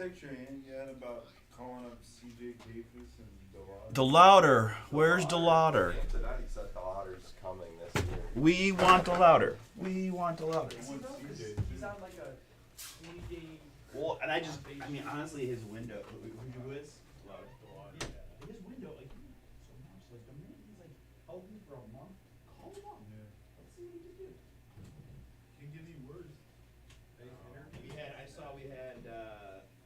picture you had about calling up CJ Davis and DeLauder. Where's DeLauder? Tonight he said DeLauder's coming this year. We want DeLauder. We want DeLauder. He's on like a 20-game. Well, and I mean, honestly, his window. Who is? DeLauder. His window, like, so much. Like, the minute he's like healthy for a month, call him up. Yeah. Let's see what he can do. Can't get any worse. We had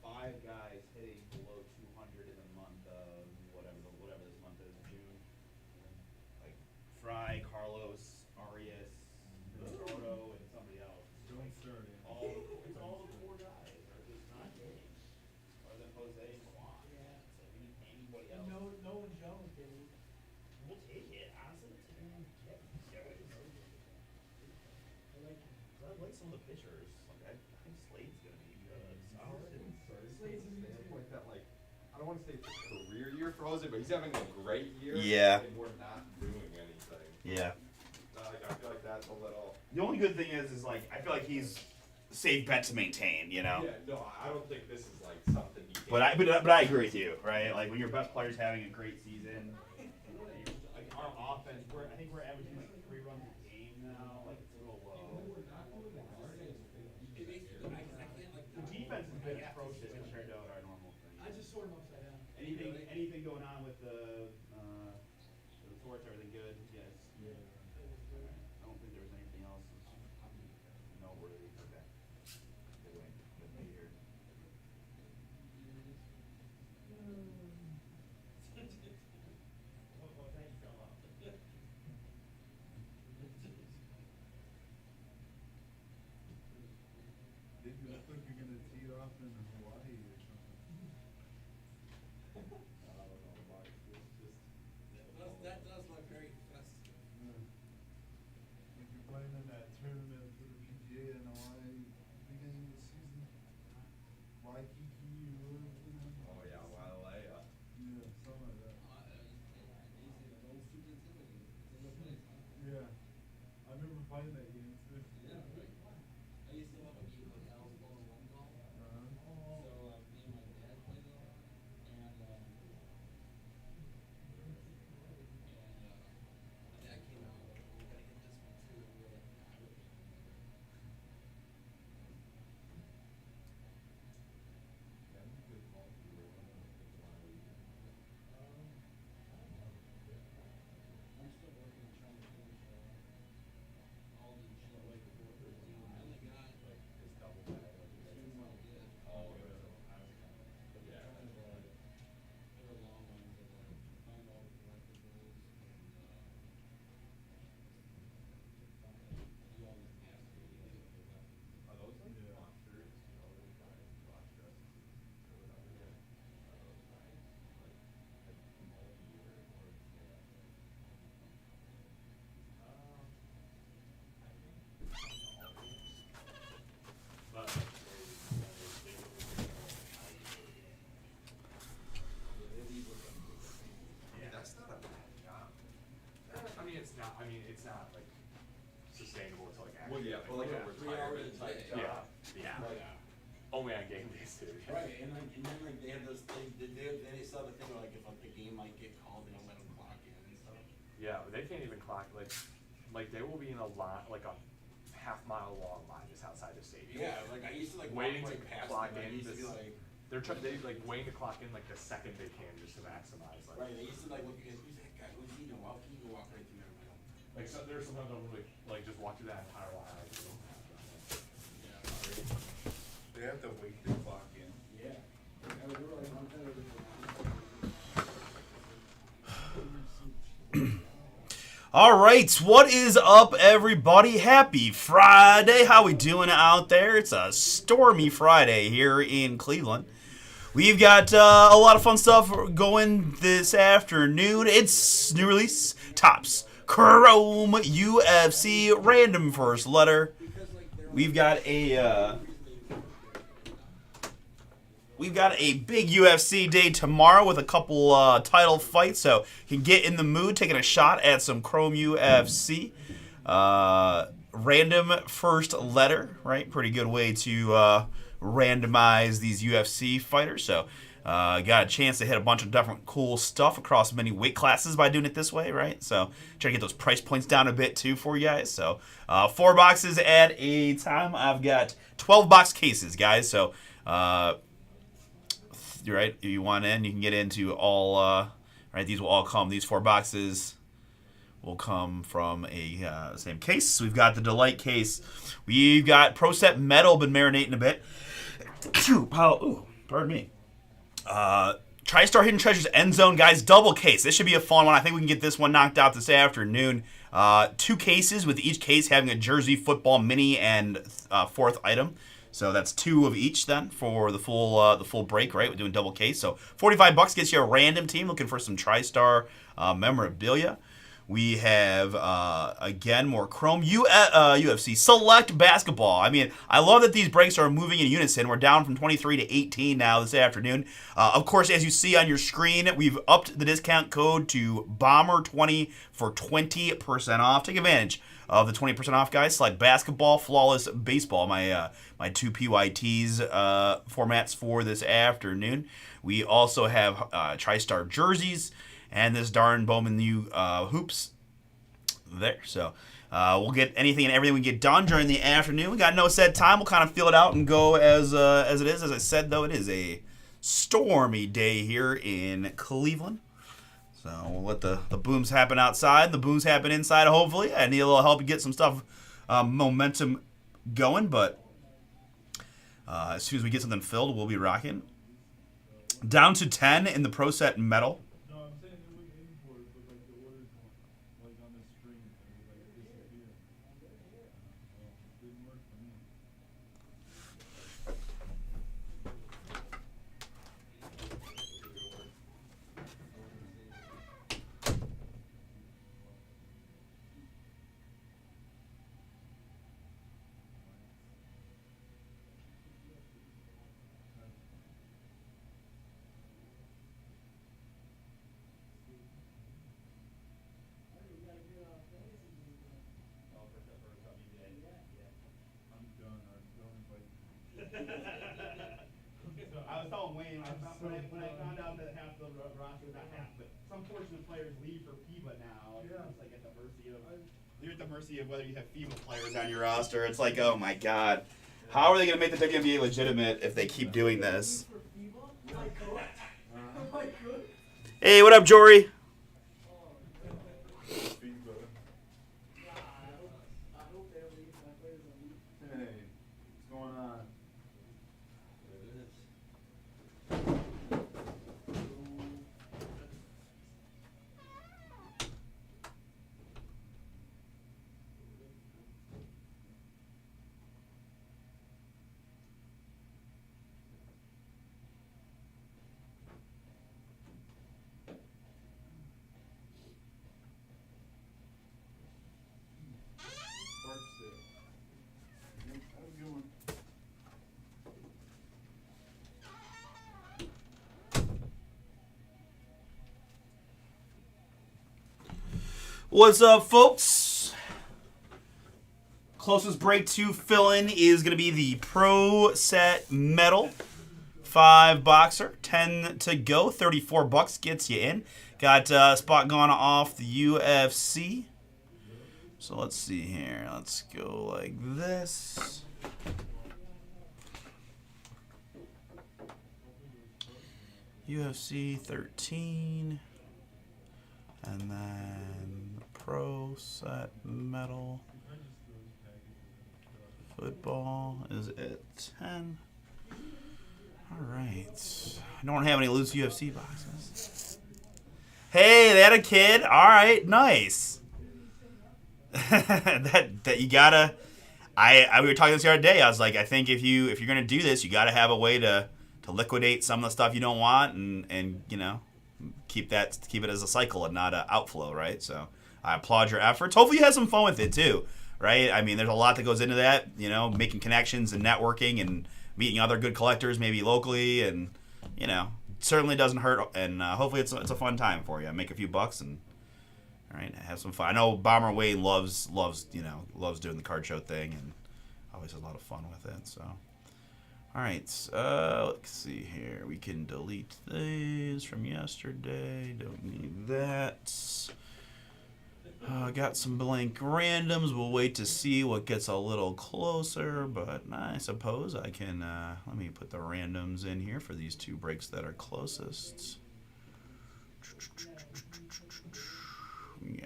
5 guys hitting below 200 in the month of whatever this month is, June. Like Fry, Carlos, Arias, Ricardo, and somebody else. Don't start it. It's all the 4 guys are just not hitting. Other than Jose and Juan. Yeah. So we need anybody else. No one Jones, Dave. We'll take it. Honestly, we'll take it. Yeah, these guys. I like some of the pitchers. Like I think Slade's gonna be good. Slade's a new Like that, like, I don't want to say it's a career year for Jose, but he's having a great year. Yeah. And we're not doing anything. Yeah. I feel like that's a little. The only good thing is like I feel like he's a safe bet to maintain. You know. Yeah, no, I don't think this is like something he can. But I agree with you, right? Like when your best player's having a great season, like our offense, I think we're averaging like 3 runs a game now. Like it's a little low. The defense has been atrocious compared to our normal thing. I just sort him upside down. Anything going on with the torch? Everything good? Yes. Yeah. I don't think there was anything else noteworthy. Okay. Good win. Good to hear. Did you look like you're gonna tee off in Hawaii or something? That does look very festive. Like you're playing in that tournament for the PGA in Hawaii beginning of the season. Waikiki or whatever. Oh yeah, Wailea. Yeah, something like that. Yeah. I remember playing that game too. Yeah, right. I used to love a game like Owlsville and One Golf. So me and my dad played it, and my dad came out. We gotta get this one too. We were like, nah, we're good. I'm still working on trying to finish all the shit like the 413. I only got like His double bag. two more to get. Oh, But yeah. trying to there were long ones of like find all the collectibles and do all the tasks that you do with the weapons. Are those like Yeah. monsters? You know, those guys, rock dresses or whatever. Yeah. Are those guys like multi-year or yeah? That's not a bad job. I mean, it's not. I mean, it's not like sustainable to like. Well, yeah, but like a retirement type Yeah. job. Yeah. Like, Only on game days too. Right, and then like they have those things, they saw the thing where like if like the game might get called, they don't let them clock in and stuff. Yeah, but they can't even clock like they will be in a line like a half-mile long line just outside the stadium. Yeah, like I used to like Waiting walk to right past clock them, in I used to be this- like, They like waiting to clock in like the second they can just to maximize like. right, they used to like look at who's that guy, who's he, and walk, he can walk right through there, man. Like so, there's sometimes I'll like just walk through that entire line. They have to wait to clock in. Yeah. We were like one time All right, what is up, everybody? Happy Friday. How we doing out there? It's a stormy Friday here in Cleveland. We've got a lot of fun stuff going this afternoon. It's new release, Topps Chrome UFC random first letter. We've got a big UFC day tomorrow with a couple title fights, so you can get in the mood taking a shot at some Chrome UFC. Random first letter, right? Pretty good way to randomize these UFC fighters. So got a chance to hit a bunch of different cool stuff across many weight classes by doing it this way, right? So try to get those price points down a bit too for you guys. So 4 boxes at a time. I've got 12 box cases, guys. So you're right. If you want in, you can get into all. Right, these will all come. These 4 boxes will come from a same case. So we've got the Delight case. We've got Pro Set Metal, been marinating a bit. Ooh, pardon me. TriStar Hidden Treasures End Zone, guys, double case. This should be a fun one. I think we can get this one knocked out this afternoon. 2 cases, with each case having a jersey, football, mini, and 4th item. So that's 2 of each then for the full break, right? We're doing double case. So $45 gets you a random team looking for some TriStar memorabilia. We have, again, more Chrome UFC Select Basketball. I mean, I love that these breaks are moving in unison. We're down from 23 to 18 now this afternoon. Of course, as you see on your screen, we've upped the discount code to BomberBreaks for 20% off. Take advantage of the 20% off, guys. Select Basketball, Flawless Baseball, my 2 PYTs formats for this afternoon. We also have TriStar jerseys and this darn Bowman new hoops there. So we'll get anything and everything we get done during the afternoon. We got no set time. We'll kind of feel it out and go as it is. As I said, though, it is a stormy day here in Cleveland. So we'll let the booms happen outside, the booms happen inside, hopefully. I need a little help to get some stuff, momentum going, but as soon as we get something filled, we'll be rocking. Down to 10 in the Pro Set Metal. No, I'm saying they're looking for it, but like the orders weren't, like on the screen, it would like disappear. It didn't work for me. I'm done. Don't invite me. I was telling Wayne when I found out that half the roster, not half, but some portion of players leave for FIBA now. Yeah. It's like at the mercy of you're at the mercy of whether you have FIBA players on your roster. It's like, oh my god, how are they going to make the WNBA legitimate if they keep doing this? Hey, what up, Jory? FIBA. Hey, what's going on? Barksdale. Yep, have a good one. What's up, folks? Closest break to fill in is going to be the Pro Set Metal 5 boxer. 10 to go. $34 gets you in. Got a spot going off the UFC. So let's see here. Let's go like this. UFC 13. And then Pro Set Metal Football is at 10. All right. I don't have any loose UFC boxes. Hey, they had a kid. All right, nice. that you gotta. We were talking this the other day. I was like, I think if you're gonna do this, you gotta have a way to liquidate some of the stuff you don't want, and you know, keep it as a cycle and not an outflow, right? So I applaud your efforts. Hopefully you have some fun with it too, right? I mean, there's a lot that goes into that, you know, making connections and networking and meeting other good collectors, maybe locally, and you know, certainly doesn't hurt. And hopefully it's a fun time for you. Make a few bucks and all right, have some fun. I know Bomber Wayne loves doing the card show thing and always has a lot of fun with it. So All right, let's see here. We can delete these from yesterday. Don't need that. Got some blank randoms. We'll wait to see what gets a little closer, but I suppose I can, let me put the randoms in here for these 2 breaks that are closest. Yeah.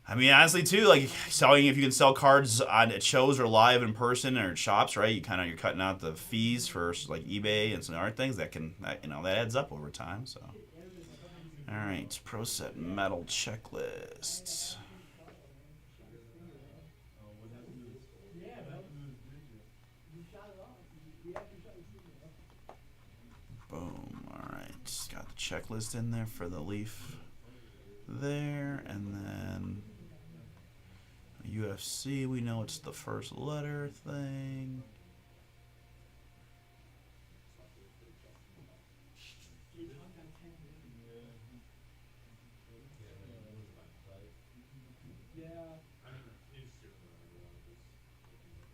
I mean, honestly, too, like selling, if you can sell cards at shows or live in person or at shops, right? You're cutting out the fees for like eBay and some other things that that adds up over time. So, all right, Pro Set Metal checklists. Oh, what happened to his? Yeah, What man. happened to his digit? We shot it off. We actually shot the studio off. Boom. All right, got the checklist in there for the Leaf there, and then UFC. We know it's the first letter thing. Yeah. I mean, you just do it whenever you want, just looking at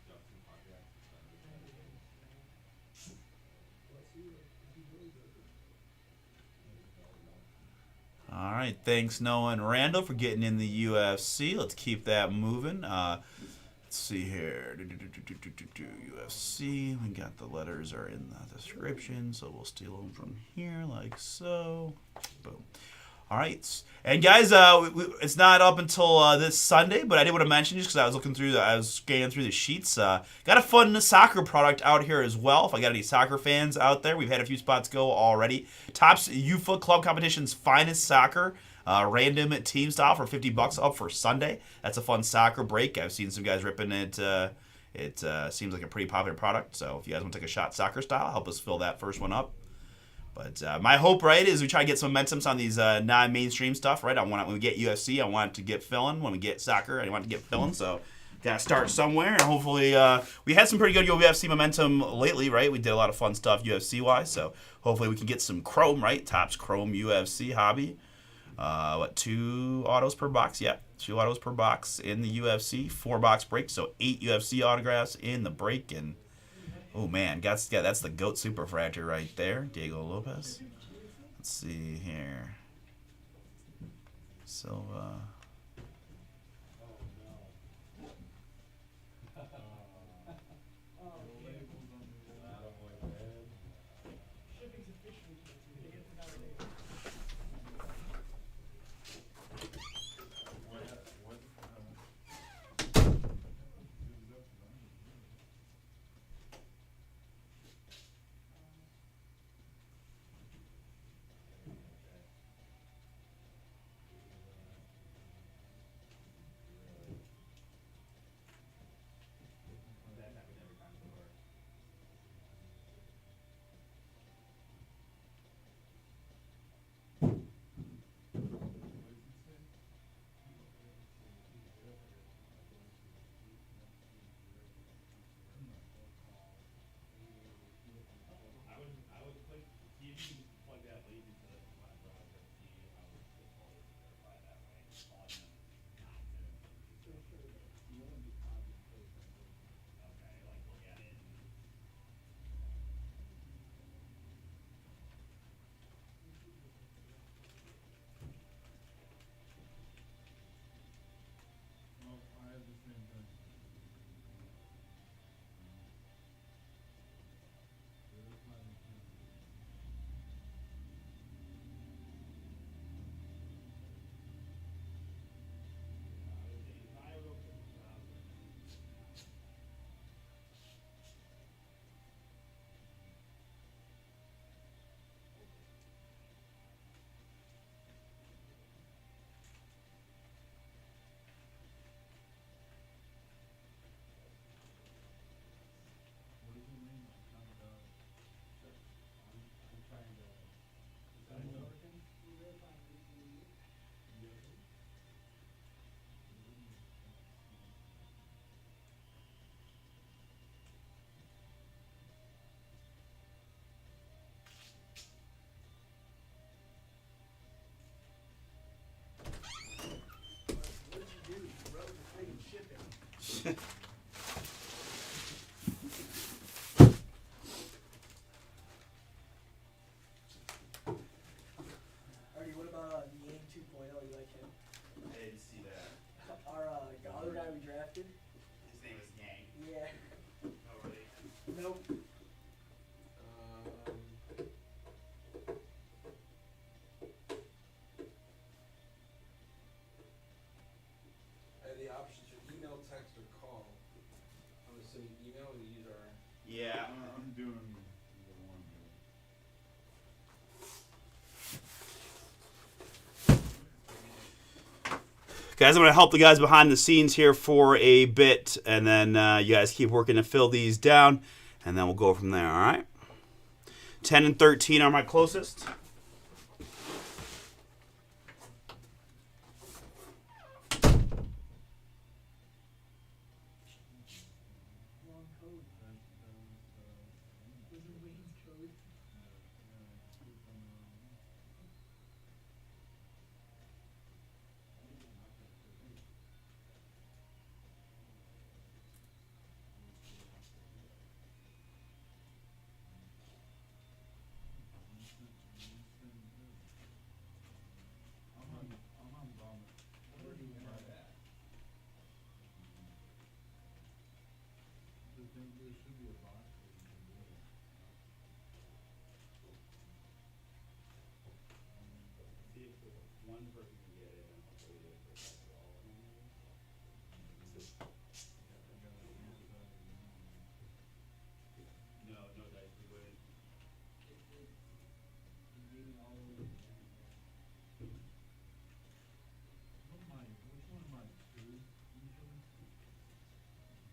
got some contracts to sign with everything. All right, thanks Noah and Randall for getting in the UFC. Let's keep that moving. Let's see here. UFC. We got the letters are in the description, so we'll steal them from here like so. Boom. All right, and guys, it's not up until this Sunday, but I did want to mention just because I was scanning through the sheets. Got a fun soccer product out here as well. If I got any soccer fans out there, we've had a few spots go already. Topps UFA Club Competition's finest soccer. Random team style for $50 up for Sunday. That's a fun soccer break. I've seen some guys ripping it. It seems like a pretty popular product. So if you guys want to take a shot soccer style, help us fill that first one up. But my hope, right, is we try to get some momentum on these non-mainstream stuff, right? When we get UFC, I want it to get filling. When we get soccer, I want it to get filling. So gotta start somewhere, and hopefully we had some pretty good UFC momentum lately, right? We did a lot of fun stuff UFC-wise, so hopefully we can get some Chrome, right? Topps Chrome UFC hobby. 2 autos per box? Yeah, 2 autos per box in the UFC. 4-box break, so 8 UFC autographs in the break. And oh man, that's the GOAT Superfractor right there, Diego Lopez. Let's see here. Silva. Shipping's officially canceled. They get to that later. Nope. I have the options for email, text, or call. I'm assuming email, we use our. Yeah. I'm doing the one here. Guys, I'm going to help the guys behind the scenes here for a bit, and then you guys keep working to fill these down, and then we'll go from there, all right? 10 and 13 are my closest. Wrong code. Was it Wayne's code? I'm on Bomber. Where do you have that? There should be a box where you can do it. See if one person can get it, and hopefully do it for all of them. No, no dice, we wouldn't. Which one am I? Two usually? You can't protect it.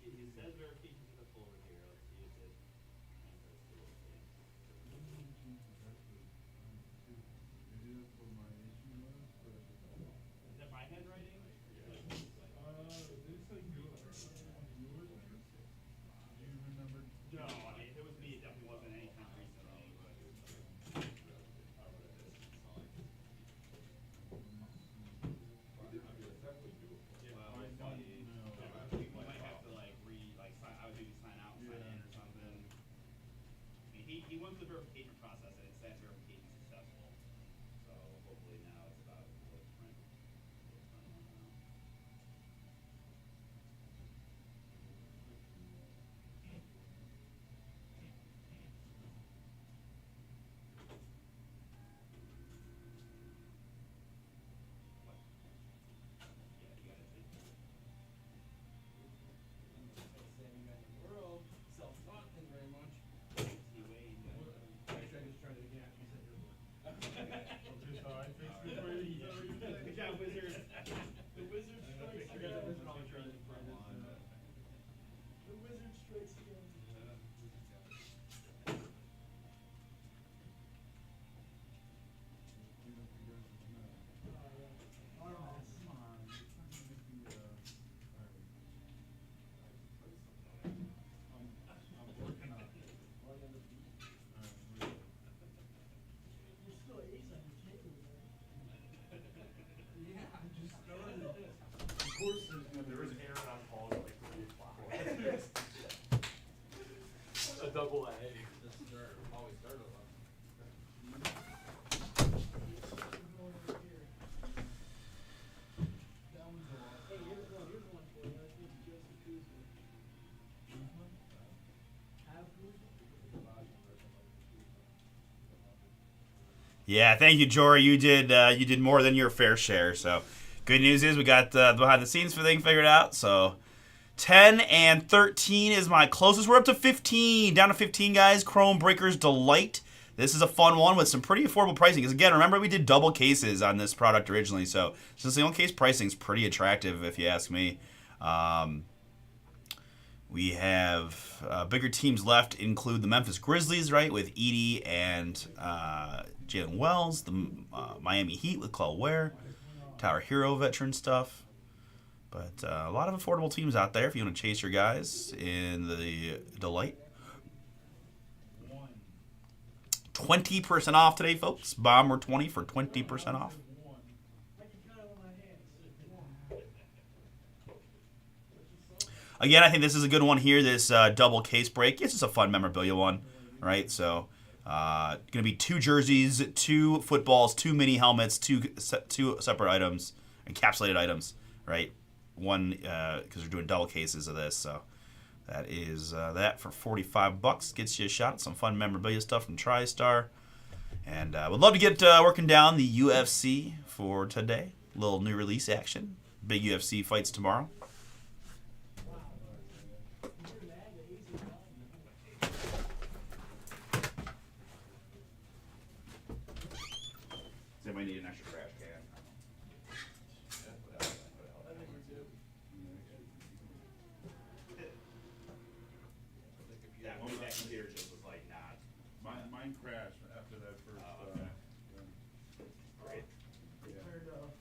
It says verification successful over here. Let's see if it translates to what we're seeing. Maybe that's what my issue was, but Is that my handwriting? they said yours. Do you remember? No, I mean, if it was me, it definitely wasn't anytime recently. But It's definitely doable. well, I we'll don't see. know. We might have to like sign. I would maybe sign out and sign in or something. I mean, he went through the verification process and it said verification successful. So hopefully now it's about to print. Yeah, you got it. Sam, you got the world. Self-taught, thank you very much. See Wayne. Actually, I just tried it again. You said yours worked. Okay, so I fixed it for you. Is that what you're saying? Good job, Wizards. The wizard strikes I got the again. wizard on trying to print one. The wizard strikes again. Clean up your guys' mess. Oh, yeah. Our mess. Come on, it's not gonna make the, alright. I'm working on it. Alright, we're good. There's still A's on your table there. Yeah, I just started. Of course there's gonna There was be. Aaron on call at like 3 o'clock. A double A. This start, always start a lot. We're going over here. That one's a lot. Hey, here's one for you. I think Joseph Kuzma. Have Kuzma? Yeah, thank you, Jory. You did more than your fair share. So, good news is we got the behind the scenes thing figured out. So, 10 and 13 is my closest. We're up to 15. Down to 15, guys. Chrome Breakers Delight. This is a fun one with some pretty affordable pricing. Because, again, remember we did double cases on this product originally. So, single case pricing is pretty attractive, if you ask me. We have bigger teams left include the Memphis Grizzlies, right, with Edie and Jalen Wells. The Miami Heat with Claude Ware. Tower Hero veteran stuff. But a lot of affordable teams out there if you want to chase your guys in the Delight. 20% off today, folks. Bomber 20 for 20% off. I can count it on my hands. Again, I think this is a good one here, this double case break. It's just a fun memorabilia one, right? So, going to be 2 jerseys, 2 footballs, 2 mini helmets, two separate items, encapsulated items, right? One, because we're doing double cases of this. So, that is that for $45. Gets you a shot at some fun memorabilia stuff from TriStar. And would love to get working down the UFC for today. Little new release action. Big UFC fights tomorrow. Does anybody need an extra trash can? That one, that computer just was like not. Mine crashed after that first. Okay. Great. Yeah. Turned off.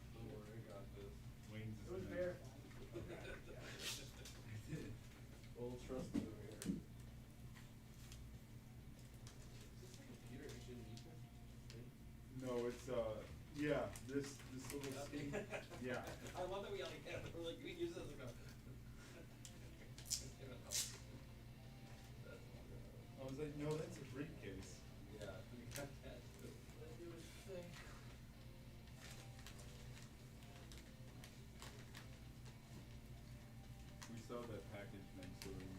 Wings It was is verified. Full trust over here. No, it's yeah. This little thing. Yeah. I love that we like we're like we use it as like a. I was like, no, that's a briefcase. Yeah, we got that too. It was thing. We saw that package next to him.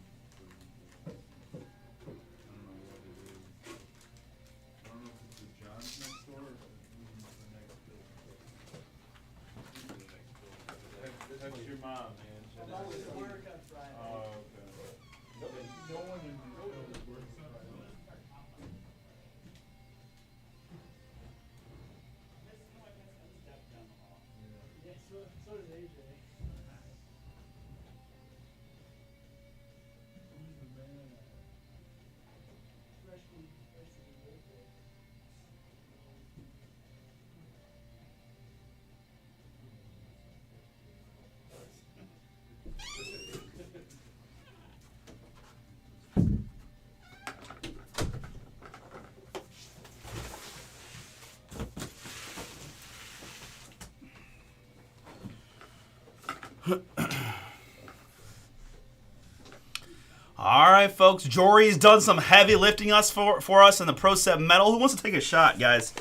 I don't know what it is. I don't know if it's the John's next door or if it's the next building. That's your mom, man. I'm always at work on Friday. Oh, okay. No one in this building works Friday. Yeah, so does AJ. Who's the man? Freshman birthday. All right, folks. Jory's done some heavy lifting for us in the Pro Set Metal. Who wants to take a shot, guys?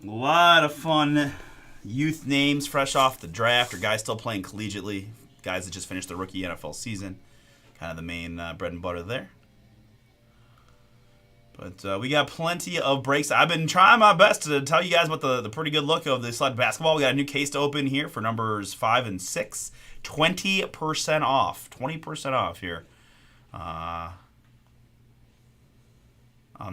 A lot of fun youth names fresh off the draft or guys still playing collegiately. Guys that just finished the rookie NFL season. Kind of the main bread and butter there. But we got plenty of breaks. I've been trying my best to tell you guys about the pretty good look of the select basketball. We got a new case to open here for numbers 5 and 6. 20% off. 20% off here. On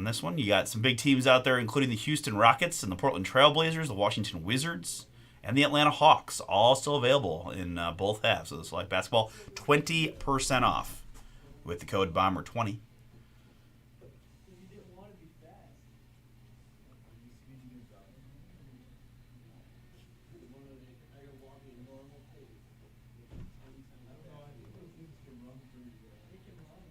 this one, you got some big teams out there, including the Houston Rockets and the Portland Trailblazers, the Washington Wizards, and the Atlanta Hawks, all still available in both halves of the select basketball. 20% off with the code BOMBER20. You didn't want to be fast. I can walk at a normal pace. I don't know. I think those things can run through you. They can run.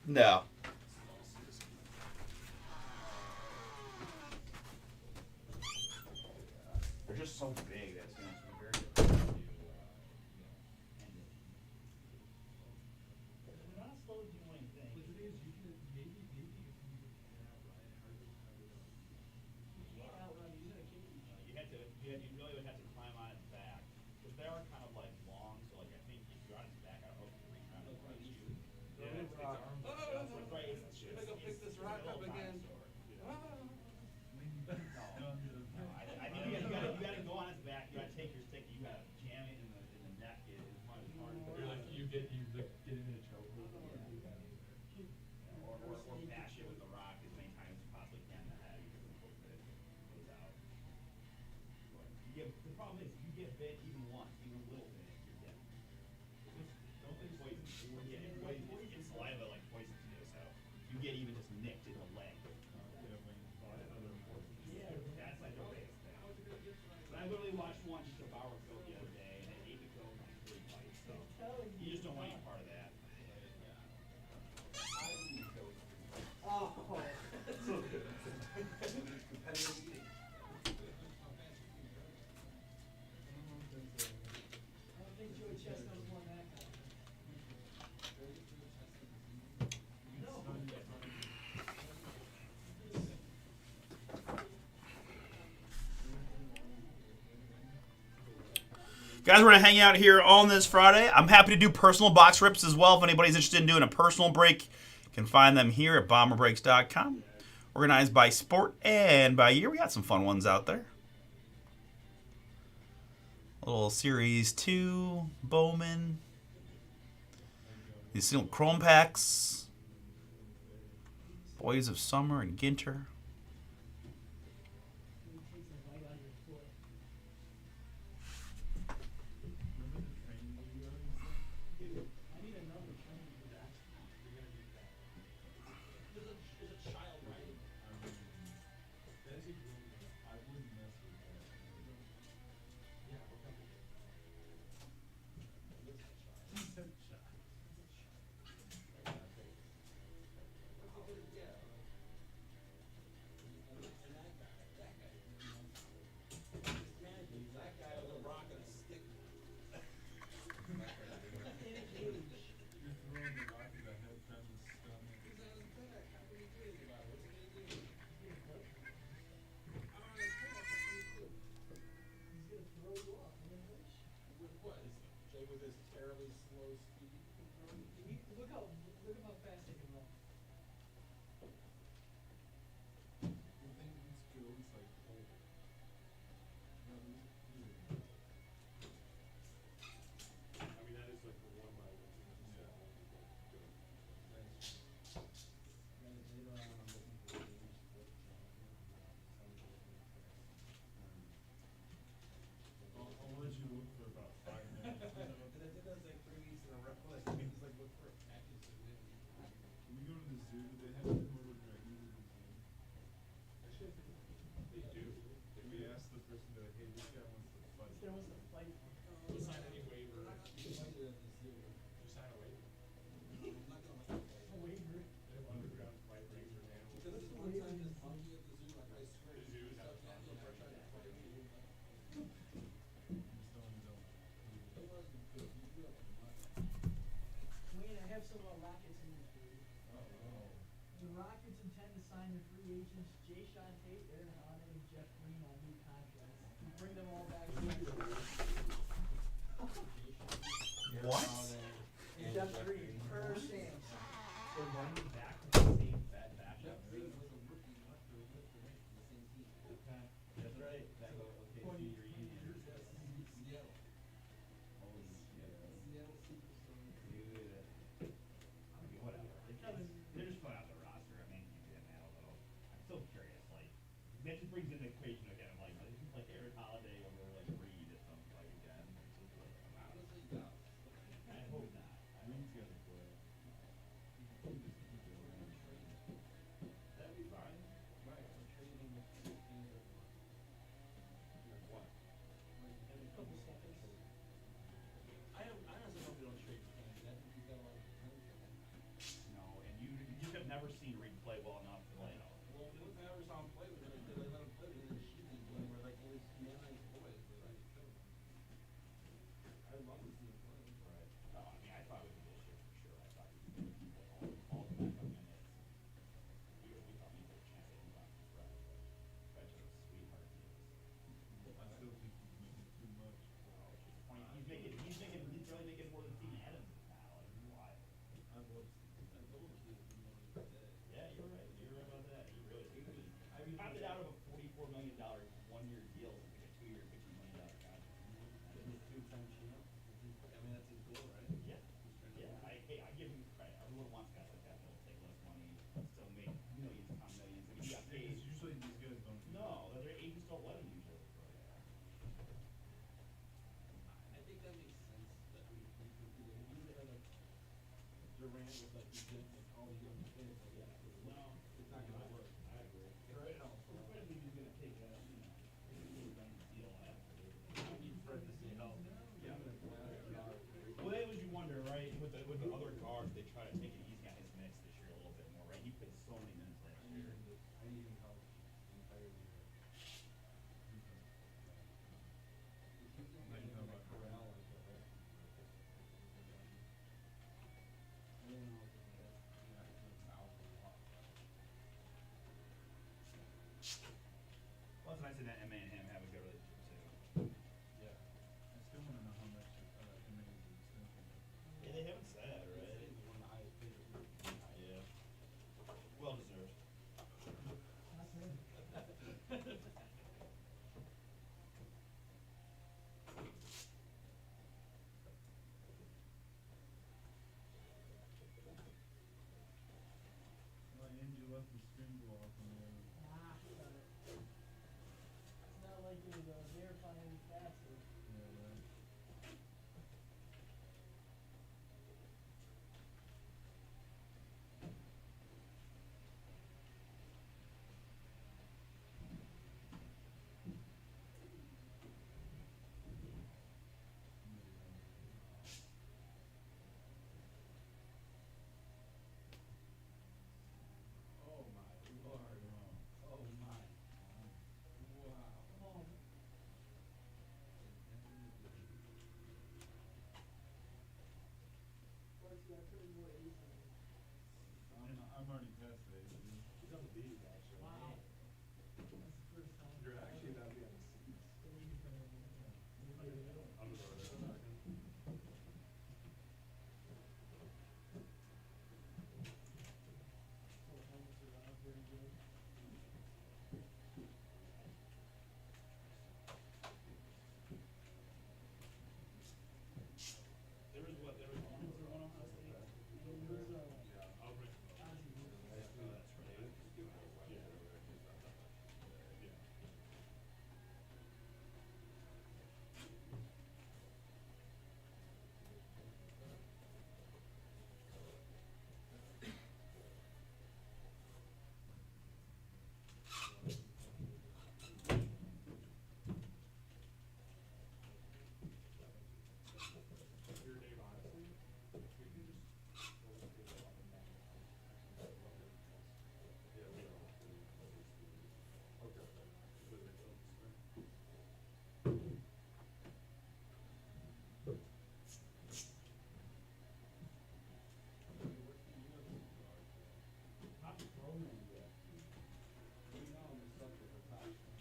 No. They're just so big that it's going to be very difficult to, end it. We're not slow doing things. But the thing is, you can maybe if you can outrun it, how would You can't outrun, he's in a cage. You really would have to climb on its back, because they are kind of like long. So like I think if you're on its back, I don't know if you can reach around and punch you. Yeah, it's arms. That's right. Should I go pick this rock up again? I think you gotta go on its back. You gotta take your stick. You gotta jam it in the neck as much as hard as You're like you get in a choke. or bash it with the rock as many times as you possibly can in the head. You can hope that it goes out. The problem is, if you get bit even once, even a little bit, you're dead. Don't think poison. Yeah, it's saliva like poison to you. So if you get even just nicked in the leg. That's like the biggest thing. But I literally watched one just devour a goat the other day, and it ate the goat in like 3 bites. So you just don't want any part of that. Oh. Competitive eating. I don't think Joey Chestnut's won that guy. Guys, we're going to hang out here on this Friday. I'm happy to do personal box rips as well. If anybody's interested in doing a personal break, you can find them here at BomberBreaks.com. Organized by sport and by year. We got some fun ones out there. A little Series 2, Bowman. These little chrome packs. Boys of Summer and Ginter. He takes a bite out of your foot. I need another training for that. There's a child, right? That's a grooming. I wouldn't mess with that. Yeah, what kind of That guy with a rock and a stick. In a cage. You're throwing the rock at the head, trying to stun it. He's on his back. How can you do anything about it? What's he gonna do? He's gonna hurt you. I'm on his back. What can he do? He's gonna throw you off and then hurt you. With what? Jay with his terribly slow speed can throw you? Look how fast they can run. The thing eats goats like whole. No, these are good. I mean, that is like the one by one. Yeah. Later on, I'm looking for a game split champion. I'll let you look for about 5 minutes. You know? And I did that like 3 weeks in a row. Like, I just like look for a package to win. Can we go to the zoo? Do they have Komodo dragons at the zoo? Actually, they do. Can we ask the person that, hey, this guy wants to fight? This guy wants to fight one. We'll sign any waiver. You can fight it at the zoo. You sign a waiver. I'm not gonna let you fight. A wager. They have underground fight rings or animals. Because this one time this monkey at the zoo, like I swear, The zoo he has stuck tons at me of and I tried to fight him. He wouldn't let me. You're selling his own. It wasn't good. He threw up a mutt. Wayne, I have some Rockets news for you. Oh. The Rockets intend to sign their free agents Jay Sean Tate, Aaron Holiday, and Jeff Green on new contracts. You bring them all back. What? Jeff Green, per Shams. They're running back to the same matchup. Jeff Green was a rookie, not the rookie, the same team. Okay, that's right. That OKC reunion. Seattle. Holy shit. Seattle Supersonics. Dude. I mean, whatever. They're just filling out the roster. I mean, you did that, although I'm still curious. Like, that just brings in the equation again. I'm like, is this like Aaron Holiday over like Reed or something like again? It's just like, Honestly, no. I hope not. Reed's got to play. That'd be fine. Right, we're trading with teams that want. well enough to like. Well, the only time I ever saw him play was like, did I let him play in the Sheezy game where like it was man-sized boys, but I just killed him. I love to see him play. Right. No, I mean I thought it would be this year for sure. I thought he was going to play all the backup minutes. We thought maybe a chance that he got from Fred. Fred's just a sweetheart. I still think he's making too much. He's really making more than Steven Adams is now. Like, why? I love Steve. I told him he was doing one today. Yeah, you're right. You're right about that. He really is. I mean, opted out of a $44 million 1-year deal to like a 2-year, $50 million contract. And he's two-time champ. I mean, that's his goal, right? Yeah. He's trying to Yeah. win. I give him credit. Everyone wants guys like that that'll take less money, still make millions upon millions. I mean, he got paid. Because usually these guys don't. do No, their agents don't let him usually. I think that makes sense that we could do that. If you had like Durant with like the gym, like all the young kids, like yeah, No, it's not gonna work. I agree. Right now, Especially if he's gonna take that, deal after. I need Fred to stay healthy. Yeah, but Well, that was you wonder, right? With the other guards, they try to take it easy on his minutes this year a little bit more, right? He played so many minutes last year. I need him healthy the entire year. If you can Like, get him how like about- corral like that, right? I don't know if that's, yeah, it's like foul or what. Well, it's nice that Emma and him have a good relationship too. Yeah. I still want to know how much Emma is extension. Yeah, they haven't said, right? He's one of the highest paid receivers. Yeah. Well deserved. That's him. Well, Angie left the screen block on there. Nah, it's not like it was verifying any faster. Yeah, right. Oh my lord. Oh my. Wow. Come on. Plus, you got 30 more aces. I'm already past the age, dude. He's on the B's actually. Wow. That's the first time. You're actually not be on the C's. The league for him. I'm the brother. So, helmets are very good. There was one on Ohio State. And there's Yeah, I'll bring him up. Ozzie Newsome. That's right. Your Dave, honestly, we can just go with it up and down. Yeah, we are. Okay. So they don't spend. Top program. We know him as such a protection.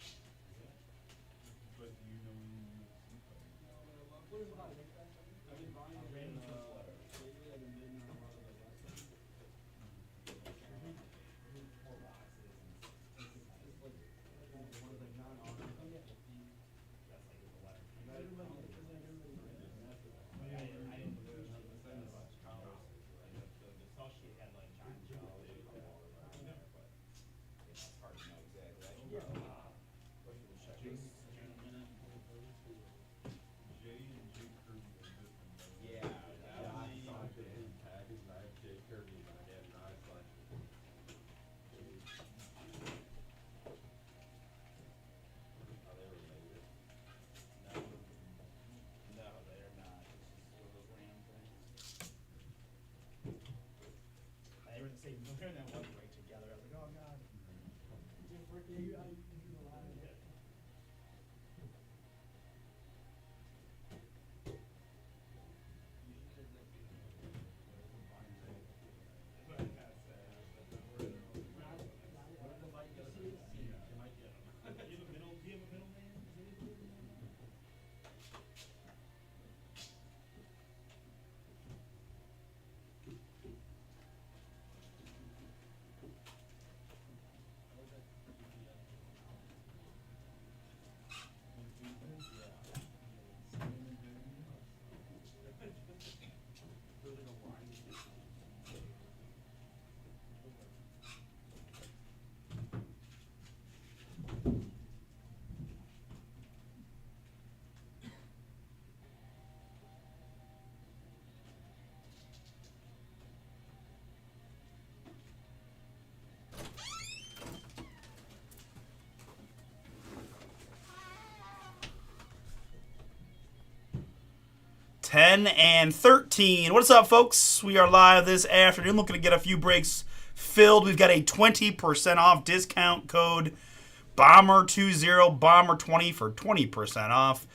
But do you know any UFC fighters? What is it about? I've been buying it in, Random first letter. lately I've been bidding on a lot of the wrestling. Four boxes and It's like, the ones like non-auto. Oh, yeah. that's like the letter. Everybody, it's like everybody. I didn't appreciate the sense of collars. The cell sheet had like John Joe, but it's hard to know exactly. Yeah. Jay and Jake Kirby are different. though. Yeah, I saw Dan Taggart and I have Jake Kirby and I had an eye flash. Are they related? No, they're not. It's just one of those random things. They were the same. They're in that one break together. I was like, oh, 10 and 13. What's up, folks? We are live this afternoon looking to get a few breaks filled. We've got a 20% off discount code BOMBER20, BOMBER20 for 20% off.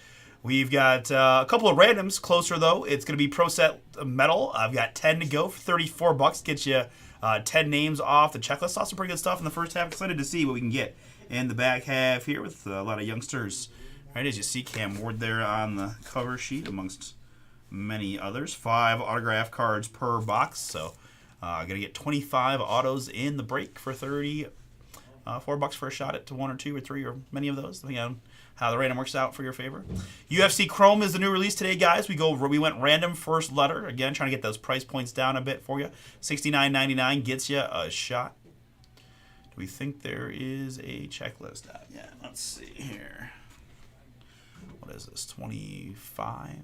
We've got a couple of randoms closer, though. It's going to be Pro Set Metal. I've got 10 to go for $34. Gets you 10 names off the checklist. Saw some pretty good stuff in the first half. Excited to see what we can get in the back half here with a lot of youngsters. Right, as you see Cam Ward there on the cover sheet amongst many others. 5 autograph cards per box. So going to get 25 autos in the break for $34 for a shot at 1 or 2 or 3 or many of those, depending on how the random works out for your favor. UFC Chrome is the new release today, guys. We went random first letter. Again, trying to get those price points down a bit for you. $69.99 gets you a shot. Do we think there is a checklist? Yeah, let's see here. What is this, 25?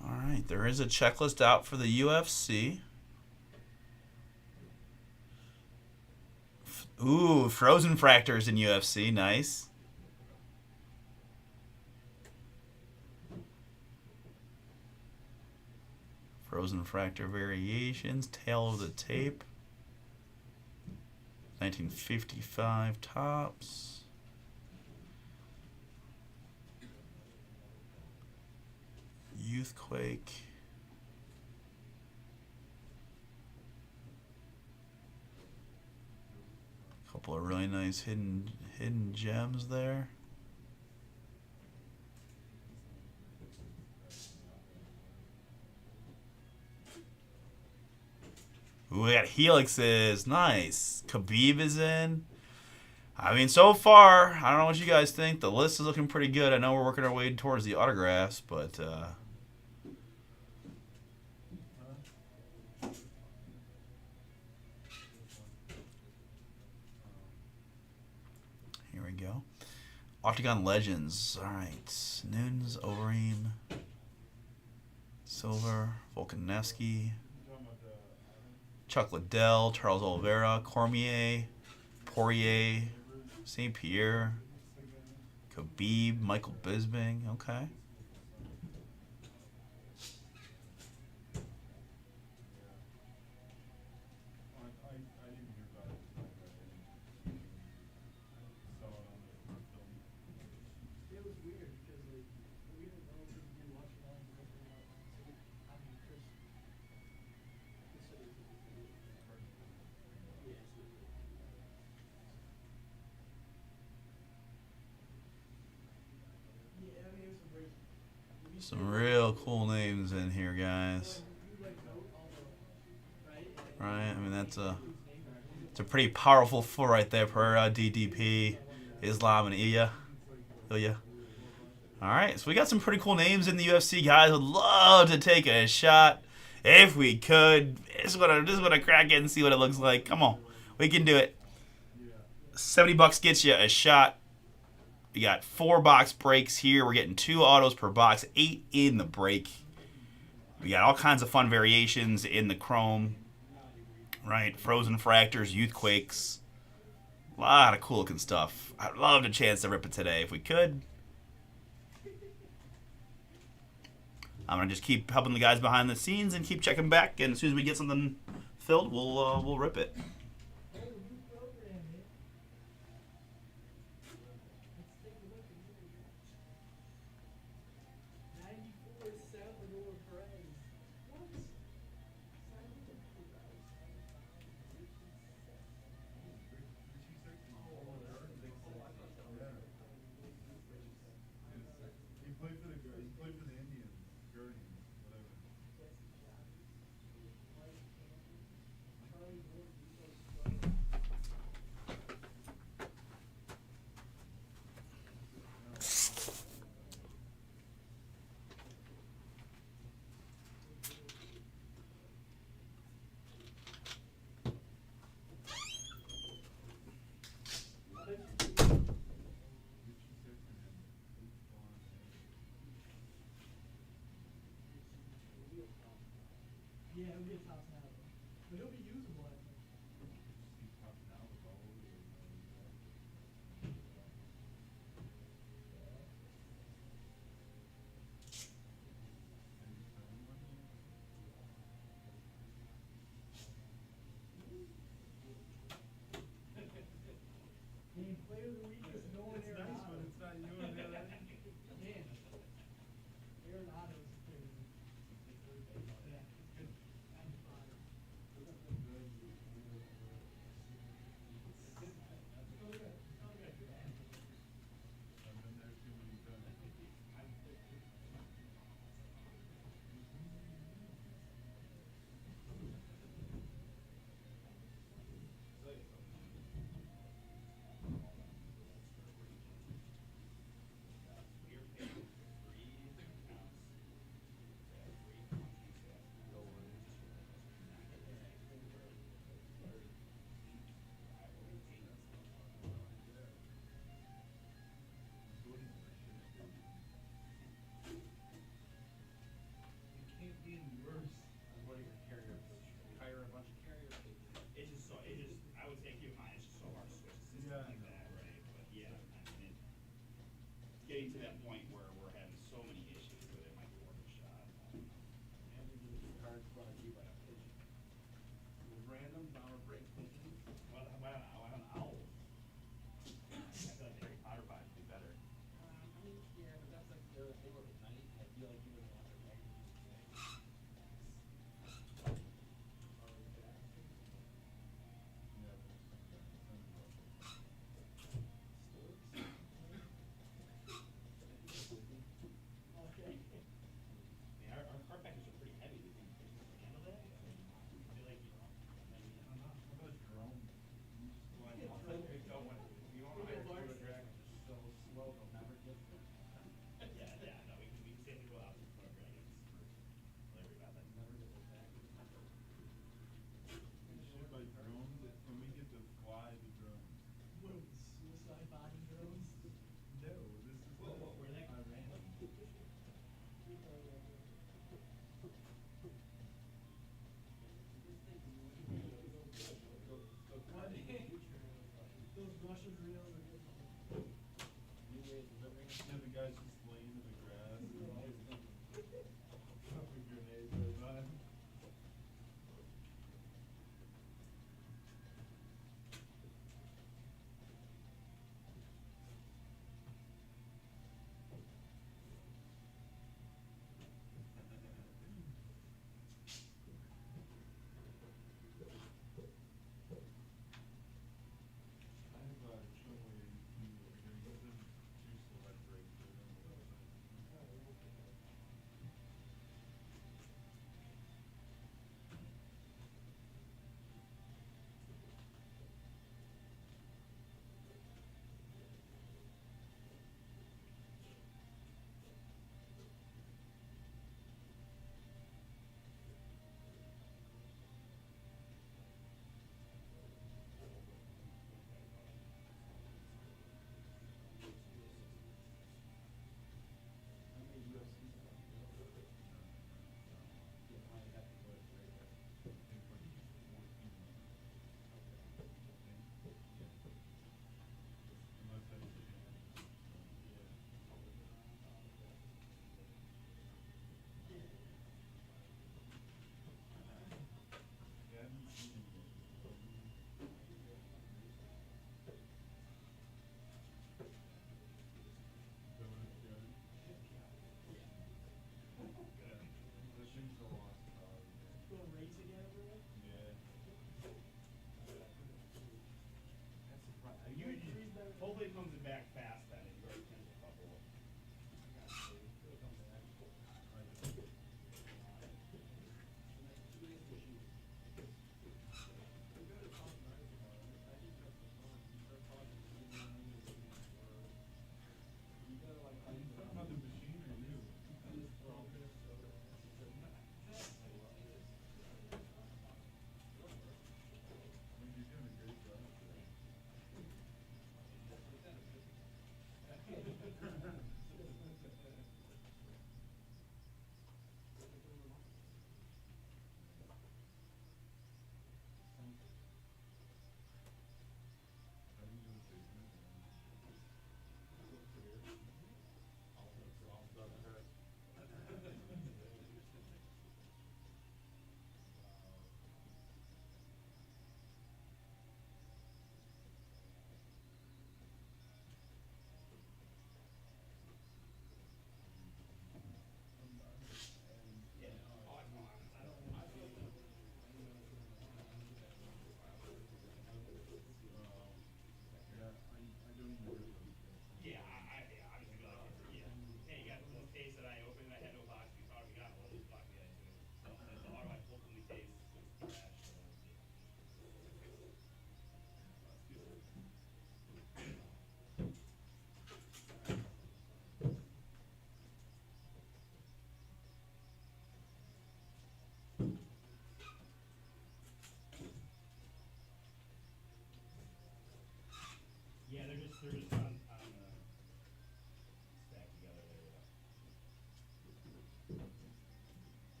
All right, there is a checklist out for the UFC. Ooh, Frozen Fractors in UFC, nice. Frozen Fractor Variations, Tail of the Tape. 1955 tops. Youthquake. Couple of really nice hidden gems there. Ooh, we got Helixes. Nice. Khabib is in. I mean, so far, I don't know what you guys think. The list is looking pretty good. I know we're working our way towards the autographs, but here we go. Octagon Legends. All right. Nunes, Overeem, Silver, Volkanovski, Chuck Liddell, Charles Oliveira, Cormier, Poirier, St. Pierre, Khabib, Michael Bisping. Okay. It was weird because like we didn't know if we could do watch along or anything like that. So I mean, Chris said it was yeah, it's legit. Yeah, I mean, it was some great. Some real cool names in here, guys. You like note all the right? Right? I mean, it's a pretty powerful full right there. Pereira, DDP, Islam, and Ilya. All right, so we got some pretty cool names in the UFC, guys. Would love to take a shot if we could. Just wanna crack it and see what it looks like. Come on, we can do it. $70 gets you a shot. We got 4 box breaks here. We're getting 2 autos per box, 8 in the break. We got all kinds of fun variations in the Chrome. Right, Frozen Fractors, Youthquakes. A lot of cool looking stuff. I'd love a chance to rip it today if we could. I'm gonna just keep helping the guys behind the scenes and keep checking back. And as soon as we get something filled, we'll rip it. Oh, new program, man. Let's take a look at what we got. 94 Salvador Perez. What? Salvador Perez. He played for the Indians, Guardians, whatever. Yeah, he'll get tops now though. But he'll be usable, I think. He's tough now with all of it. Man, player of the week is Nolan It's nice when it's not you and the other. Man. Arenado's the player of the week. Yeah, it's good. I'm fine. Doesn't look good.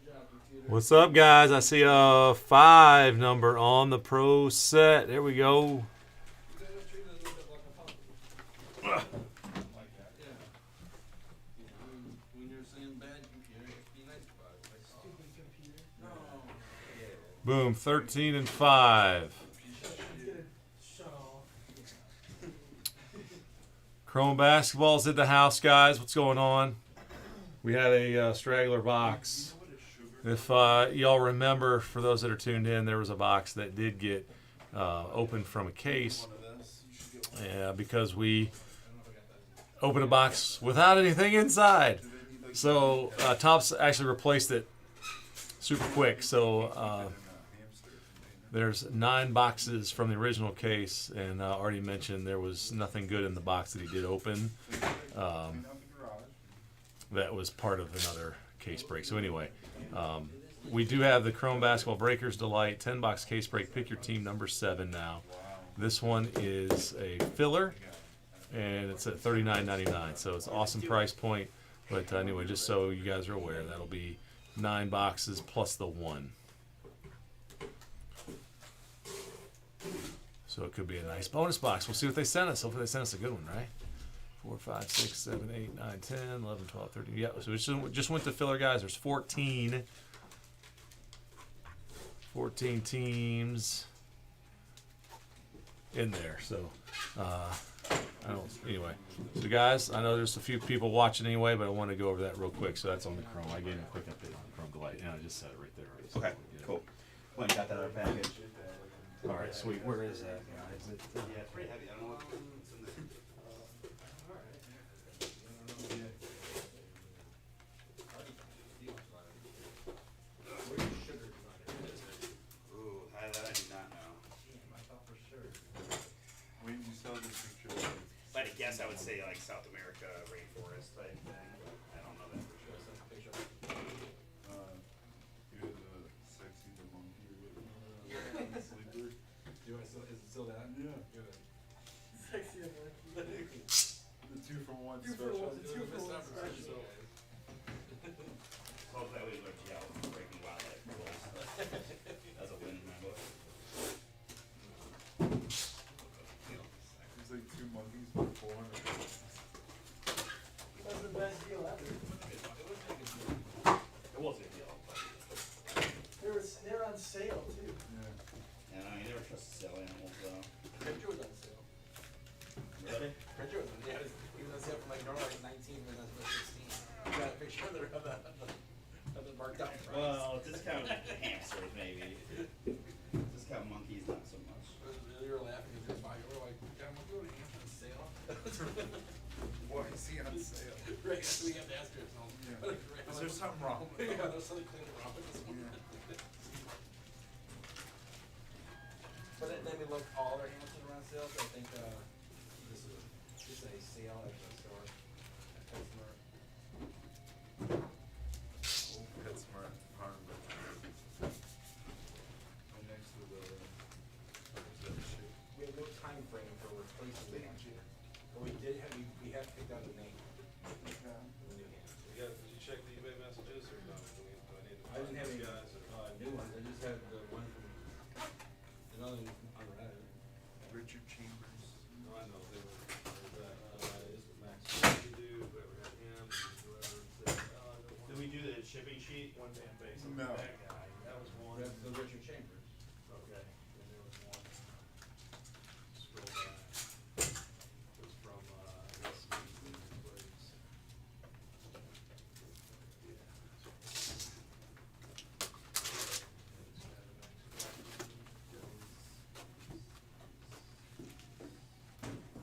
job, computer. What's up, guys? I see a 5 number on the pro set. There we go. You guys are treated a little bit like a puppy. Like that. Yeah. You know, when you're saying bad computer, you have to be nice about it. Like, oh, Stupid computer. no. Yeah. Boom, 13 and 5. It's gonna shut off. Chrome basketballs at the house, guys. What's going on? We had a straggler box. If y'all remember, for those that are tuned in, there was a box that did get opened from a case. One of this. You should get one. Yeah, because we opened a box without anything inside. Do they need, like, So Tops actually replaced it super quick. So hamster. there's 9 boxes from the original case, and already mentioned there was nothing good in the box that he did open. Clean out the garage. That was part of another case break. So anyway, we do have the Chrome Basketball Breakers Delight 10-box case break. Pick your team number 7 now. This one is a filler, and it's at $39.99. So it's an awesome price point. But anyway, just so you guys are aware, that'll be 9 boxes plus the 1. So it could be a nice bonus box. We'll see what they send us. Hopefully they send us a good one, right? 4, 5, 6, 7, 8, 9, 10, 11, 12, 13. Yeah, so it just went to filler, guys. There's 14 teams in there. So, I don't, anyway. So, guys, I know there's a few people watching anyway, but I want to go over that real quick. So, that's on the Chrome. I gave you a quick update on the Chrome Delight, and I just said it right there already. So Okay, we'll get it. cool. Well, you got that other package. All right, sweet. Where is that, guys? Yeah, it's pretty heavy. I don't know what's in there. Ooh, that I do not know. Wait, you saw this picture. If I had to guess, I would say like South America rainforest type thing. I don't know that for sure. You're the sexy the monkey or whatever. Sleeper. Is it still that? Yeah. Good. Sexy monkey. The 2 for 1 2 for special. 1, 2 for 1 special. Hopefully we learned to yell breaking wildlife rules. That's a win in my book. It's like 2 monkeys for 400. That's the best deal ever. It wasn't a deal. They're on sale too. Yeah. And I never trust the sale animals though. Picture was on sale. Really? Picture was, yeah, he was on sale from like normally like 19, but that's what 16. You got a picture of the marked down price. Well, discount hamsters maybe. Discount monkeys not so much. You were laughing because you're buying. We're like, yeah, I'm going to on sale. Why is he on sale? Right, that's what we have to ask ourselves. Yeah. What a great- Is there something wrong with Yeah, him? there's something clearly wrong with this one. Yeah. But then we looked, all their hamsters were on sale, so I think, this is just a sale at the store. At PetSmart. PetSmart Harvard. Right next to the shit. We have no time frame for replacing the hamster. But we did have, we have picked out a name for the new hamster. Did you check the eBay messages or no? Do I need to I didn't have find any these guys or? new ones, I just had the one from, another one from unread. Richard Chambers. No, I know, they were, this was Max, we do, whoever had him, whoever said, oh, I don't want. Did we do the shipping sheet one day based on No. that guy? That was one. That's the Richard Chambers. Okay, then there was one. Scroll back. It was from, this BomberBreaks.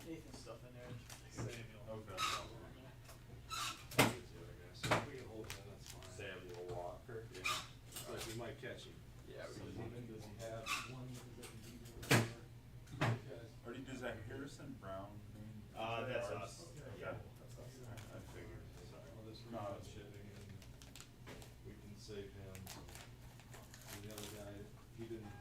Nathan's stuff in there. Samuel. Okay. So if we can hold that, that's fine. Samuel Walker. Yeah, it's like we might catch him. Yeah, So we does he have? Already does that Harrison Brown name? That's us. Okay. Yeah. I figured. Well, this No. refund shipping and we can save him. And the other guy, he didn't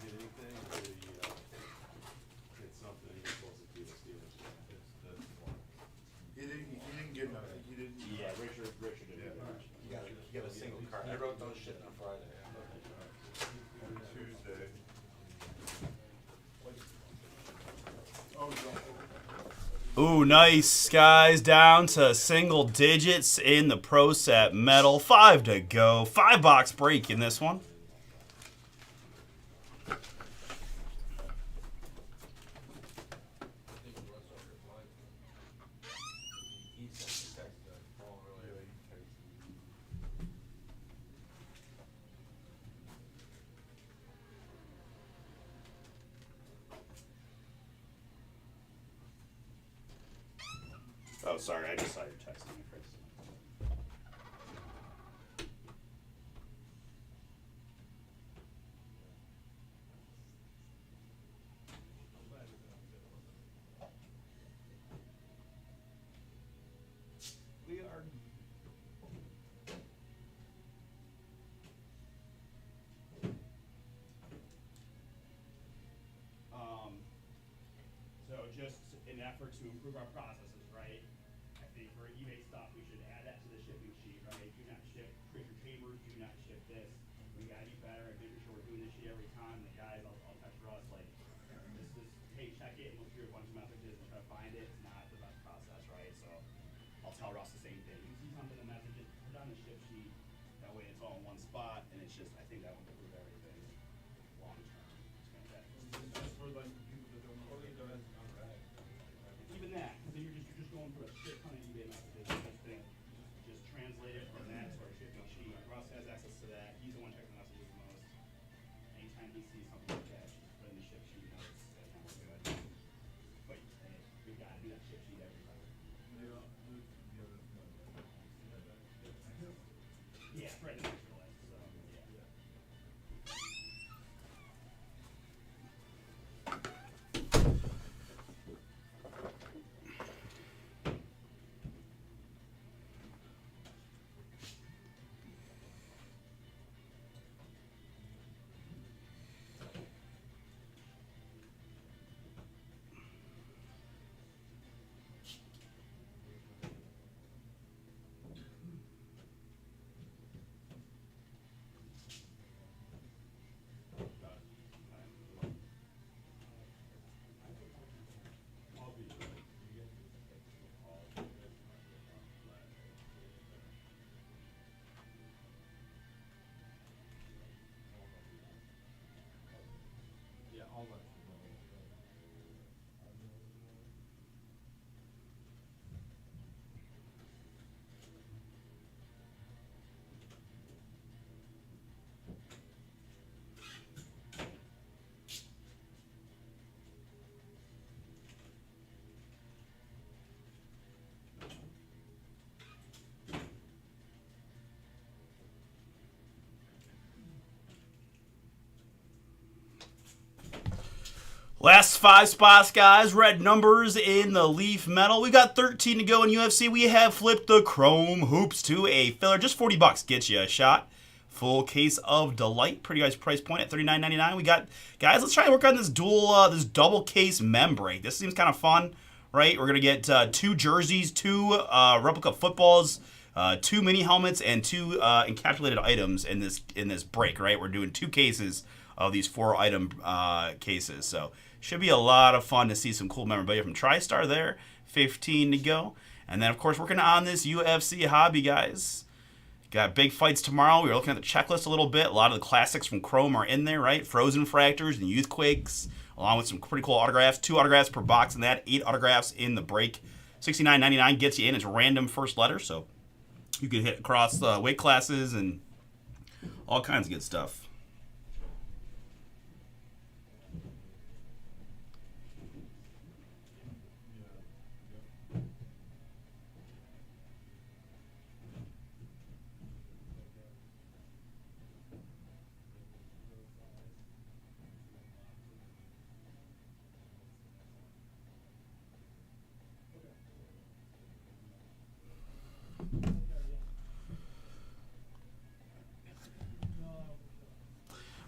get anything, or did he, get something, he was supposed to keep us dealers. He didn't get nothing. He didn't. Yeah, Richard did Yeah. it. You got a single card. I wrote Ooh, nice, guys. Down to single digits in the Pro Set Metal. 5 to go. 5-box break in this one. He sent a text to Paul earlier. He texted me. Oh, sorry. I just saw your text. We are. So just in an effort to improve our processes, right? I think for eBay stuff, we should add that to the shipping sheet, right? Do not ship pressure chambers, do not ship this. We gotta be better at making sure we're doing this shit every time. The guys, I'll text Russ, like, this is, hey, check it and look through a bunch of messages and try to find it. It's not the best process, right? So I'll tell Russ the same thing. You see something in the messages, put it on the ship sheet. That way it's all in one spot, and it's just, I think that would improve everything long term. It's fantastic. Just for like people that don't know. Even that, because then you're just going through a shit ton of eBay messages. I just think just translate it from that to our shipping sheet. Russ has access to that. He's the one checking the messages the most. Anytime he sees something like that, just put in the ship sheet notes. That's how we're good. But hey, we gotta do that ship sheet every time. Yeah, it's right in the extra list. So yeah. Yeah, I'll let you know. Last 5 spots, guys. Red numbers in the Leaf Metal. We got 13 to go in UFC. We have flipped the Chrome Hoops to a filler. Just $40 gets you a shot. Full case of Delight. Pretty nice price point at $39.99. We got, guys, let's try to work on this this double case membrane. This seems kind of fun, right? We're going to get 2 jerseys, 2 replica footballs, 2 mini helmets, and 2 encapsulated items in this break, right? We're doing 2 cases of these 4-item cases. So should be a lot of fun to see some cool memorabilia from TriStar there. 15 to go. And then, of course, working on this UFC hobby, guys. Got big fights tomorrow. We were looking at the checklist a little bit. A lot of the classics from Chrome are in there, right? Frozen Fractors and Youthquakes, along with some pretty cool autographs. 2 autographs per box in that. 8 autographs in the break. $69.99 gets you in. It's random first letter, so you can hit across weight classes and all kinds of good stuff.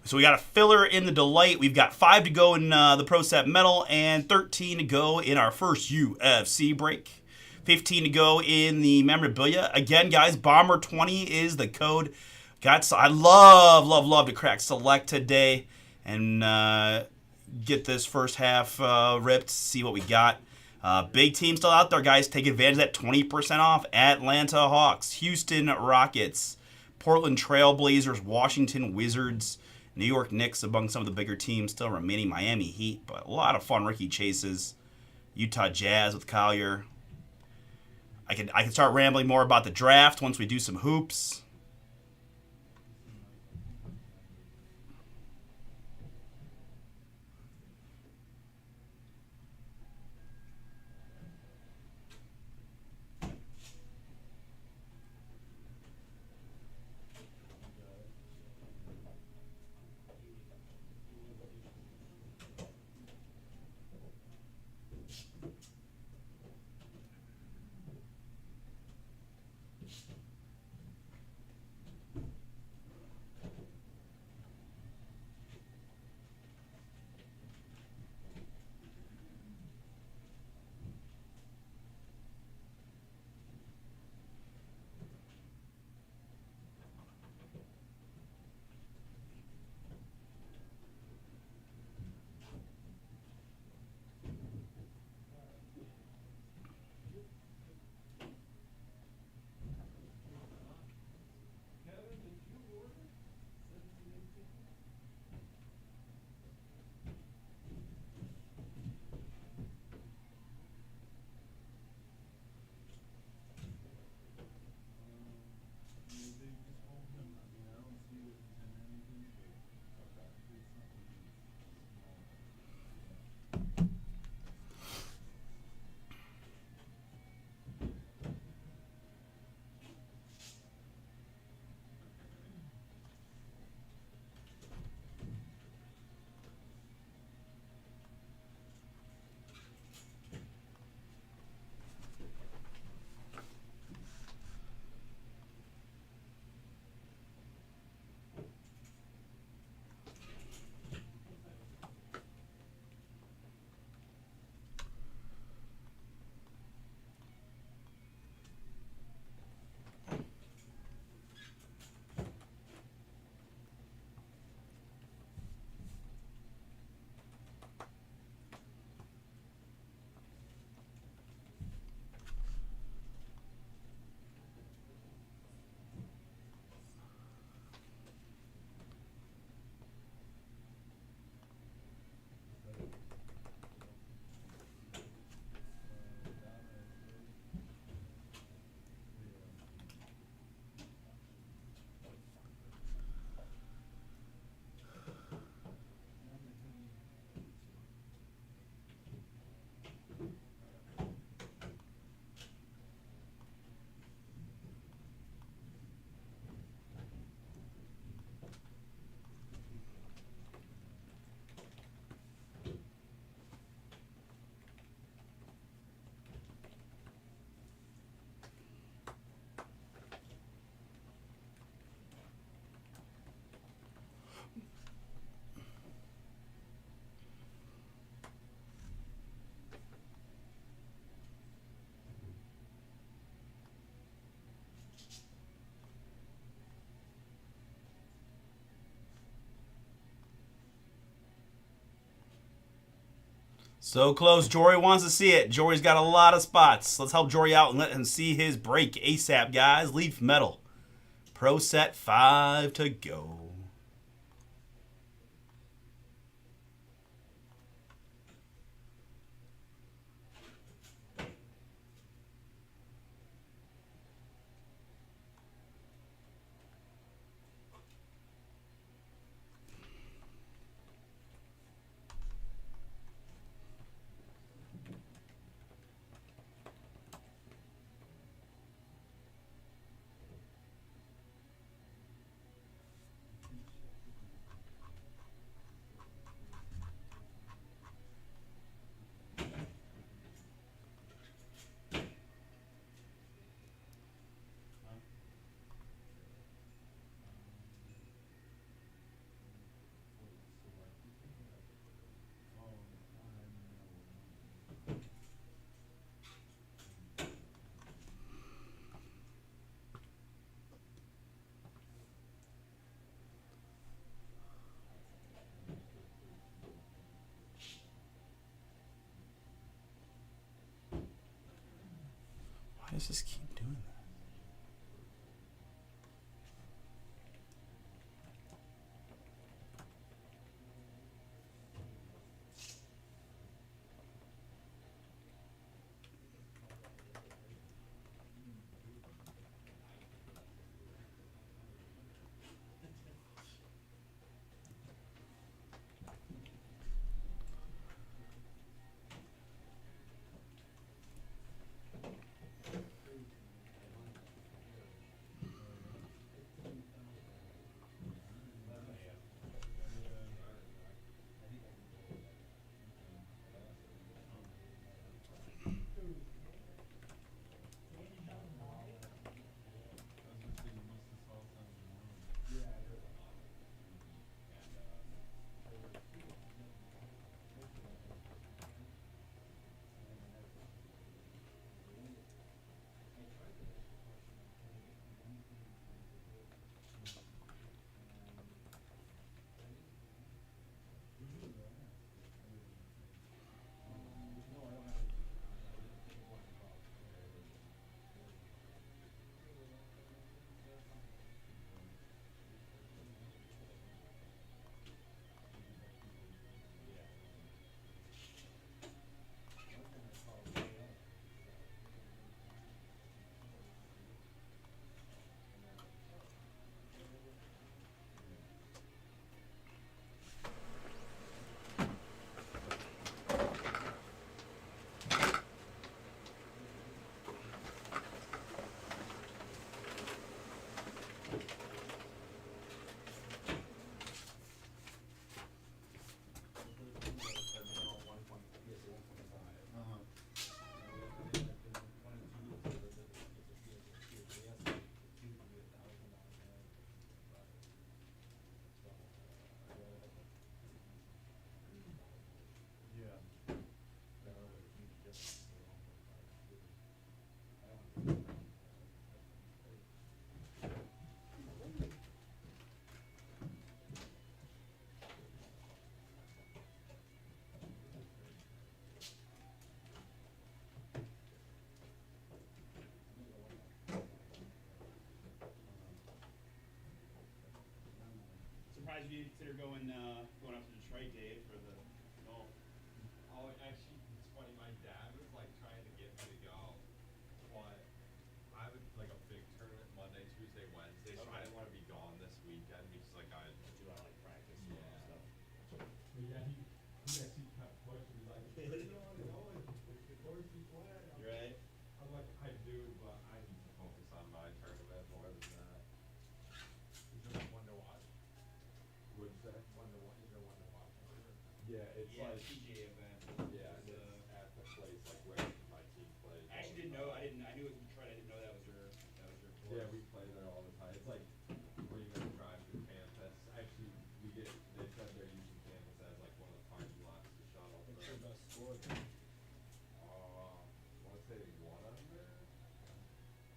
So we got a filler in the Delight. We've got 5 to go in the Pro Set Metal and 13 to go in our first UFC break. 15 to go in the memorabilia. Again, guys, Bomber20 is the code. I love to crack Select today and get this first half ripped, see what we got. Big team still out there, guys. Take advantage of that 20% off. Atlanta Hawks, Houston Rockets, Portland Trailblazers, Washington Wizards, New York Knicks among some of the bigger teams still remaining. Miami Heat, but a lot of fun rookie chases. Utah Jazz with Collier. I can start rambling more about the draft once we do some hoops. Kevin, did you order 17, 18? They just hold him. I mean, I don't see it in anything, but it's something small. So close. Jory wants to see it. Jory's got a lot of spots. Let's help Jory out and let him see his break ASAP, guys. Leaf Metal. Pro set 5 to go. does this keep doing that? Surprised you didn't consider going up to Detroit, Dave, for the golf. Oh, actually, it's funny. My dad was like trying to get me to go, but I have like a big tournament Monday, Tuesday, Wednesday, so I didn't want to be gone this weekend because like I Do a lot of like practice and stuff. Yeah, he actually kept pushing me like, you don't want to go, the course is flat. Right. I'm like, I do, but I need to focus on my tournament more than that. Is there one to watch? What's that? One to watch? Is there one to watch? Yeah, it's Yeah, like, PGA event. yeah, It's, it's at the place like where my team plays. I actually didn't know. I knew it was Detroit. I didn't know that was your course. Yeah, we play there all the time. It's like 3-minute drive to campus. Actually, they said they're using campus as like one of the parking lots to shuttle. What's So. your best score? I want to say 1 under.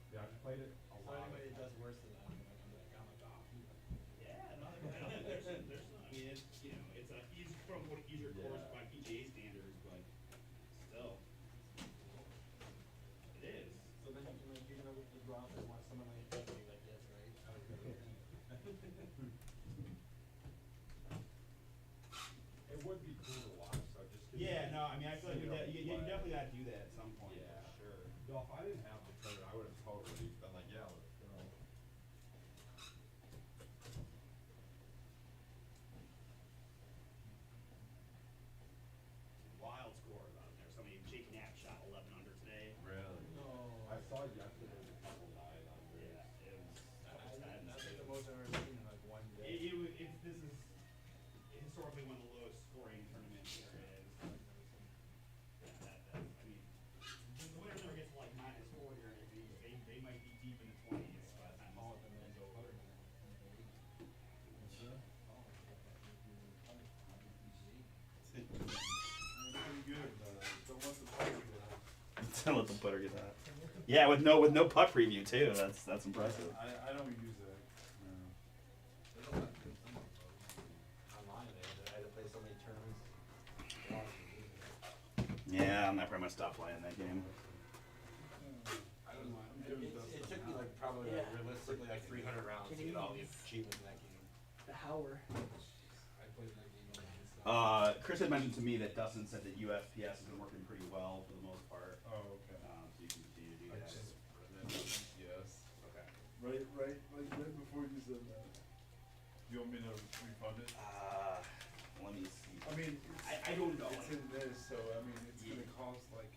Yeah, I've played it a So lot. anybody that does worse than that, I'm like, oh. Yeah, no, I don't think there's not. I mean, it's it's a easy, quote unquote, easier course Yeah. by PGA standards, but still, it is. So then you're gonna go out there and watch someone like that, and be like, yes, right? It would be cool to watch, so just. 'cause Yeah, no, I mean, I feel like you know, you play. definitely got to do that at some point. Yeah. For sure. No, if I didn't have the tournament, I would have totally been like, yeah, let's go. Wild scores out there. Somebody, Jake Knapp shot 11 under today. Really? No. I saw yesterday the couple 9 under. Yeah, it was That's intense. like the most I've ever seen in like one day. This is historically one of the lowest scoring tournaments there is. Yeah, I mean, the winner never gets to like -40 or anything. They might be deep in the 20s by the time Oh, this and then is go over. over. Pretty good, don't let the player get out. Don't let the putter get that. Yeah, with no putt preview too. That's impressive. I don't use that, no. Online, I had to play so many tournaments. Yeah, I'm not pretty much stopped playing that game. I was like 300 rounds to get all the achievements in that game. The Howler. I played that game a lot. Chris had mentioned to me that Dustin said that USPS has been working pretty well for the most part. Oh, okay. So you can continue to do I that. just yes. Okay. Right before you said that. You want me to refund it? Let me see. I mean, I don't know. It's in this, so I mean, it's gonna cost like,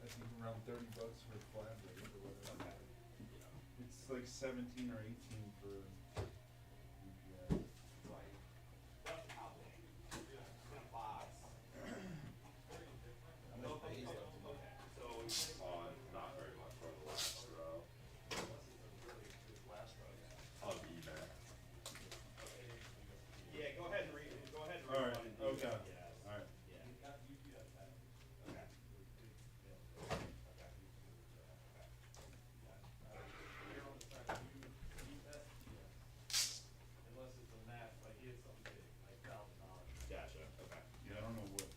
I think around $30 for a flat rate or whatever. Okay. It's like 17 or 18 for. Right. In a box. Not very much for the last row. Of eBay. Yeah, go ahead and read it. Go ahead and read All right. one and do Okay. it. Yes. All right. Yeah. Okay. Unless it's a match, like it's something big, like $1,000. Gotcha. Okay. Yeah, I don't know what.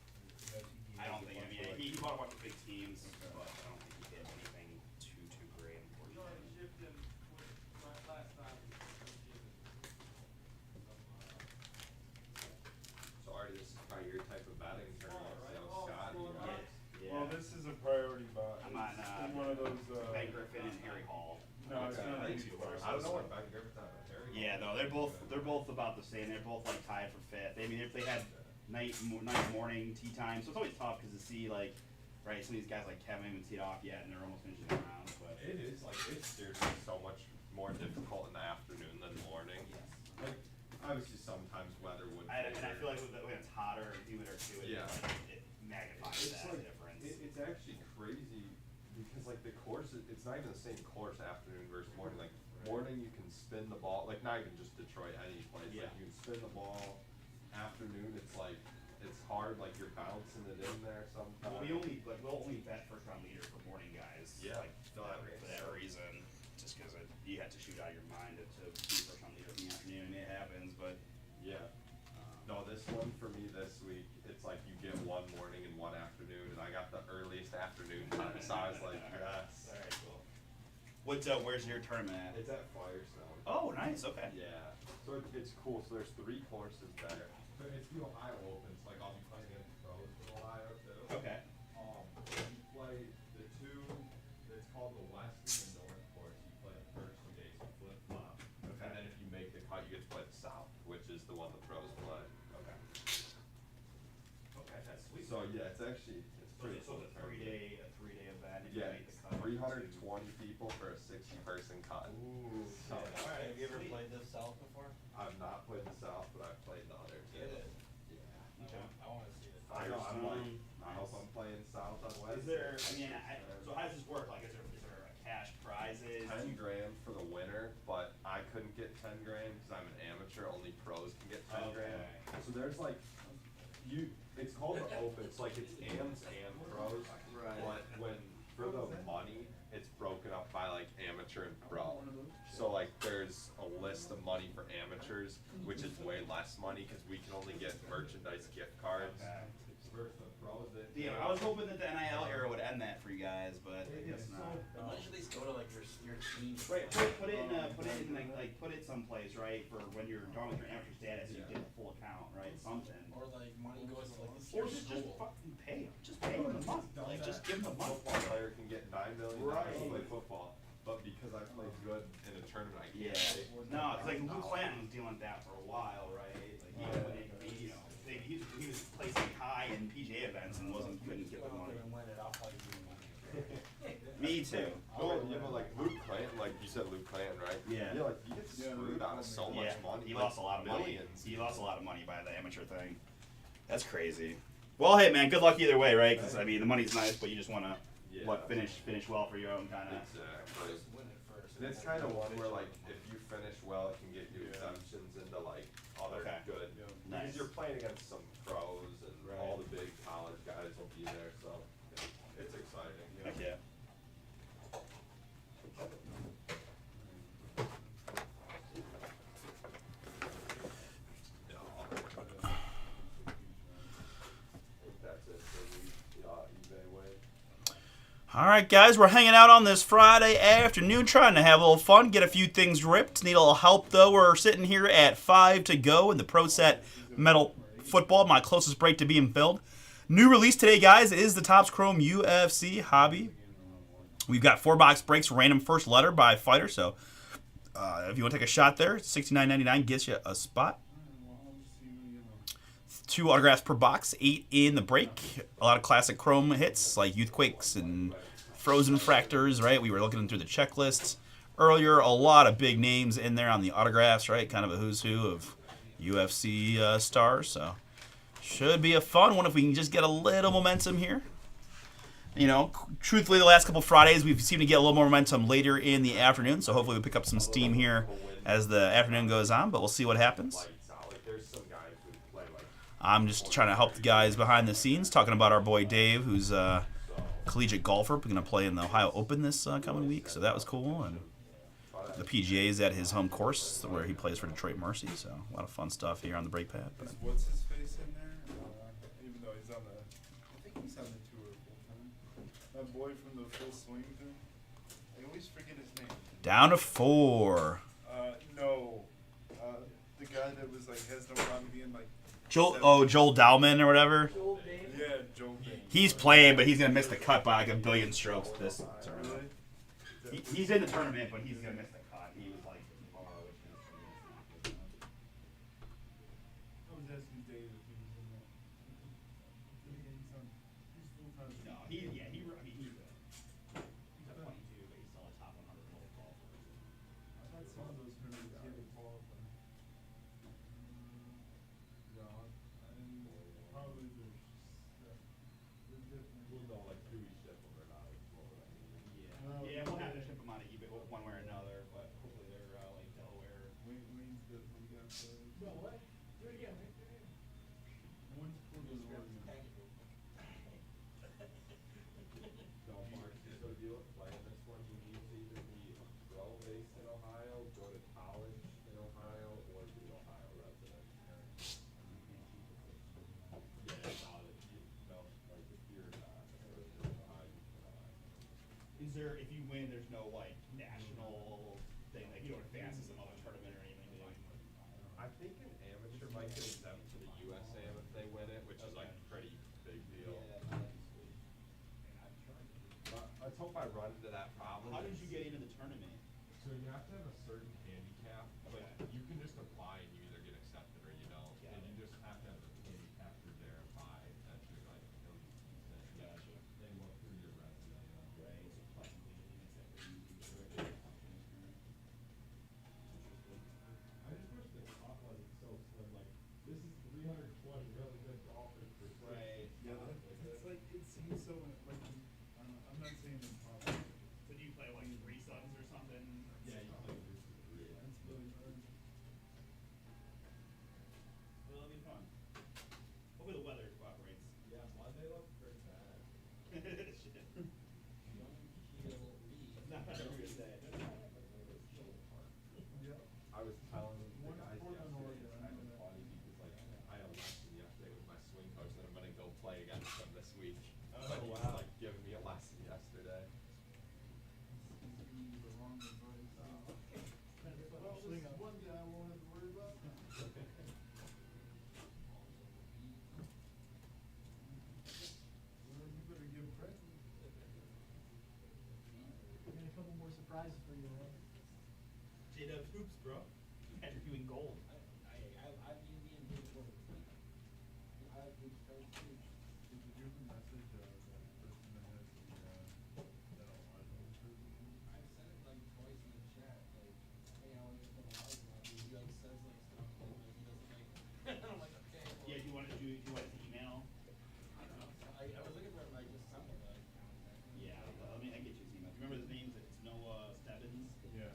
I don't think. I mean, he bought a bunch of big teams, Okay. but I don't think he did anything too great, You know, I unfortunately. shipped him last time. So Artie, this is probably your type of batting tournament. Right? So Oh, Scott, it's you going got- right. Yeah. Well, this is a priority bot. I'm on It's one of those. Ben Griffin and Harry Hall. No, it's Okay. not. Like these two bars. I don't know what Ben Griffin's on, but Harry. Yeah, no, they're both about the same. They're both like tied for fifth. I mean, if they had night, morning, tea time, so it's always tough because to see like, right, some of these guys like Kevin haven't teed off yet and they're almost finishing the rounds. But It is like it's seriously so much more difficult in the afternoon than morning. yes, Like obviously sometimes weather would. and I favor- feel like when it's hotter and humider too, Yeah. it magnifies It's that like difference. it's actually crazy because like the course it's not even the same course afternoon versus morning. Like morning you can spin the ball, like not even just Detroit, any place. Yeah. Like you can spin the ball. Afternoon it's like it's hard, like you're bouncing it in there sometimes. Well, we'll only bet first round leader for morning guys. Yeah. Like No, that makes for that sense. reason, just because you have to shoot out of your mind to be first round leader in the afternoon. It happens, but Yeah. No, this one for me this week, it's like you get one morning and one afternoon, and I got the earliest afternoon time, so I was like, yes. All right, cool. Where's your tournament at? It's at Firestone. Oh, nice. Okay. Yeah. So it's cool. So there's 3 courses there. But it's the Ohio Open, so like I'll be playing against pros from Ohio too. Okay. You play the two, it's called the West and the North course. You play the first 2 days, you flip flop. Okay. And then if you make the cut, you get to play the South, which is the one the pros play. Okay. Okay, that's sweet. So yeah, it's actually pretty So cool it's a tournament. 3-day event. And Yeah, you make the it's cut. 320 people for a 60-person cut. Ooh. So, Alright, Have you ever sweet. played this South before? I've not played the South, but I've played the other two. It is. Yeah. Okay. I want to see it. I know, I'm like, I Nice. hope I'm playing South on Wednesday. Is there? I mean, so how does this work? Like, is there a cash prizes? 10 grand for the winner, but I couldn't get 10 grand because I'm an amateur. Only pros can get 10 grand. Okay. So there's like, it's called the Open. It's like it's AMs and pros. Right. But when for the money, it's broken up by like amateur and pro. So like there's a list of money for amateurs, which is way less money because we can only get merchandise gift cards. Okay. Versus the pros, Yeah, I was hoping that the NIL era would end that for you guys, but I guess not. Why don't you at least go to like your team? Right, put it in like put it someplace, right, for when you're done with your amateur status, you get a full account, right, something. Or like money goes to like this Or year's just school. fucking pay them, just pay them the month, like just give them the month. Football player can get $9 million Right. to play football, but because I played good in a tournament, I Yeah, can't. no, cause like Luke Clanton was dealing with that for a while, right, like he he was placing high in PGA events and couldn't get the money. I'll probably give you money. Me too. Oh, yeah, but like Luke Clanton, like you said, Luke Clanton, right? Yeah. Yeah, like you get screwed out of so much Yeah, money. he like, lost a lot of money. millions. He lost a lot of money by the amateur thing. That's crazy. Well, hey man, good luck either way, right? Because I mean, the money's nice, but you just want to Yeah. finish well for your own kind of. Exactly. Just win it first. And it's kind of one where like if you finish well, it can get you exemptions into like other Okay. good. Nice. Because you're playing against some pros and all the big college guys will be there, so it's exciting. Heck yeah. That's it for the eBay way. All right, guys, we're hanging out on this Friday afternoon, trying to have a little fun, get a few things ripped. Need a little help, though. We're sitting here at 5 to go in the Pro Set Metal Football, my closest break to being filled. New release today, guys, is the Topps Chrome UFC Hobby. We've got 4-box breaks, random first letter by fighter, so if you want to take a shot there, $69.99 gets you a spot. 2 autographs per box, 8 in the break. A lot of classic Chrome hits like Youthquakes and Frozen Fractors, right? We were looking through the checklists earlier. A lot of big names in there on the autographs, right? Kind of a who's who of UFC stars. So should be a fun one if we can just get a little momentum here. You know, truthfully, the last couple Fridays we've seemed to get a little more momentum later in the afternoon. So hopefully we pick up some steam here as the afternoon goes on. But we'll see what happens. I'm just trying to help the guys behind the scenes, talking about our boy Dave, who's a collegiate golfer. We're going to play in the Ohio Open this coming week, so that was cool. And the PGA is at his home course where he plays for Detroit Mercy, so a lot of fun stuff here on the brake pad. But. Is what's his face in there? Even though he's on the, I think he's on the tour full time. That boy from the Full Swing thing. I always forget his name. Down to 4. No, the guy that was like has no problem being like. Joel Dowman or whatever. Yeah, Joel. He's playing, but he's gonna miss the cut by like a billion strokes this tournament. Really? He's in the tournament, but he's gonna miss the cut. He was like, I was asking Dave if he was in that. He's full time. No, he's a 22, but he's still a top 100 total golfer. I thought some of those tournaments he had to qualify. Probably they're different. We'll know like who we ship them or not. Yeah, we'll have to ship them out of eBay one way or another, but hopefully they're like Delaware. Wayne's good. We got No, what? Do it again. One's Portland, Oregon. No, Mark, here's the deal with playing this one. You need to either be a pro based in Ohio, go to college in Ohio, or be an Ohio resident. Yeah, college. No, like if you're not a resident of Ohio, you cannot. Is there, if you win, there's no like national thing, like you don't advance to some other tournament or anything? Do you? I think an amateur might get exempt to the USAM if they win it, which is like a pretty big deal. Let's hope I run into that problem. How did you get into the tournament? So you have to have a certain handicap, but you can just apply and you either get accepted or you don't. Got And it. you just have to have a handicap to verify that you're like at least decent. Gotcha. They look through your resume. Right, so technically it makes that pretty easy for a I just wish the cut wasn't so slim. Like this is 320 really good golfers for 60. Right. Yeah, it's like it seems so like I'm not saying impossible. So do you play like 3 sons or something? Yeah, you play this is three. It's really hard. Well, it'll be fun. Hopefully the weather cooperates. Yeah, Monday looked pretty bad. Shit. Not bad, I was gonna say. Yeah. I was telling the One guys Portland, yesterday, Oregon, it's I kind know of that. funny because like I had a lesson yesterday with my swing coach that I'm gonna go play against him this week. Oh, But he was wow. like giving me a lesson yesterday. He's giving you the wrong advice. Well, Swing on one guy I won't have to worry about. Well, you better give practice. We got a couple more surprises for you, Will. J-Dub hoops, bro. Imagine doing gold. Did you give the message that person that has the that Ohio jersey? Yeah, do you want to email? Yeah, I mean, I get you his email. Remember his names? It's Noah Stebbins. Yeah, yeah.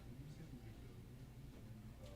Can you send me the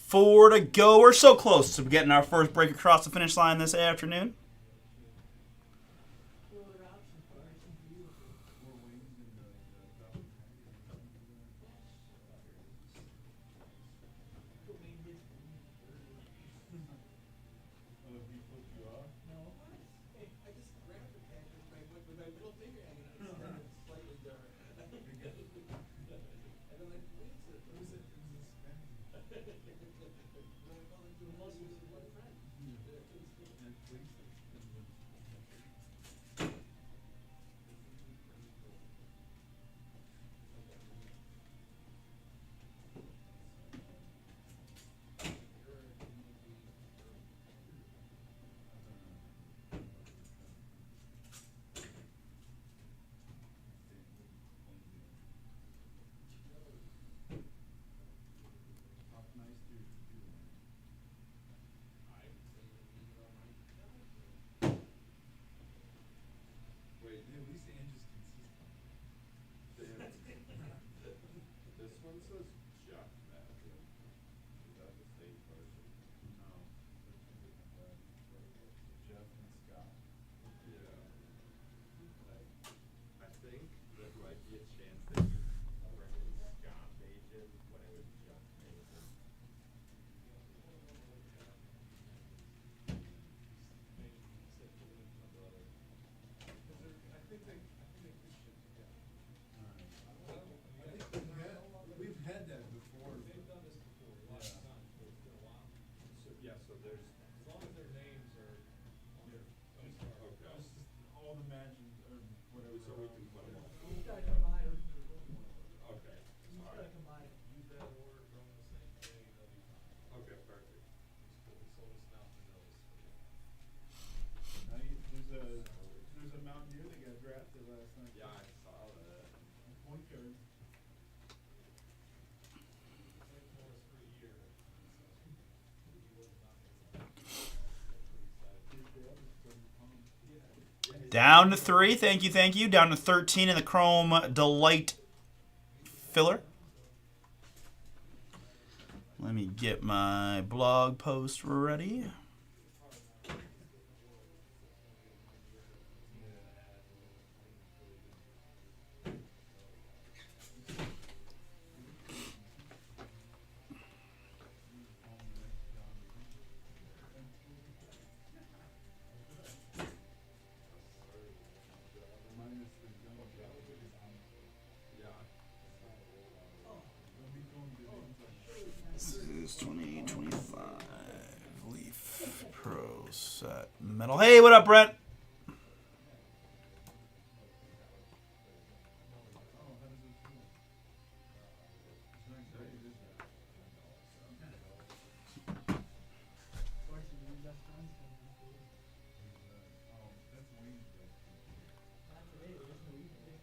4 to go. We're so close to getting our first break across the finish line this afternoon. What other options are there for you? More wings and the duck patty. Put wing hits for me. Oh, he flipped you off? No. Hey, I just grabbed the pack with my middle finger hanging out, and it's slightly dark. And I'm like, wait a second, who's it? And I fell into a Unless pool it's with my my friend. And please. Nice dude. Wait, At least Andrew's consistent. damn. This one says Jeff Matthew. Is that the same person? No, they're two different guys. Jeff and Scott. Yeah. I think there might be a chance that he freaking Scott Mason when it was Jeff Mason. I think they could ship together. We've had that before. They've done this before, lots of times, but it's been a while. So, yeah, so there's, As long as their names are on their. okay. It's just all the matches or whatever. So we can put them all. You just gotta combine them. Okay. You just gotta combine them. Use that order, throw them the same day, they'll be fine. Okay, perfect. So it's not the nose. Now there's a Mountaineer that got drafted last night. Yeah, I saw that. Point guard. Played for us for a year. He was not pretty His dad was pretty pumped. Yeah. Down to 3. Thank you. Down to 13 in the Chrome Delight filler. Let me get my blog post ready. Minus the gun. Yeah. Don't be throwing good names like This is 2025 Leaf Pro Set Metal. Hey, what up, Brent? oh, how does it feel? It's not great, is it? Fortunately, your best friend's coming this week. Oh, that's Wayne's best friend. Not today, there's no evening.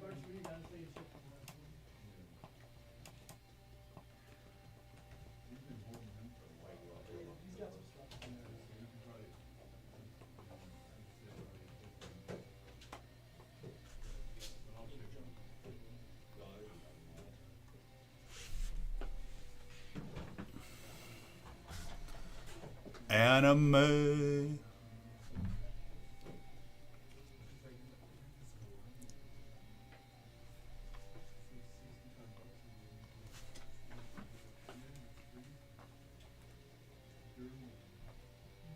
Barnes, you gotta say your shit for the rest of them. He's been holding him for a while. He's got some stuff. Yeah, so you can probably. But I'll check him. Anime.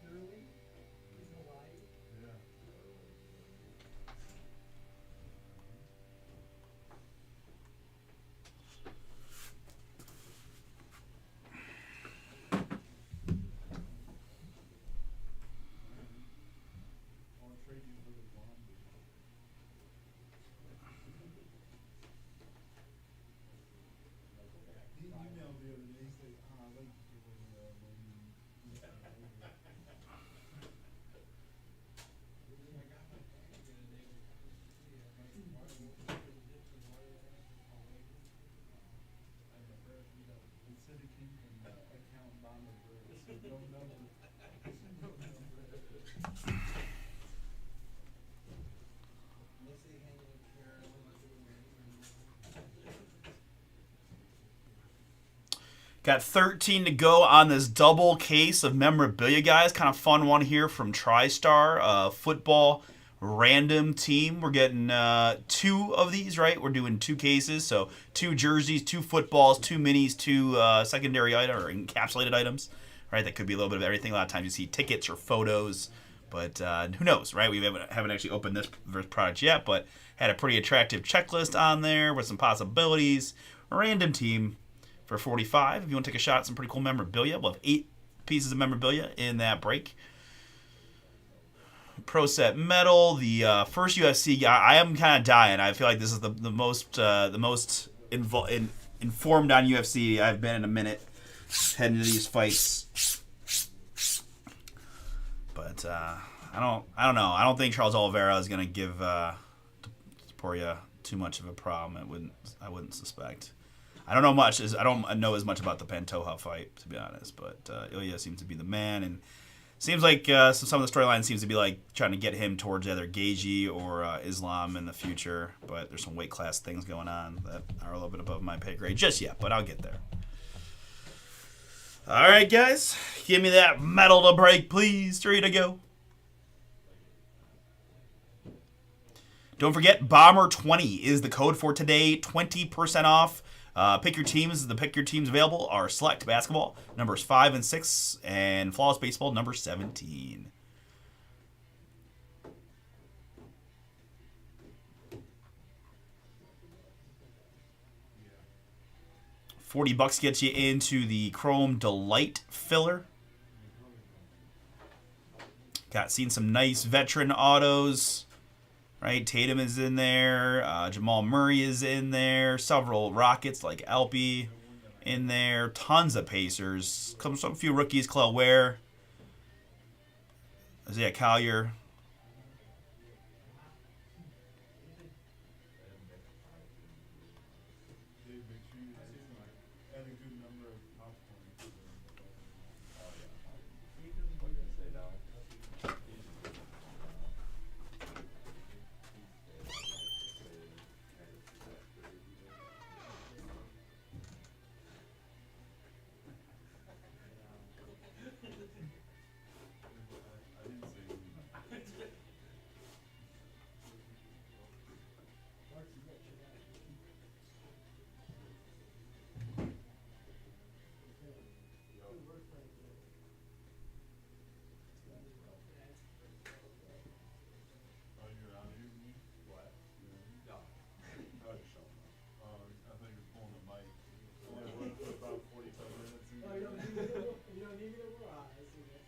Durley, he's Hawaii. Yeah. Got 13 to go on this double case of memorabilia, guys. Kind of fun one here from TriStar. Football random team. We're getting 2 of these, right? We're doing 2 cases. So 2 jerseys, 2 footballs, 2 minis, 2 secondary item or encapsulated items, right? That could be a little bit of everything. A lot of times you see tickets or photos, but who knows, right? We haven't actually opened this product yet, but had a pretty attractive checklist on there with some possibilities. Random team for 45. If you want to take a shot at some pretty cool memorabilia, we'll have 8 pieces of memorabilia in that break. Pro Set Metal, the first UFC guy. I am kind of dying. I feel like this is the most informed on UFC I've been in a minute heading to these fights. But I don't know. I don't think Charles Oliveira is gonna give Topuria too much of a problem. I wouldn't suspect. I don't know as much about the Pantoja fight, to be honest, but Ilya seems to be the man, and seems like some of the storyline seems to be like trying to get him towards either Gaethje or Islam in the future, but there's some weight class things going on that are a little bit above my pay grade just yet, but I'll get there. All right, guys, give me that metal to break, please. 3 to go. Don't forget, Bomber20 is the code for today. 20% off. Pick your teams. The pick your teams available are Select Basketball, numbers 5 and 6, and Flawless Baseball, number 17. $40 gets you into the Chrome Delight filler. Seen some nice veteran autos. Right, Tatum is in there. Jamal Murray is in there. Several Rockets like Alpi in there. Tons of Pacers. Some few rookies. Clell Ware. Isaiah Collier. Dave, make sure you add a good number of popcorn. I didn't say anything. Oh, you're out here? What? No. I was showing up. Oh, I thought you were pulling the mic. Only went for about 45 minutes. Oh, you don't need me to, you don't need me to work? Ah, I see that.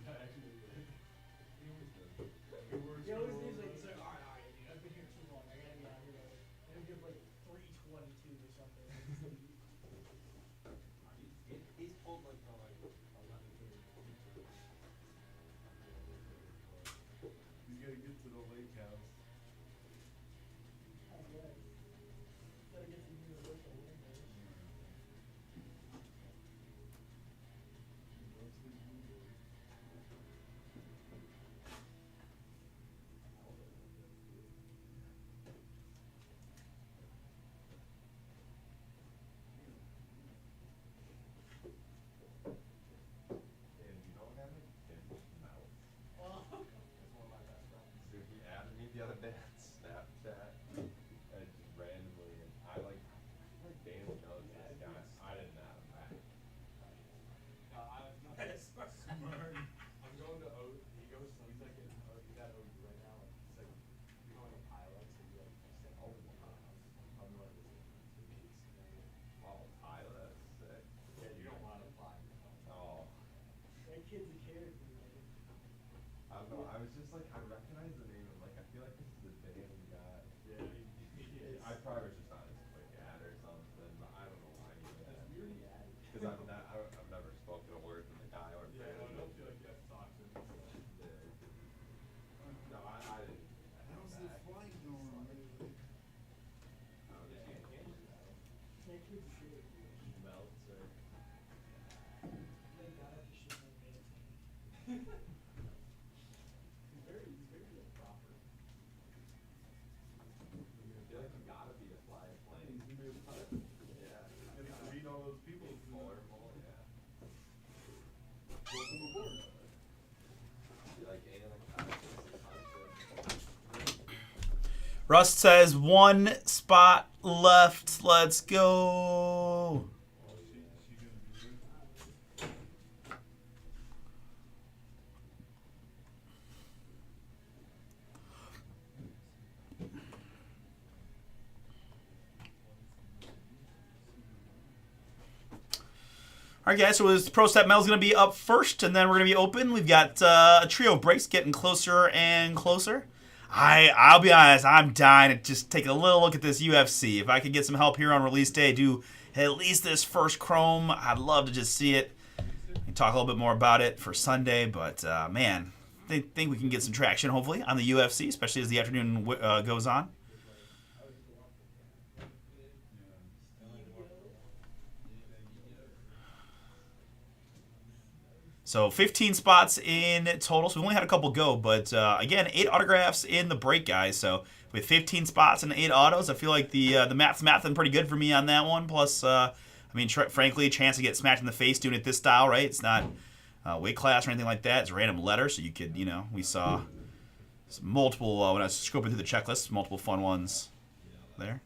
Actually, He always leaves like, he's like, alright, dude, I've been here too long, I gotta get out of here. It'll give like 3:22 or something. He's pulled like till like 11:30. you gotta get to the lake house. I guess. Gotta get to Universal Windows. And you don't have any finished mouth. Oh. That's one of my best friends. Dude, he added me the other day on Snapchat, and just randomly, and I like Dan knows this guy. I didn't add him back. No, I'm going to O. He goes. He's like in. He's at OU right now. Like, he's like becoming a pilot. So he's like staying home in the house. I'll be like listening to beats. Oh, Tyler, that's sick. Yeah, you don't want to fly. Oh, That kid's a character, man. I don't know. I was just like, I recognize the name. I'm like, I feel like this is the Dan guy. Yeah, he is. I probably was just on his quick ad or something, but I don't know why he did that. It's weird he added. Because I've never spoken a word from the guy or Yeah, I friends don't with feel him. like you have to talk to him. So. Yeah. No, I didn't. add him How's the back. flight going lately? I was just Yeah, That kid's a character. melts or. Thank God I have to shit my pants. He's very Rust says 1 spot left. Let's go. She gonna be there? All right, guys, so this Pro Set Metal's going to be up first, and then we're going to be open. We've got a trio of breaks getting closer and closer. I'll be honest, I'm dying to just take a little look at this UFC. If I could get some help here on release day, do at least this first Chrome, I'd love to just see it. We can talk a little bit more about it for Sunday, but man, I think we can get some traction, hopefully, on the UFC, especially as the afternoon goes on. So 15 spots in total. So we only had a couple go, but again, 8 autographs in the break, guys. So with 15 spots and 8 autos, I feel like the math's mathing pretty good for me on that one. Plus, I mean, frankly, a chance to get smacked in the face doing it this style, right? It's not weight class or anything like that. It's a random letter, so you could, we saw multiple, when I was scoping through the checklist, multiple fun ones there.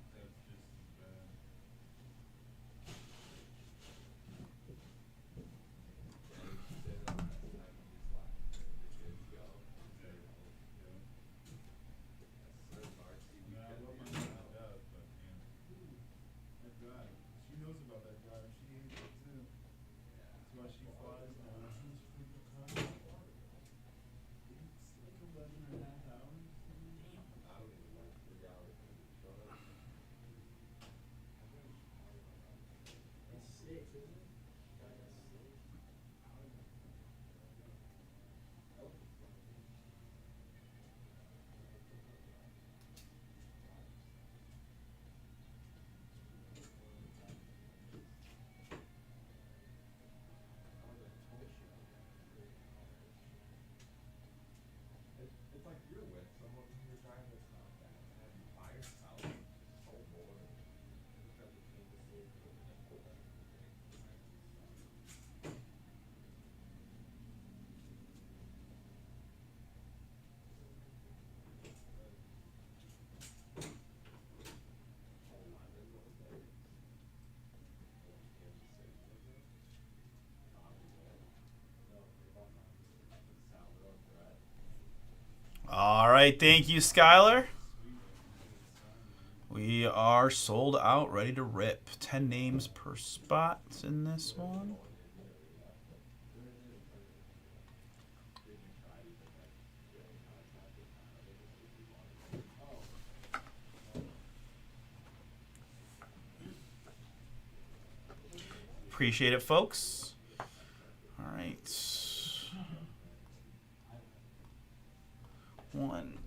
It's like you're with someone when you're driving, it's not bad. And by yourself, it's so boring. All right, thank you, Skylar. We are sold out, ready to rip. 10 names per spot in this one. Appreciate it, folks. All right. 1,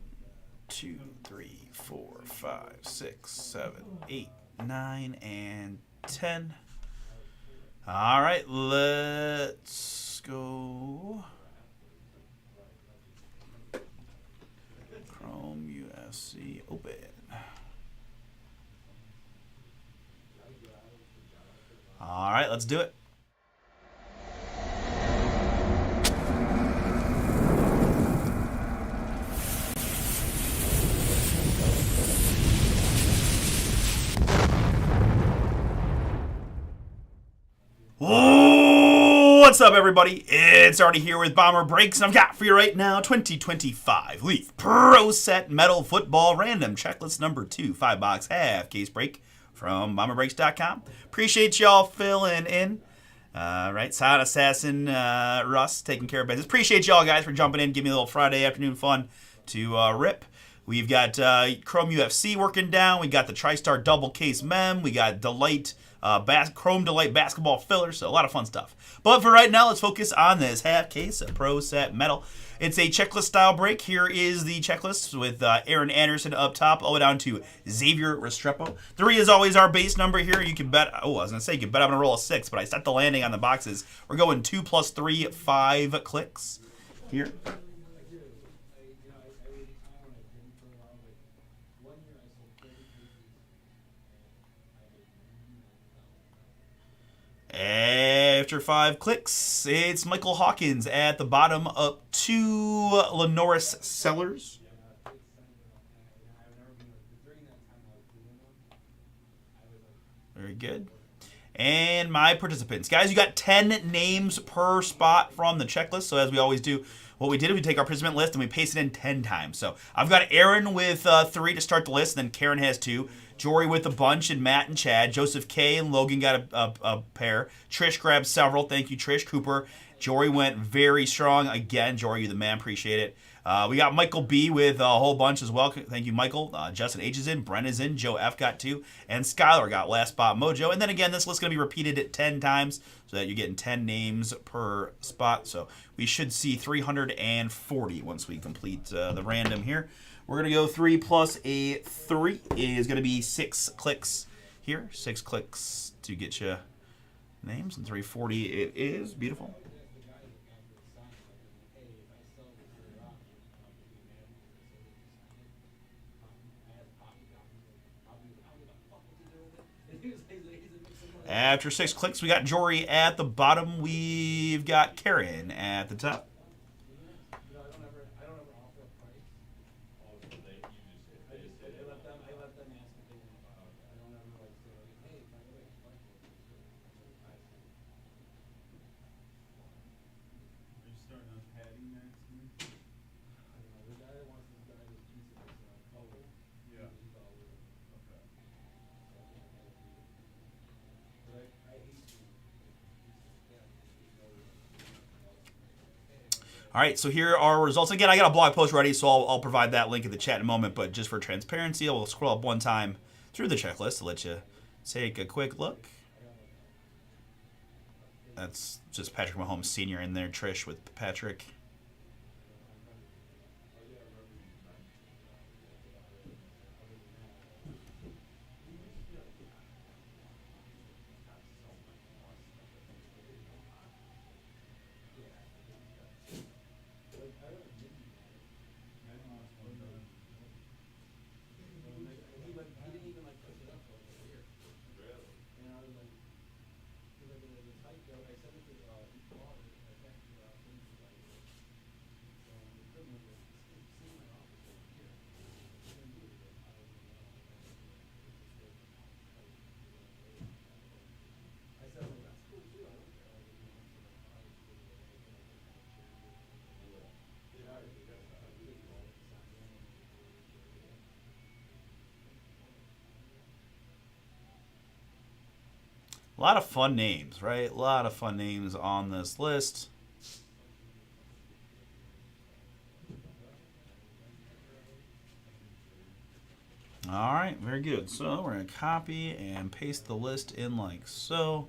2, 3, 4, 5, 6, 7, 8, 9, and 10. All right, let's go. Chrome UFC open. All right, let's do it. What's up, everybody? It's Artie here with BomberBreaks, and I've got for you right now 2025 Leaf Pro Set Metal Football Random Checklist number 2, 5-box half case break from BomberBreaks.com. Appreciate y'all filling in. Right, Silent Assassin, Russ taking care of business. Appreciate y'all guys for jumping in, giving me a little Friday afternoon fun to rip. We've got Chrome UFC working down. We got the TriStar double case mem. We got Delight. Chrome Delight basketball filler, so a lot of fun stuff. But for right now, let's focus on this half case of Pro Set Metal. It's a checklist style break. Here is the checklist with Aaron Anderson up top, all the way down to Xavier Restrepo. 3 is always our base number here. You can bet, I was going to say, you can bet I'm going to roll a 6, but I set the landing on the boxes. We're going 2 + 3, 5 clicks here. After after 5 clicks, it's Michael Hawkins at the bottom, up to Lenoris Sellers. Very good. And my participants. Guys, you got 10 names per spot from the checklist. So as we always do, what we did is we take our participant list and we paste it in 10 times. So I've got Aaron with 3 to start the list, and then Karen has 2. Jory with a bunch, and Matt and Chad. Joseph K and Logan got a pair. Trish grabbed several. Thank you, Trish. Cooper. Jory went very strong. Again, Jory, you the man. Appreciate it. We got Michael B with a whole bunch as well. Thank you, Michael. Justin H is in. Brent is in. Joe F got 2. And Skylar got last spot mojo. And then again, this list is going to be repeated at 10 times so that you're getting 10 names per spot. So we should see 340 once we complete the random here. We're going to go 3 plus a 3 is going to be 6 clicks here. 6 clicks to get you names. And 340 it is. Beautiful. After 6 clicks, we got Jory at the bottom. We've got Karen at the top. I don't ever offer a price. Oh, so they, you just, they just I let them ask if they want to buy it. I don't ever like say, like, hey, by the way, explain it. Are you starting on Patty next week? I don't know. The guy that wants this guy, this piece of his color. Yeah. He's all with it. Okay. But I hate to. All right, so here are our results. Again, I got a blog post ready, so I'll provide that link in the chat in a moment. But just for transparency, I will scroll up one time through the checklist to let you take a quick look. That's just Patrick Mahomes Sr. in there, Trish with Patrick. He didn't even like push it up for like a year. really. And I was like, he's like, the type though, I sent it to each water, I texted things like it. So the equivalent was, it's sitting in my office for a year. I didn't do it. I said, well, that's cool too, I don't care. Like, if you want to, like, obviously, like, I can share you. Yeah, I think that's how I do it. A lot of fun names, right? A lot of fun names on this list. All right, very good. So we're going to copy and paste the list in like so.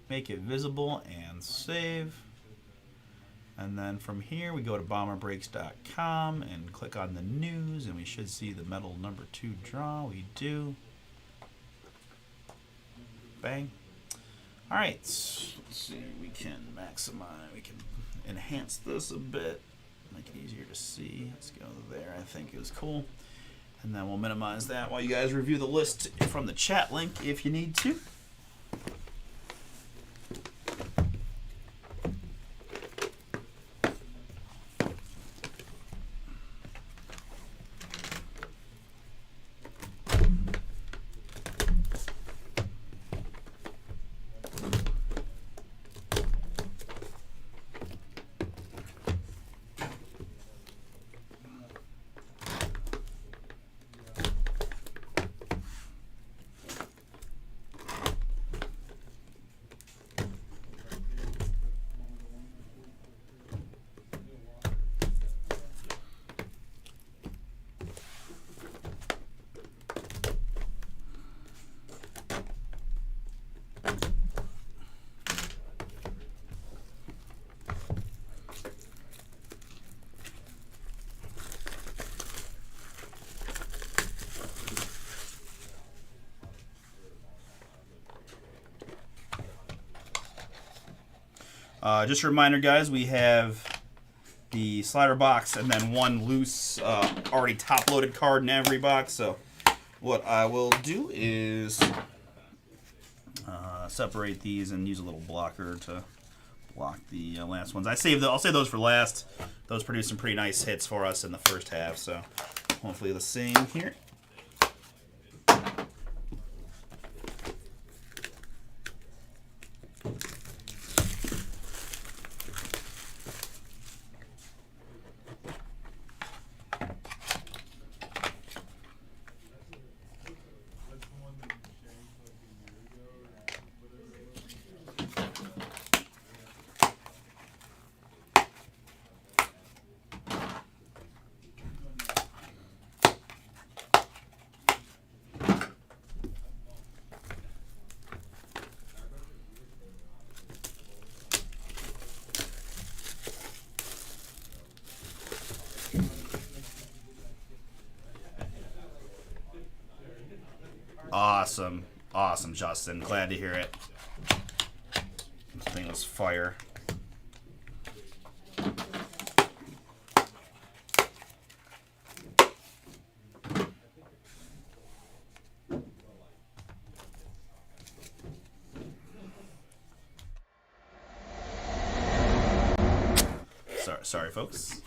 Make it visible and save. And then from here, we go to BomberBreaks.com and click on the news, and we should see the metal number 2 draw. We do. Bang. All right, let's see. We can maximize. We can enhance this a bit, make it easier to see. Let's go there. I think it was cool. And then we'll minimize that while you guys review the list from the chat link if you need to. Just a reminder, guys, we have the slider box and then one loose, already top-loaded card in every box. So what I will do is separate these and use a little blocker to block the last ones. I'll save those for last. Those produced some pretty nice hits for us in the first half, so hopefully the same here. That's the one that changed like a year ago or whatever it was. Awesome. Awesome, Justin. Glad to hear it. This thing was fire. Sorry, folks.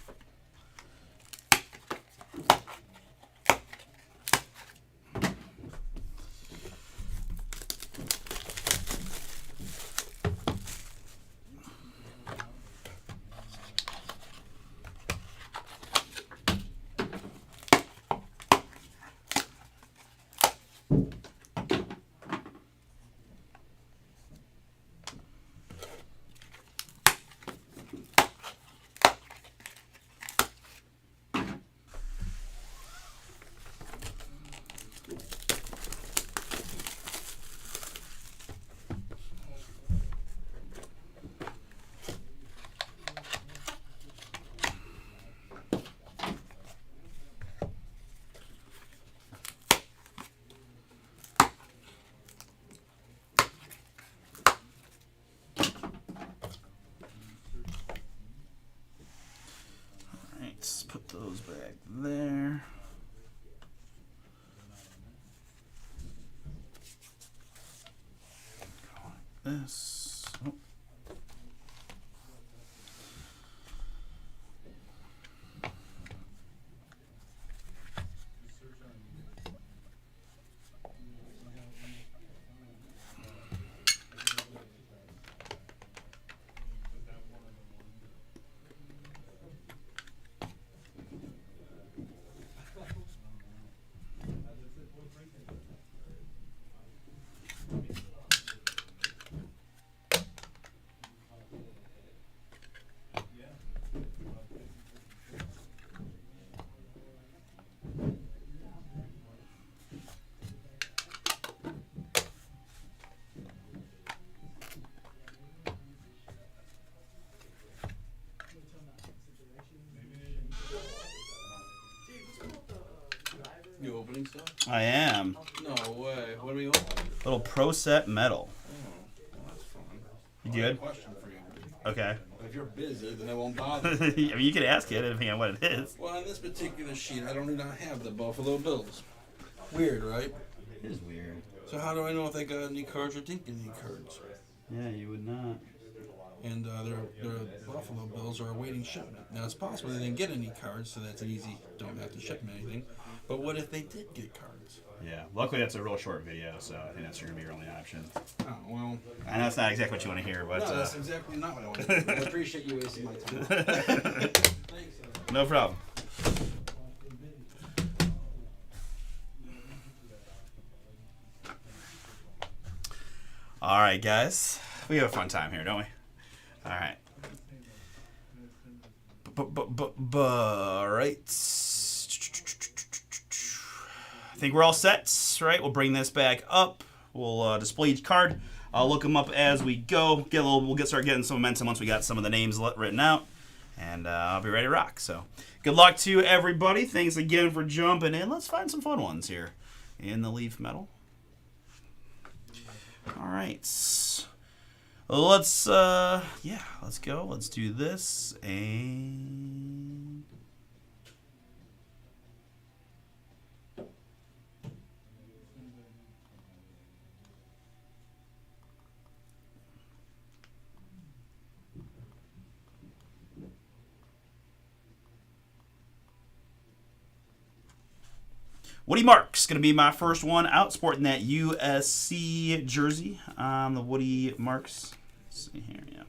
Let's put those back there. Go like this. Oh. Just search on was that one of the ones? You opening stuff? I am. No way. What are we opening? Little Pro Set metal. Oh, well, that's fun. You I have a good? question for you. Okay. If you're busy, then I won't bother. I mean, you can ask it depending on what it is. Well, on this particular sheet, I do not have the Buffalo Bills. Weird, right? It is weird. So how do I know if they got any cards or didn't get any cards? Yeah, you would not. And their Buffalo Bills are awaiting shipment. Now, it's possible they didn't get any cards, so that's an easy, don't have to ship them anything. But what if they did get cards? Yeah. Luckily, that's a real short video, so I think that's going to be your only option. Oh, well. I know it's not exactly what you want to hear, but No, that's exactly not what I want to do. I appreciate you wasting my time. Thanks. no problem. All right, guys. We have a fun time here, don't we? All right. All right. I think we're all set, right? We'll bring this back up. We'll display each card. I'll look them up as we go. We'll start getting some momentum once we got some of the names written out, and I'll be ready to rock. So, good luck to everybody. Thanks again for jumping in. Let's find some fun ones here in the Leaf Metal. All right. Let's let's go. Let's do this and Woody Marks going to be my first one out, sporting that USC jersey. The Woody Marks. Let's see here, yeah.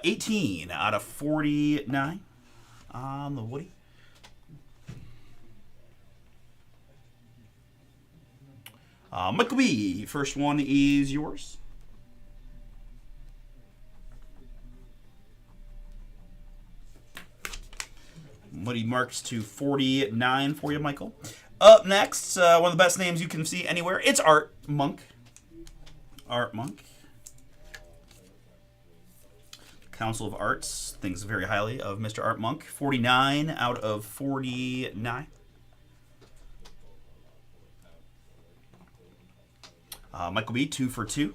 18 out of 49 on the Woody. Michael B, first one is yours. Woody Marks to 49 for you, Michael. Up next, one of the best names you can see anywhere. It's Art Monk. Art Monk. Council of Arts thinks very highly of Mr. Art Monk. 49 out of 49. Michael B, 2 for 2.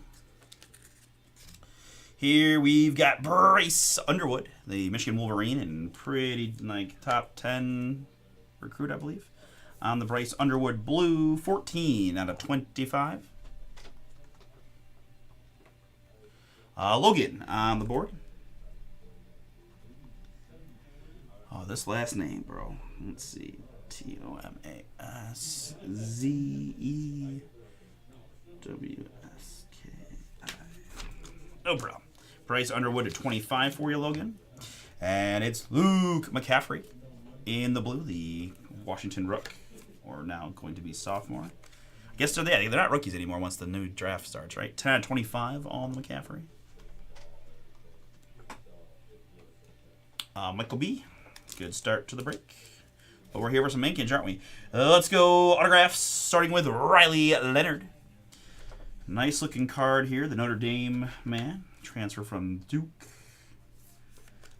Here we've got Bryce Underwood, the Michigan Wolverine, and pretty like top 10 recruit, I believe. On the Bryce Underwood blue, 14 out of 25. Logan on the board. Oh, this last name, bro. Let's see. TomaszeWSKI. No problem. Bryce Underwood at 25 for you, Logan. And it's Luke McCaffrey in the blue, the Washington Rook, or now going to be sophomore. I guess they're not rookies anymore once the new draft starts, right? 10 out of 25 on McCaffrey. Michael B. Good start to the break. But we're here for some mankins, aren't we? Let's go autographs, starting with Riley Leonard. Nice looking card here, the Notre Dame man. Transfer from Duke.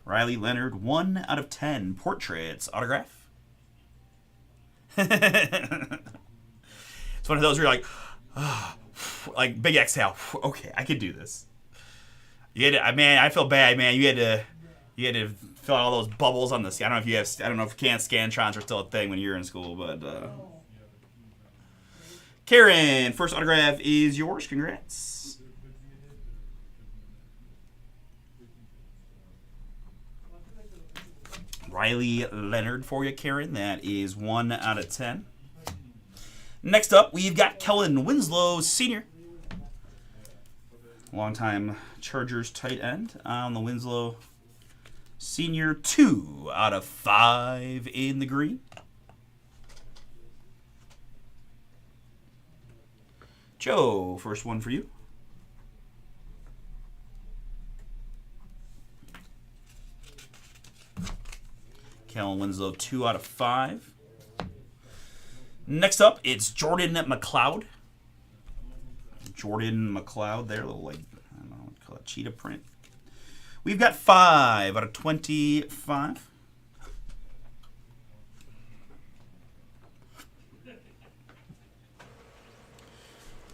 Riley Leonard, 1 out of 10. Portraits autograph. It's one of those where you're like big exhale. Okay, I could do this. You had to, man, I feel bad, man. You had to fill out all those bubbles on this. I don't know if Scantrons are still a thing when you're in school, but Karen, first autograph is yours. Congrats. Riley Leonard for you, Karen. That is 1 out of 10. Next up, we've got Kellen Winslow Sr. Longtime Chargers tight end on the Winslow Sr. 2 out of 5 in the green. Joe, first one for you. Kellen Winslow, 2 out of 5. Next up, it's Jordan McLeod. Jordan McLeod there, a little like, I don't know what to call it, cheetah print. We've got 5 out of 25.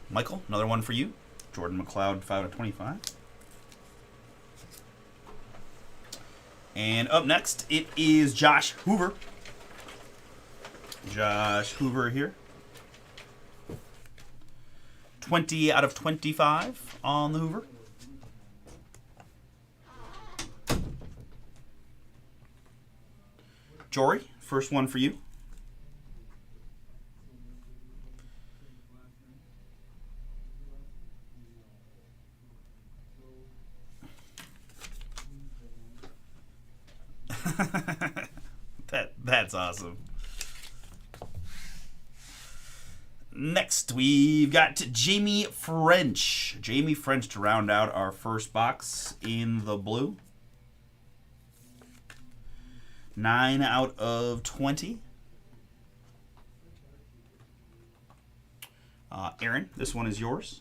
Michael, another one for you. Jordan McLeod, 5 out of 25. And up next, it is Josh Hoover. Josh Hoover here. 20 out of 25 on the Hoover. Jory, first one for you. That's awesome. Next, we've got Jamie French. Jamie French to round out our first box in the blue. 9 out of 20. Aaron, this one is yours.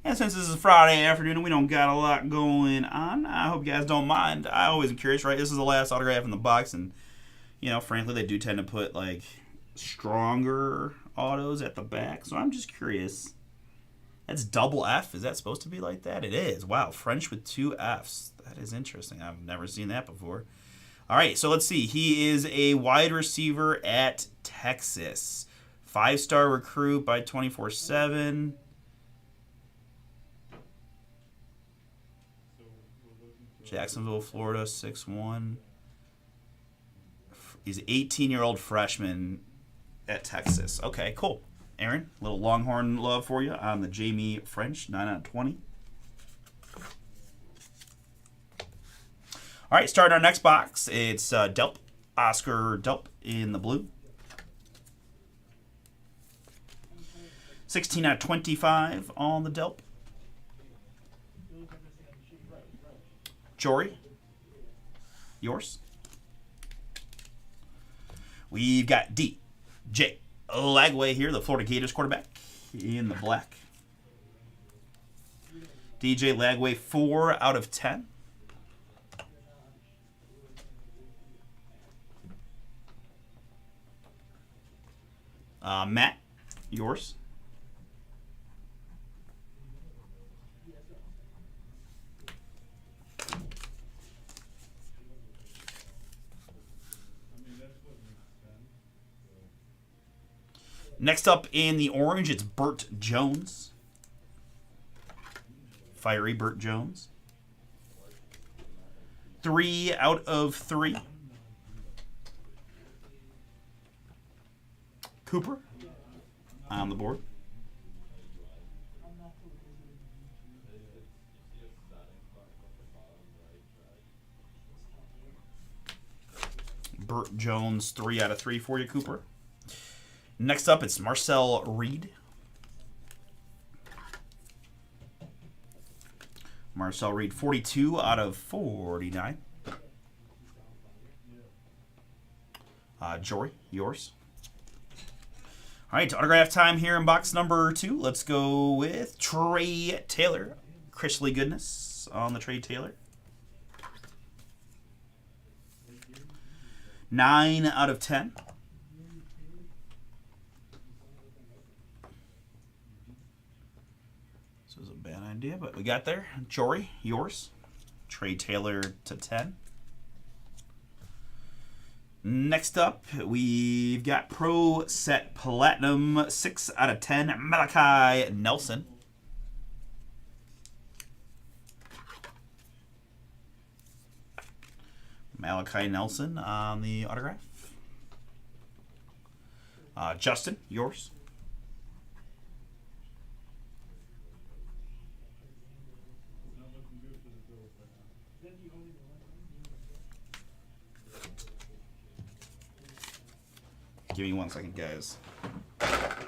And since this is Friday afternoon and we don't got a lot going on, I hope you guys don't mind. I always am curious, right? This is the last autograph in the box, and, you know, frankly, they do tend to put, like, stronger autos at the back. So I'm just curious. That's double F. Is that supposed to be like that? It is. Wow, French with 2 Fs. That is interesting. I've never seen that before. All right, so let's see. He is a wide receiver at Texas. 5-star recruit by 24/7. Jacksonville, Florida, 6'1". He's an 18-year-old freshman at Texas. Okay, cool. Aaron, a little Longhorn love for you on the Jamie French, 9 out of 20. All right, starting our next box. It's Delp, Oscar Delp in the blue. 16 out of 25 on the Delp. Jory, yours. We've got DJ Lagway here, the Florida Gators quarterback, in the black. DJ Lagway, 4 out of 10. Matt, yours. Next up in the orange, it's Burt Jones. Fiery Burt Jones. 3 out of 3. Cooper on the board. Burt Jones, 3 out of 3 for you, Cooper. Next up, it's Marcel Reed. Marcel Reed, 42 out of 49. Jory, yours. All right, autograph time here in box number 2. Let's go with Trey Taylor. Chrisley Goodness on the Trey Taylor. 9 out of 10. This was a bad idea, but we got there. Jory, yours. Trey Taylor to 10. Next up, we've got Pro Set Platinum, 6 out of 10, Malachi Nelson. Malachi Nelson on the autograph. Justin, yours. Give me 1 second, guys. I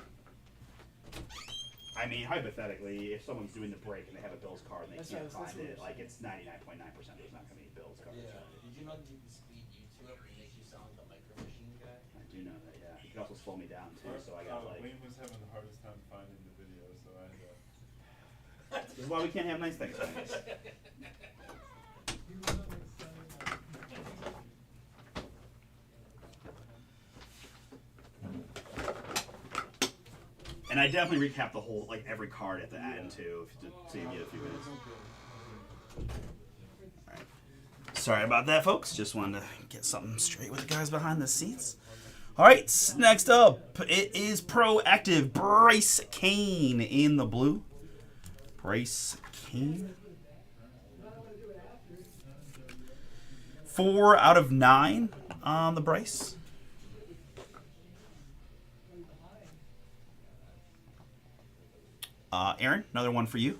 mean, hypothetically, if someone's doing the break and they have a Bills card and they can't find it, like it's 99.9% there's not going to be Bills cards. Yeah. Did you know the speed you to it makes you sound like a micro machine guy? I do know that, yeah. You can also slow me down too, so I got like. Wayne was having the hardest time finding the video, so I had to. This is why we can't have nice things. And I definitely recap the whole, like every card at the end too, to save you a few minutes. All right. Sorry about that, folks. Just wanted to get something straight with the guys behind the scenes. All right, next up, it is Proactive Bryce Kane in the blue. Bryce Kane. 4 out of 9 on the Bryce. Aaron, another one for you.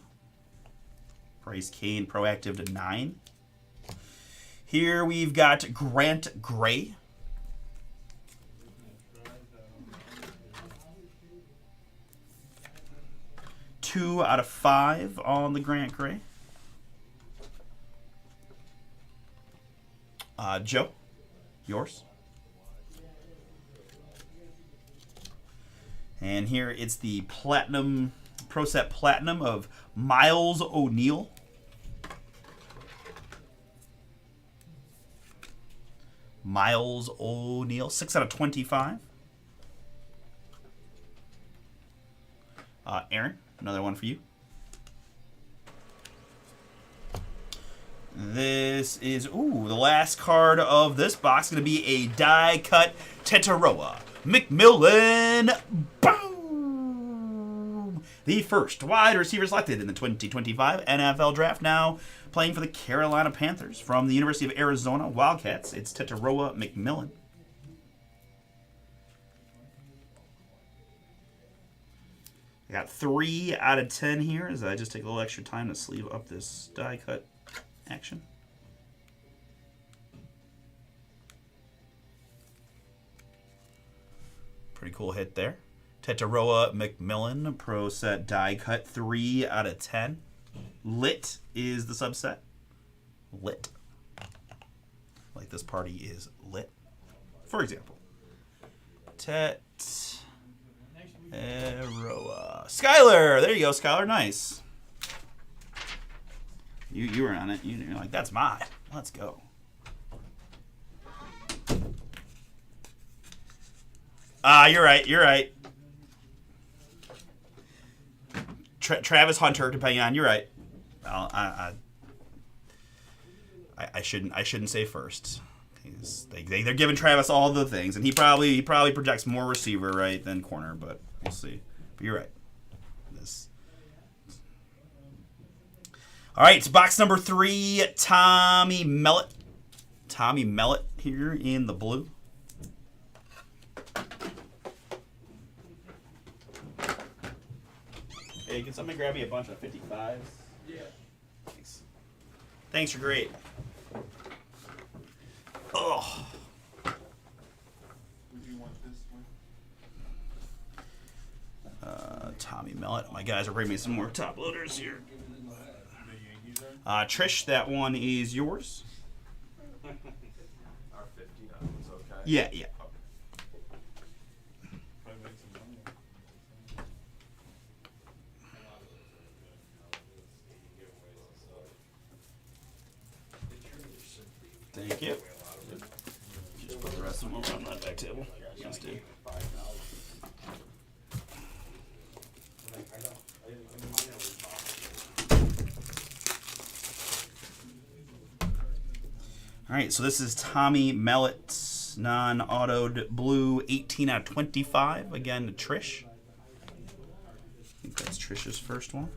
Bryce Kane, Proactive to 9. Here we've got Grant Gray. Two out of 5 on the Grant Gray. Joe, yours. And here it's the Platinum, Pro Set Platinum of Miles O'Neill. Miles O'Neill, 6 out of 25. Aaron, another one for you. This is, the last card of this box is going to be a die-cut Tetaroa McMillan. Boom! The first wide receiver selected in the 2025 NFL Draft, now playing for the Carolina Panthers from the University of Arizona Wildcats. It's Tetaroa McMillan. I got 3 out of 10 here as I just take a little extra time to sleeve up this die cut action. Pretty cool hit there. Tetaroa McMillan Pro Set die cut 3 out of 10. Lit is the subset. Lit. Like this party is lit. For example. Tetaroa. Skylar! There you go, Skylar. Nice. You were on it. You're like, that's mine. Let's go. You're right. You're right. Travis Hunter, depending on. You're right. I shouldn't say first. They're giving Travis all the things, and he probably projects more receiver right than corner, but we'll see. But you're right. All right, it's box number 3. Tommy Mellett. Tommy Mellett here in the blue. Hey, can somebody grab me a bunch of 55s? Yeah. Thanks. Thanks, you're great. Oh. Would you want this one? Tommy Mellett. My guys are bringing me some more top loaders here. The Yankees are? Trish, that one is yours. Our 50 was okay. Yeah. Probably make some money. Thank you. Just put the rest of them over on that back table. Yes, dude. All right, so this is Tommy Mellett, non-autoed blue, 18 out of 25. Again, to Trish. I think that's Trish's first one.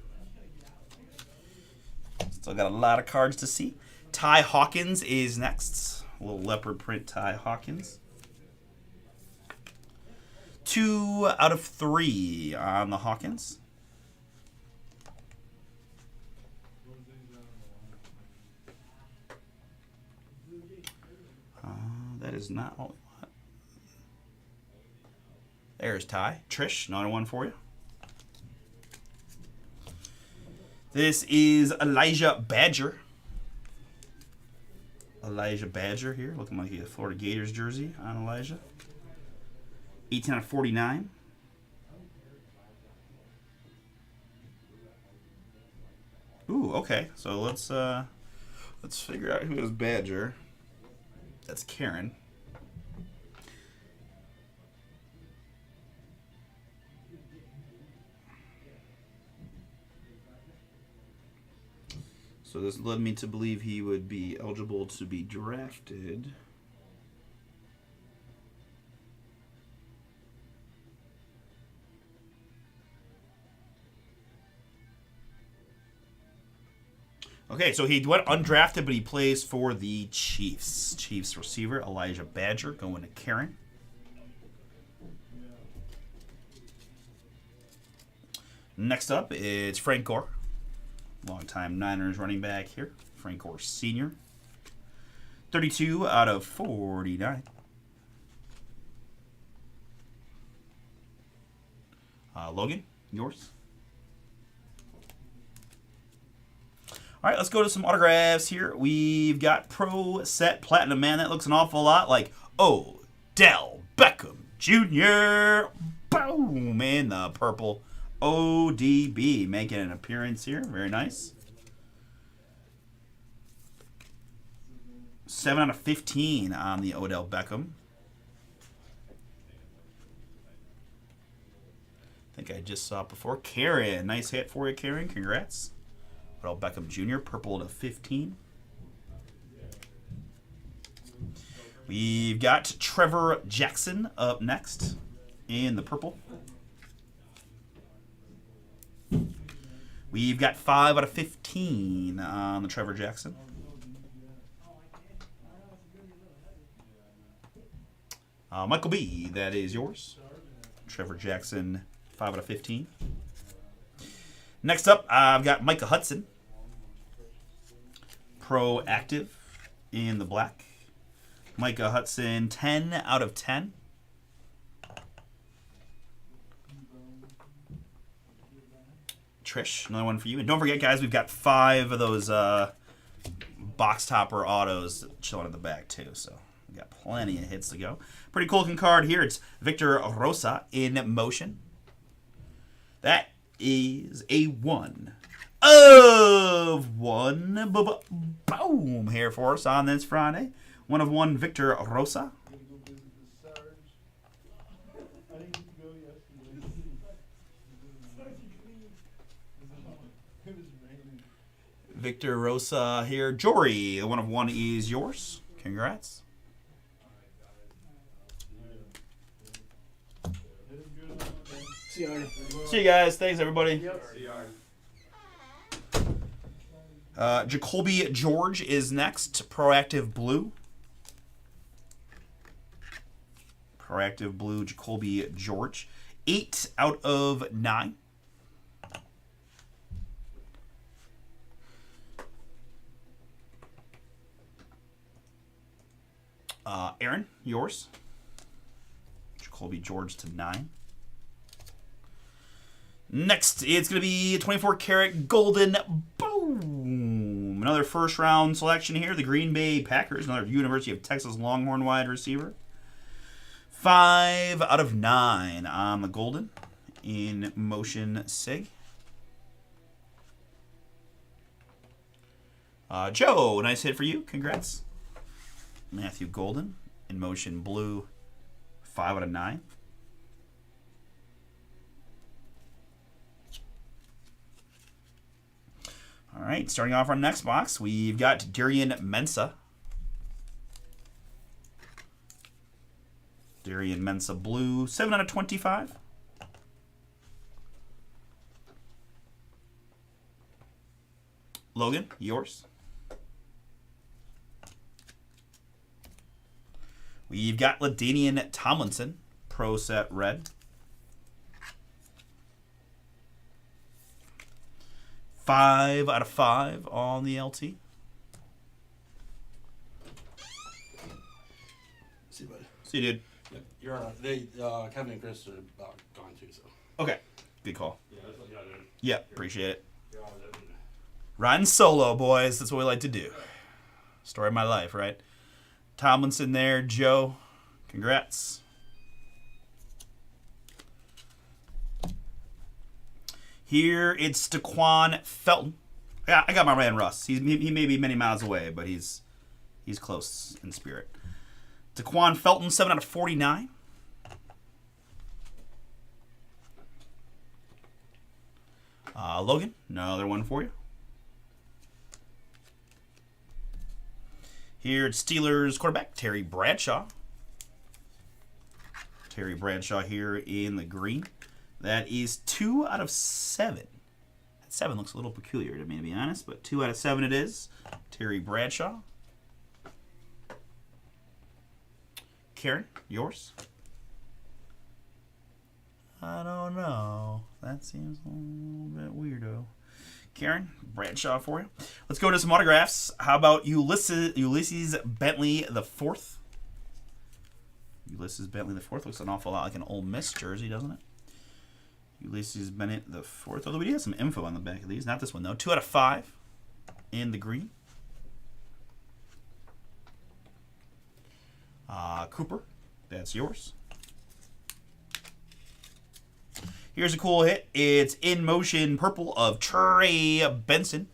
Still got a lot of cards to see. Ty Hawkins is next. A little leopard print Ty Hawkins. 2 out of 3 on the Hawkins. That is not what we want. There's Ty. Trish, another one for you. This is Elijah Badger. Elijah Badger here, looking like a Florida Gators jersey on Elijah. 18 out of 49. Ooh, okay. So let's figure out who is Badger. That's Karen. So this led me to believe he would be eligible to be drafted. Okay, so he went undrafted, but he plays for the Chiefs. Chiefs receiver Elijah Badger going to Karen. Next up, it's Frank Gore. Longtime Niners running back here. Frank Gore Sr. 32 out of 49. Logan, yours. All right, let's go to some autographs here. We've got Pro Set Platinum. Man, that looks an awful lot like Odell Beckham Jr. Boom, in the purple. ODB making an appearance here. Very nice. 7 out of 15 on the Odell Beckham. I think I just saw it before. Karen, nice hit for you, Karen. Congrats. Odell Beckham Jr., purple to 15. We've got Trevor Jackson up next in the purple. We've got 5 out of 15 on the Trevor Jackson. Michael B., that is yours. Trevor Jackson, 5 out of 15. Next up, I've got Micah Hudson. Proactive in the black. Micah Hudson, 10 out of 10. Trish, another one for you. And don't forget, guys, we've got 5 of those box topper autos chilling in the back, too. So we got plenty of hits to go. Pretty cool looking card here. It's Victor Rosa in motion. That is a 1 of 1. Boom here for us on this Friday. 1 of 1 Victor Rosa. Gotta go visit the Sarge. I didn't get to go yesterday. It was raining. Victor Rosa here. Jory, 1 of 1 is yours. Congrats. Hit him good on that. See you, Arnie. See you guys. Thanks, everybody. Yep. Jacoby George is next. Proactive blue. Proactive blue, Jacoby George. 8 out of 9. Aaron, yours. Jacoby George to 9. Next, it's going to be 24 karat golden. Boom! Another first round selection here. The Green Bay Packers, another University of Texas Longhorn wide receiver. 5 out of 9 on the golden in motion sig. Joe, nice hit for you. Congrats. Matthew Golden in motion blue. 5 out of 9. All right, starting off our next box, we've got Darian Mensa. Darian Mensa blue, 7 out of 25. Logan, yours. We've got LaDainian Tomlinson, Pro Set Red. 5 out of 5 on the LT. See you, bud. See you, dude. Yep. You're Kevin and Chris are gone too, so. Okay, good call. Yeah, that's what you got, dude. Yeah, appreciate it. You're all good. Riding solo, boys. That's what we like to do. Story of my life, right? Tomlinson there, Joe. Congrats. Here it's Daquan Felton. Yeah, I got my man Russ. He may be many miles away, but he's close in spirit. Daquan Felton, 7 out of 49. Logan, another one for you. Here it's Steelers quarterback Terry Bradshaw. Terry Bradshaw here in the green. That is 2 out of 7. That 7 looks a little peculiar to me, to be honest, but 2 out of 7 it is. Terry Bradshaw. Karen, yours? I don't know. That seems a little bit weirdo. Karen, Bradshaw for you. Let's go to some autographs. How about Ulysses Bentley the Fourth? Ulysses Bentley the Fourth looks an awful lot like an Ole Miss jersey, doesn't it? Ulysses Bennett the Fourth. Although we do have some info on the back of these. Not this one though. 2 out of 5 in the green. Cooper, that's yours. Here's a cool hit. It's in motion purple of Trey Benson.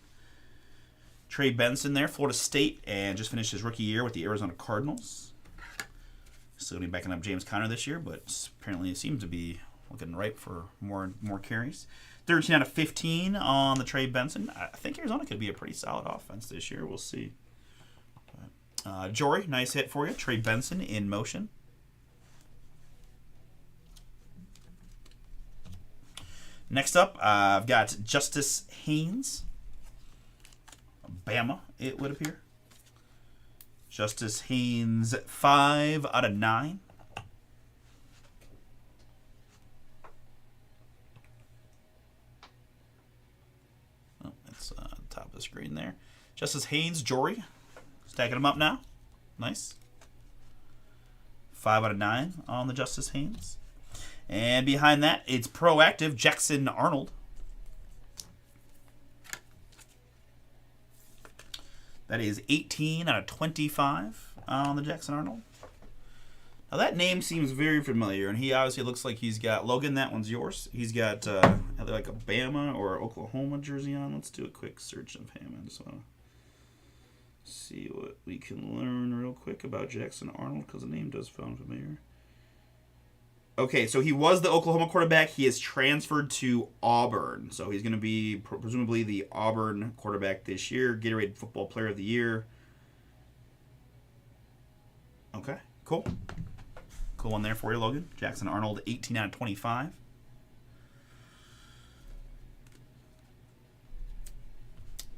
Trey Benson there, Florida State, and just finished his rookie year with the Arizona Cardinals. Still going to be backing up James Conner this year, but apparently it seems to be looking ripe for more carries. 13 out of 15 on the Trey Benson. I think Arizona could be a pretty solid offense this year. We'll see. Jory, nice hit for you. Trey Benson in motion. Next up, I've got Justice Haynes. Bama, it would appear. Justice Haynes, 5 out of 9. the screen there. Justice Haynes, Jory. Stacking them up now. Nice. 5 out of 9 on the Justice Haynes. And behind that, it's Proactive Jackson Arnold. That is 18 out of 25 on the Jackson Arnold. Now that name seems very familiar, and he obviously looks like he's got Logan. That one's yours. He's got either like a Bama or Oklahoma jersey on. Let's do a quick search of him. I just want to see what we can learn real quick about Jackson Arnold because the name does sound familiar. Okay, so he was the Oklahoma quarterback. He has transferred to Auburn, so he's going to be presumably the Auburn quarterback this year. Gatorade Football Player of the Year. Okay, cool. Cool one there for you, Logan. Jackson Arnold, 18 out of 25.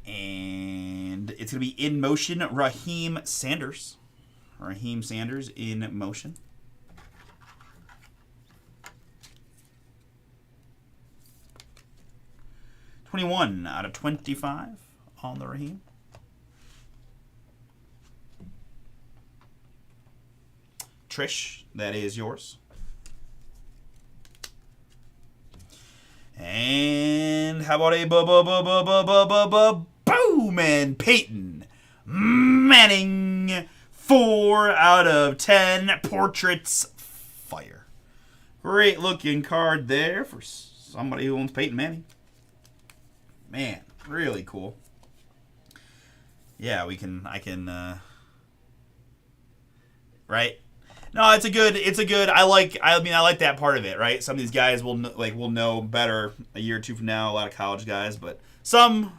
And it's going to be in motion, Raheem Sanders. Raheem Sanders in motion. $21 out of 25 on the Raheem. Trish, that is yours. And how about a boom and Peyton Manning, 4 out of 10 portraits. Fire. Great looking card there for somebody who owns Peyton Manning. Man, really cool. Yeah, I can right? No, it's a good I like that part of it, right? Some of these guys will know better a year or two from now, a lot of college guys, but some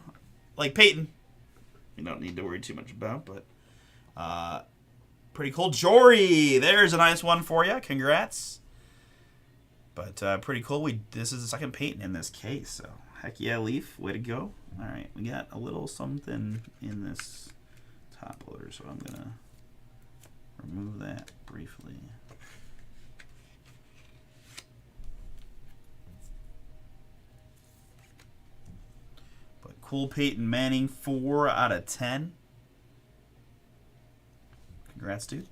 like Peyton, you don't need to worry too much about, but pretty cool. Jory, there's a nice one for you. Congrats. But pretty cool. This is the second Peyton in this case, so heck yeah, Leaf. Way to go. All right, we got a little something in this top loader, so I'm going to remove that briefly. But cool Peyton Manning, 4 out of 10. Congrats, dude.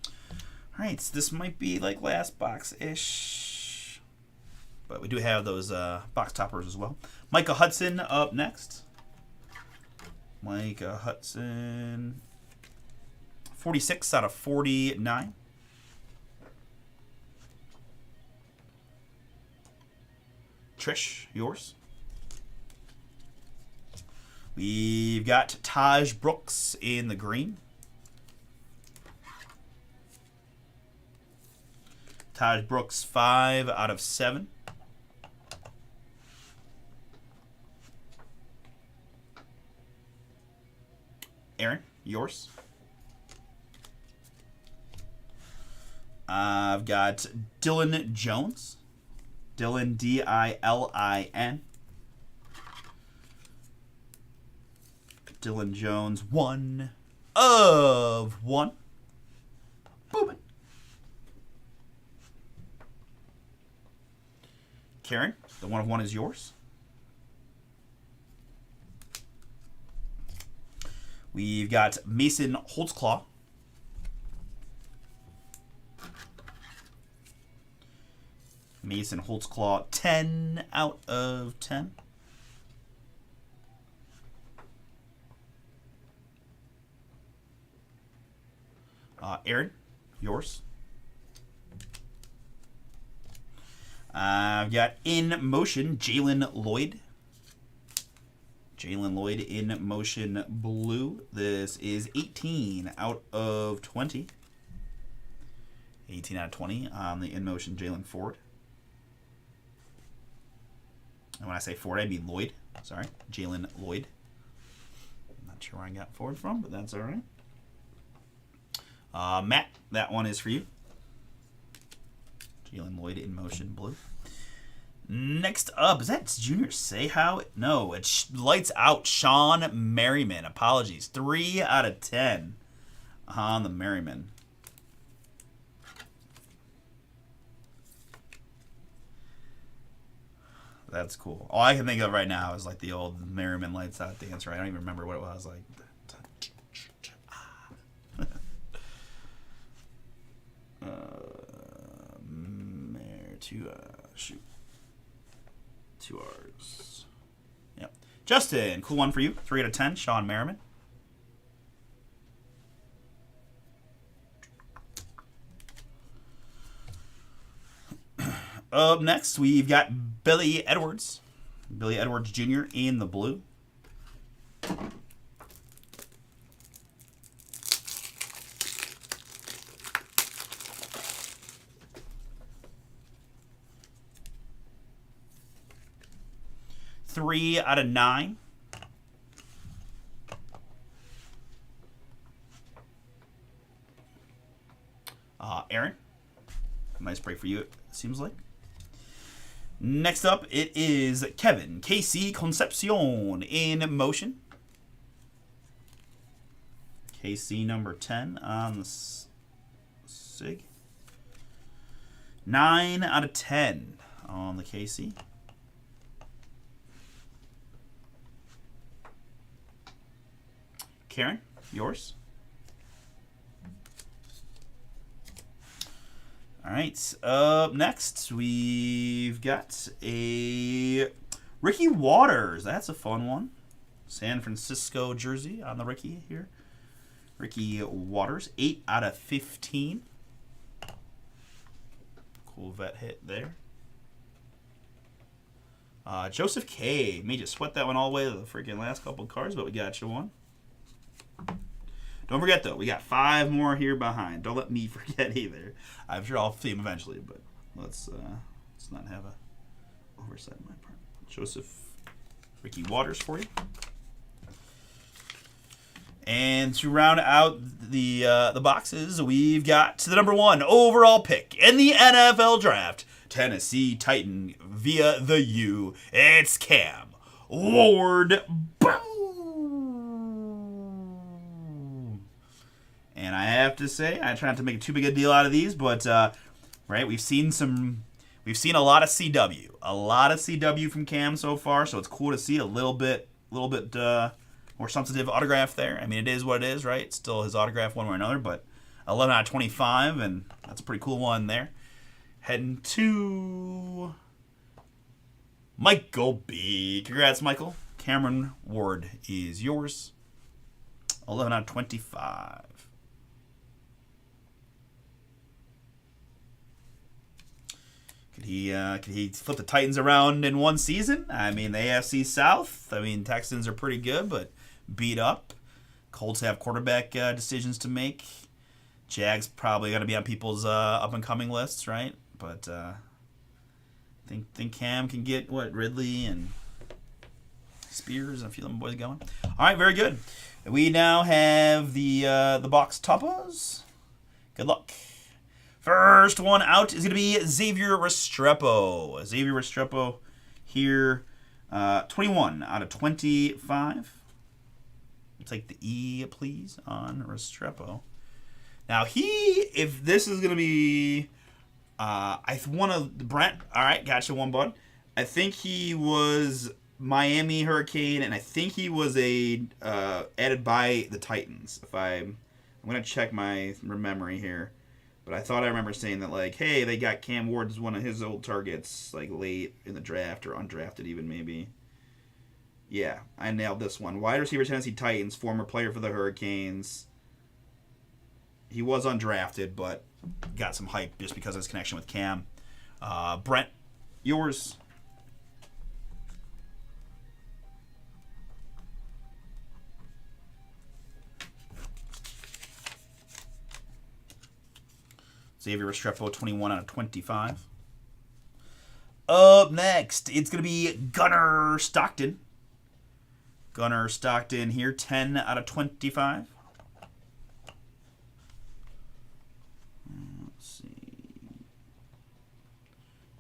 All right, so this might be like last box-ish. But we do have those box toppers as well. Micah Hudson up next. Micah Hudson, 46 out of 49. Trish, yours. We've got Taj Brooks in the green. Taj Brooks, 5 out of 7. Aaron, yours. I've got Dylan Jones. Dylan, D-I-L-I-N. Dylan Jones, 1 of 1. Booming. Karen, the 1 of 1 is yours. We've got Mason Holtzclaw. Mason Holtzclaw, 10 out of 10. Aaron, yours. I've got in motion Jalen Lloyd. Jalen Lloyd in motion blue. This is 18 out of 20. 18 out of 20 on the in motion Jalen Ford. And when I say Ford, I mean Lloyd. Sorry, Jalen Lloyd. I'm not sure where I got Ford from, but that's all right. Matt, that one is for you. Jalen Lloyd in motion blue. Next up, is that Junior Seau? No, it's lights out. Sean Merriman. Apologies. 3 out of 10 on the Merriman. That's cool. All I can think of right now is like the old Merriman Lights Out dance, right? I don't even remember what it was like. Shoot. 2 R's. Yep. Justin, cool one for you. 3 out of 10. Sean Merriman. Up next, we've got Billy Edwards. Billy Edwards Jr. in the blue. Three out of 9. Aaron, nice break for you, it seems like. Next up, it is Kevin KC Concepcion in motion. KC number 10 on the SIG. 9 out of 10 on the KC. Karen, yours. All right. Up next, we've got a Ricky Waters. That's a fun one. San Francisco jersey on the Ricky here. Ricky Waters, 8 out of 15. Cool vet hit there. Joseph K. Made you sweat that one all the way to the freaking last couple cards, but we got you one. Don't forget, though, we got 5 more here behind. Don't let me forget either. I'm sure I'll see them eventually, but let's not have a oversight on my part. Joseph Ricky Waters for you. And to round out the boxes, we've got the number 1 overall pick in the NFL Draft, Tennessee Titan via the U. It's Cam Ward. Boom! And I have to say, I try not to make too big a deal out of these, but right, we've seen a lot of CW from Cam so far, so it's cool to see a little bit more substantive autograph there. I mean, it is what it is, right? It's still his autograph one way or another, but 11 out of 25, and that's a pretty cool one there. Heading to Michael B. Congrats, Michael. Cameron Ward is yours. 11 out of 25. Could he flip the Titans around in one season? I mean, the AFC South. I mean, Texans are pretty good, but beat up. Colts have quarterback decisions to make. Jags probably going to be on people's up and coming lists, right? But think Cam can get Ridley and Spears and a few of them boys going. All right, very good. We now have the box toppers. Good luck. First one out is going to be Xavier Restrepo. Xavier Restrepo here, 21 out of 25. We'll take the E, please, on Restrepo. Now, if this is going to be, Brent. All right, gotcha, one bud. I think he was Miami Hurricane, and I think he was added by the Titans. I'm going to check my memory here. But I thought I remember saying that, like, hey, they got Cam Ward as one of his old targets, like, late in the draft or undrafted even, maybe. Yeah, I nailed this one. Wide receiver, Tennessee Titans, former player for the Hurricanes. He was undrafted, but got some hype just because of his connection with Cam. Brent, yours. Xavier Restrepo, 21 out of 25. Up next, it's going to be Gunnar Stockton. Gunnar Stockton here, 10 out of 25. Let's see.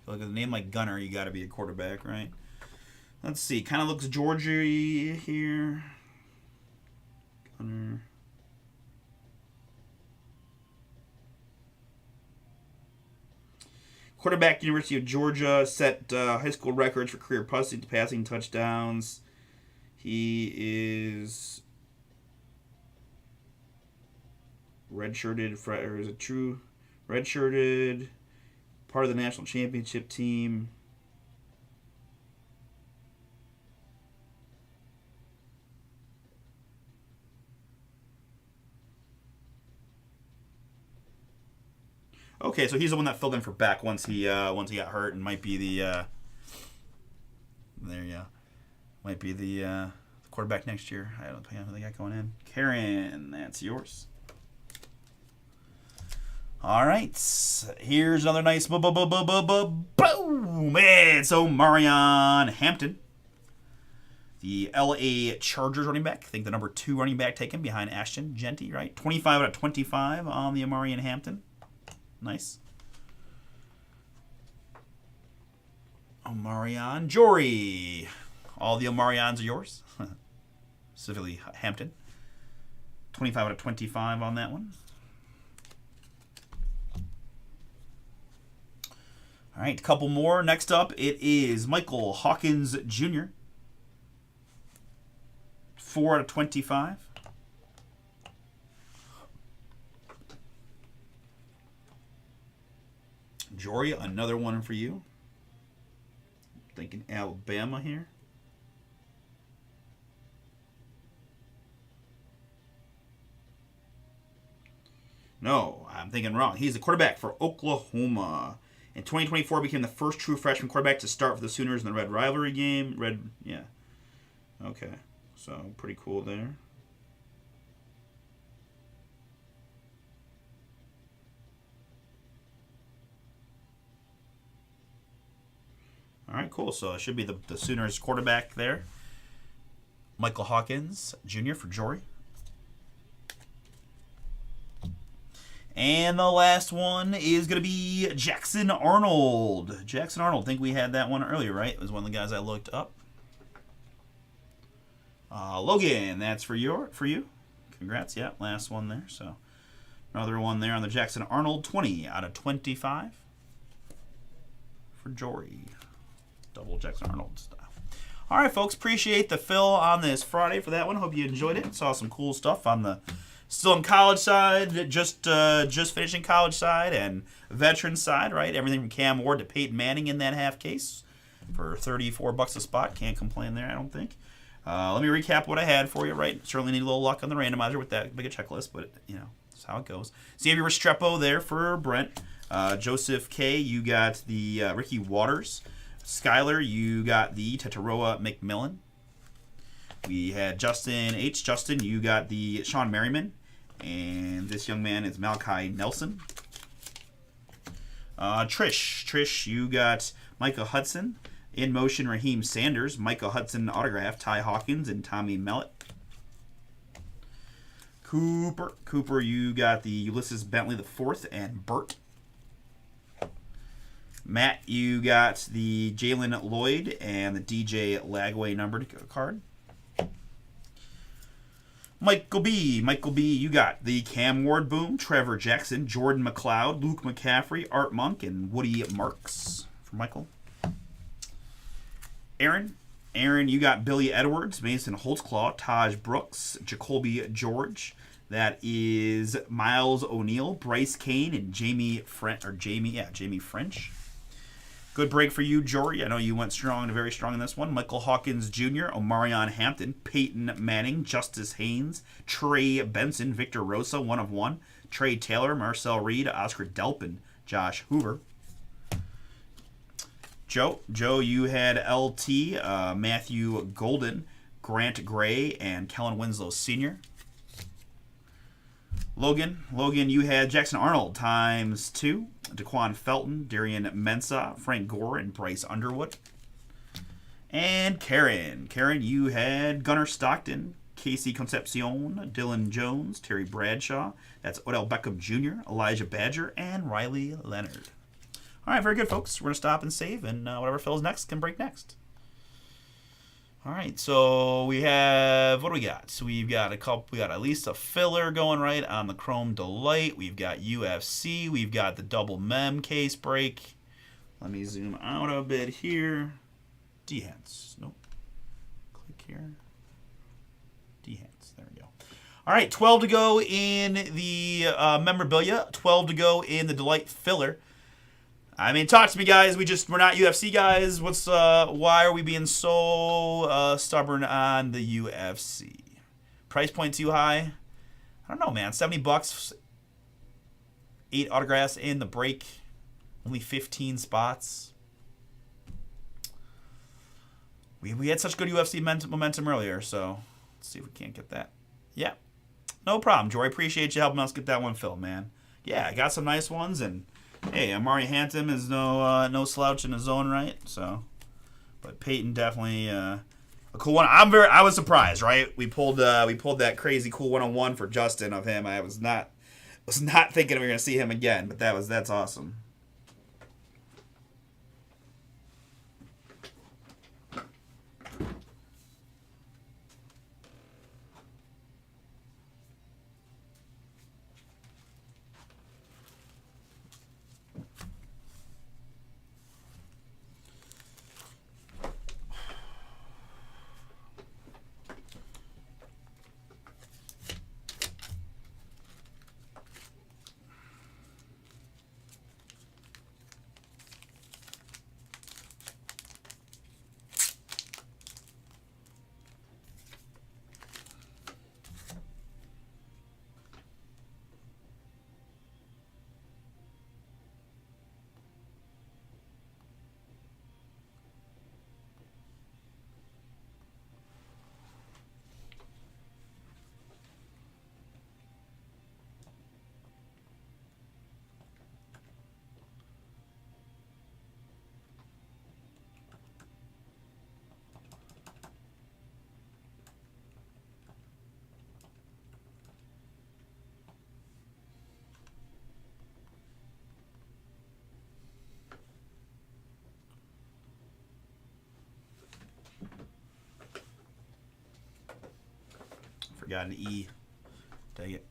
Look at a name like Gunnar, you got to be a quarterback, right? Let's see. Kind of looks Georgia here. Gunnar. Quarterback, University of Georgia, set high school records for career passing touchdowns. He is redshirted, or is it true? Redshirted, part of the national championship team. Okay, so he's the one that filled in for Beck once he got hurt, and might be the might be the quarterback next year. I don't think they got going in. Karen, that's yours. All right, here's another nice boom. It's Omarion Hampton, the LA Chargers running back. I think the number 2 running back taken behind Ashton Genty, right? 25 out of 25 on the Omarion Hampton. Nice. Omarion Jory. All the Omarions are yours. Specifically Hampton. 25 out of 25 on that one. All right, a couple more. Next up, it is Michael Hawkins Jr. 4 out of 25. Jory, another one for you. Thinking Alabama here. No, I'm thinking wrong. He's a quarterback for Oklahoma. In 2024, became the first true freshman quarterback to start for the Sooners in the Red Rivalry game. Yeah. Okay, so pretty cool there. All right, cool. So it should be the Sooners quarterback there. Michael Hawkins Jr. for Jory. And the last one is going to be Jackson Arnold. Jackson Arnold, I think we had that one earlier, right? It was one of the guys I looked up. Logan, that's for you. Congrats. Yeah, last one there. So another one there on the Jackson Arnold, 20 out of 25 for Jory. Double Jackson Arnold style. All right, folks. Appreciate the fill on this Friday for that one. Hope you enjoyed it. Saw some cool stuff on the still in college side, just finishing college side, and veteran side, right? Everything from Cam Ward to Peyton Manning in that half case for $34 a spot. Can't complain there, I don't think. Let me recap what I had for you, right? Certainly need a little luck on the randomizer with that big a checklist, but, that's how it goes. Xavier Restrepo there for Brent. Joseph K., you got the Ricky Waters. Skyler, you got the Tataroa McMillan. We had Justin H. Justin, you got the Sean Merriman. And this young man is Malachi Nelson. Trish, you got Micah Hudson. In motion, Raheem Sanders. Micah Hudson autograph, Ty Hawkins and Tommy Mellett. Cooper, you got the Ulysses Bentley IV and Burt. Matt, you got the Jalen Lloyd and the DJ Lagway numbered card. Michael B, you got the Cam Ward Boom, Trevor Jackson, Jordan McLeod, Luke McCaffrey, Art Monk, and Woody Marks for Michael. Aaron, you got Billy Edwards, Mason Holtzclaw, Taj Brooks, Jacoby George. That is Miles O'Neill, Bryce Kane, and Jamie French. Good break for you, Jory. I know you went strong and very strong in this one. Michael Hawkins Jr., Omarion Hampton, Peyton Manning, Justice Haynes, Trey Benson, Victor Rosa, 1 of 1, Trey Taylor, Marcel Reed, Oscar Delpin, Josh Hoover. Joe, you had LT, Matthew Golden, Grant Gray, and Kellen Winslow Sr. Logan, you had Jackson Arnold ×2, Daquan Felton, Darian Mensah, Frank Gore, and Bryce Underwood. And Karen, you had Gunnar Stockton, Casey Concepcion, Dylan Jones, Terry Bradshaw. That's Odell Beckham Jr., Elijah Badger, and Riley Leonard. All right, very good, folks. We're going to stop and save, and whatever fills next can break next. All right, so we have, what do we got? So we got at least a filler going right on the Chrome Delight. We've got UFC. We've got the double mem case break. Let me zoom out a bit here. D-hands. Nope. Click here. D-hands. There we go. All right, 12 to go in the memorabilia. 12 to go in the Delight filler. I mean, talk to me, guys. We're not UFC guys. Why are we being so stubborn on the UFC? Price point too high? I don't know, man. $70, 8 autographs in the break, only 15 spots. We had such good UFC momentum earlier, so let's see if we can't get that. Yeah, no problem, Jory. Appreciate you helping us get that one filled, man. Yeah, I got some nice ones, and hey, Amari Hampton is no slouch in his own right. So, but Peyton definitely a cool one. I was surprised, right? We pulled that crazy cool 101 for Justin of him. I was not thinking we were gonna see him again, but that's awesome. Forgot an E. Dang it.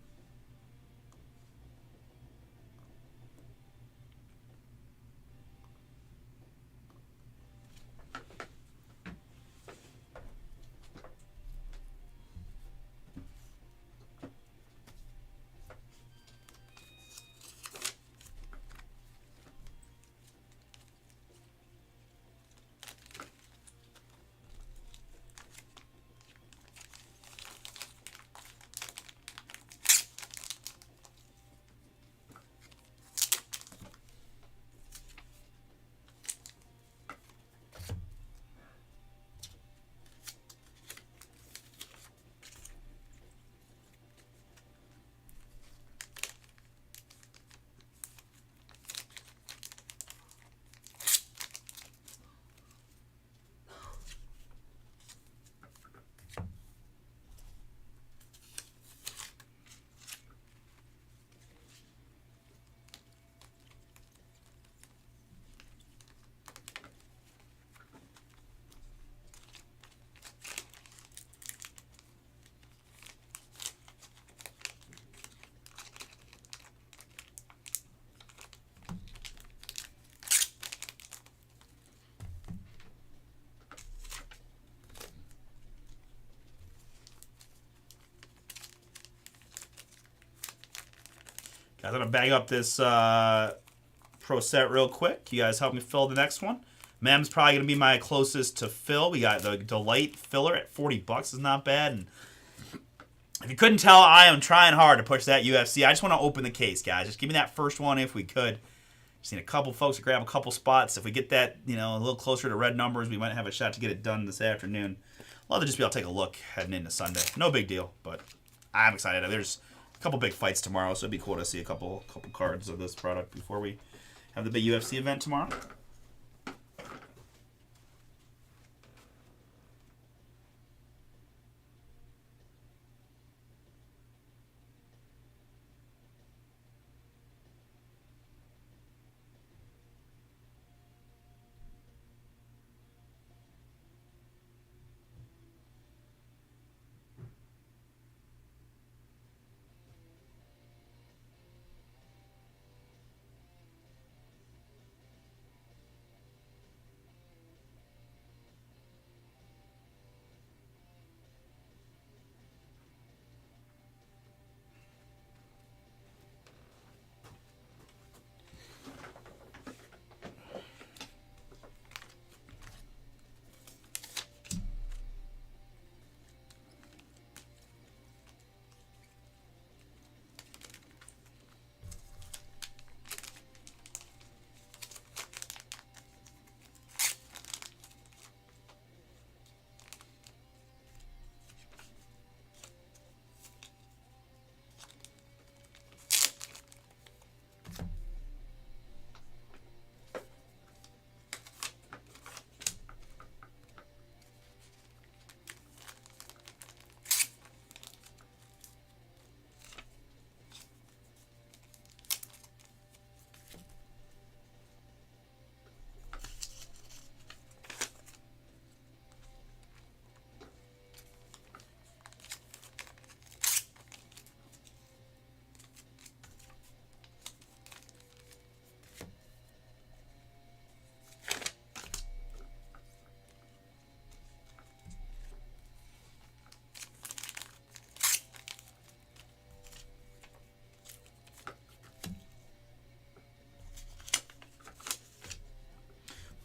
Guys, I'm going to bag up this Pro set real quick. You guys help me fill the next one. Mem's probably going to be my closest to fill. We got the Delight filler at $40 is not bad. And if you couldn't tell, I am trying hard to push that UFC. I just want to open the case, guys. Just give me that first one if we could. Just need a couple folks to grab a couple spots. If we get that, a little closer to red numbers, we might have a shot to get it done this afternoon. Love to just be able to take a look heading into Sunday. No big deal, but I'm excited. There's a couple big fights tomorrow, so it'd be cool to see a couple cards of this product before we have the big UFC event tomorrow.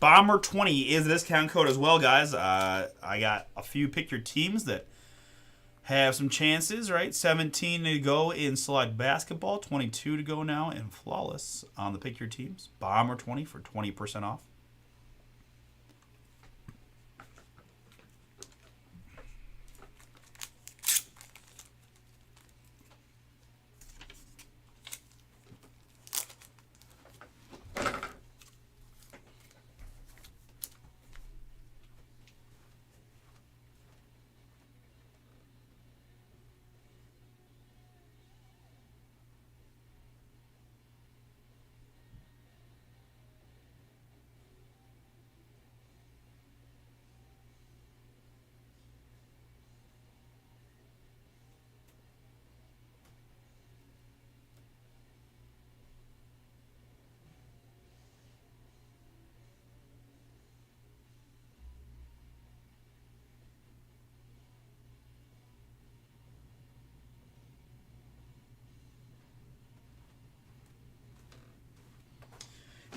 Bomber20 is the discount code as well, guys. I got a few pick your teams that have some chances, right? 17 to go in select basketball, 22 to go now in flawless on the pick your teams. Bomber20 for 20% off.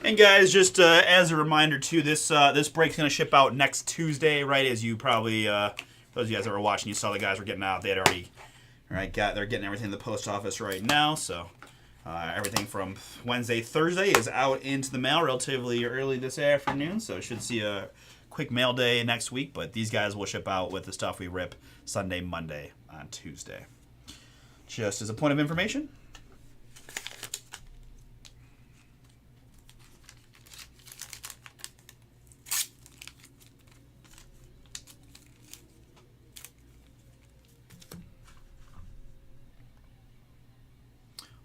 And guys, just as a reminder too, this break's gonna ship out next Tuesday, right? As you probably those of you guys that were watching, you saw the guys were getting out. They had already, they're getting everything in the post office right now. So everything from Wednesday, Thursday is out into the mail relatively early this afternoon. So should see a quick mail day next week. But these guys will ship out with the stuff we rip Sunday, Monday on Tuesday. Just as a point of information.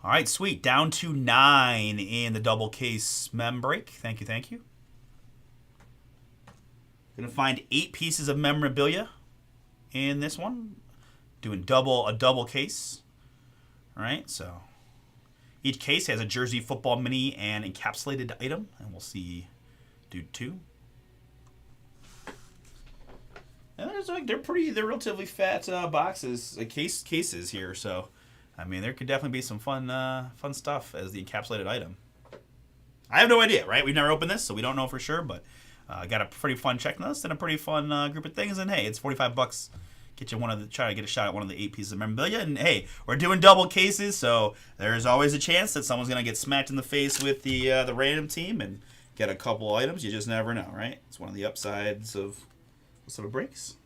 All right, sweet. Down to 9 in the double case mem break. Thank you, thank you. Gonna find 8 pieces of memorabilia in this one. Doing a double case. All right, so each case has a jersey, football mini, and encapsulated item, and we'll see dude 2. And there's they're relatively fat boxes, cases here, so. I mean, there could definitely be some fun stuff as the encapsulated item. I have no idea, right? We've never opened this, so we don't know for sure, but got a pretty fun checklist and a pretty fun group of things. And hey, it's $45. Get you try to get a shot at one of the 8 pieces of memorabilia. And hey, we're doing double cases, so there's always a chance that someone's gonna get smacked in the face with the random team and get a couple items. You just never know, right? It's one of the upsides of breaks.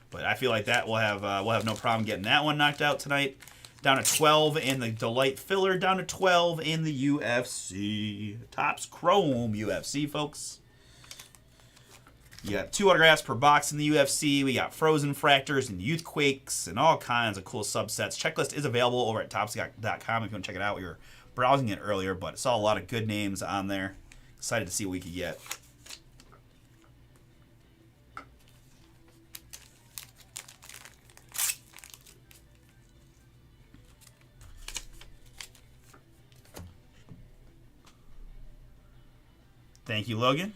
But I feel like that we'll have no problem getting that one knocked out tonight. Down to 12 in the Delight Filler. Down to 12 in the UFC. Topps Chrome UFC, folks. You got 2 autographs per box in the UFC. We got Frozen Fractors and Youthquakes and all kinds of cool subsets. Checklist is available over at Topps.com if you want to check it out. We were browsing it earlier, but I saw a lot of good names on there. Excited to see what we could get. Thank you, Logan.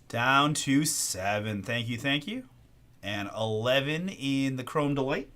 Down to 7. Thank you, thank you. And 11 in the Chrome Delight.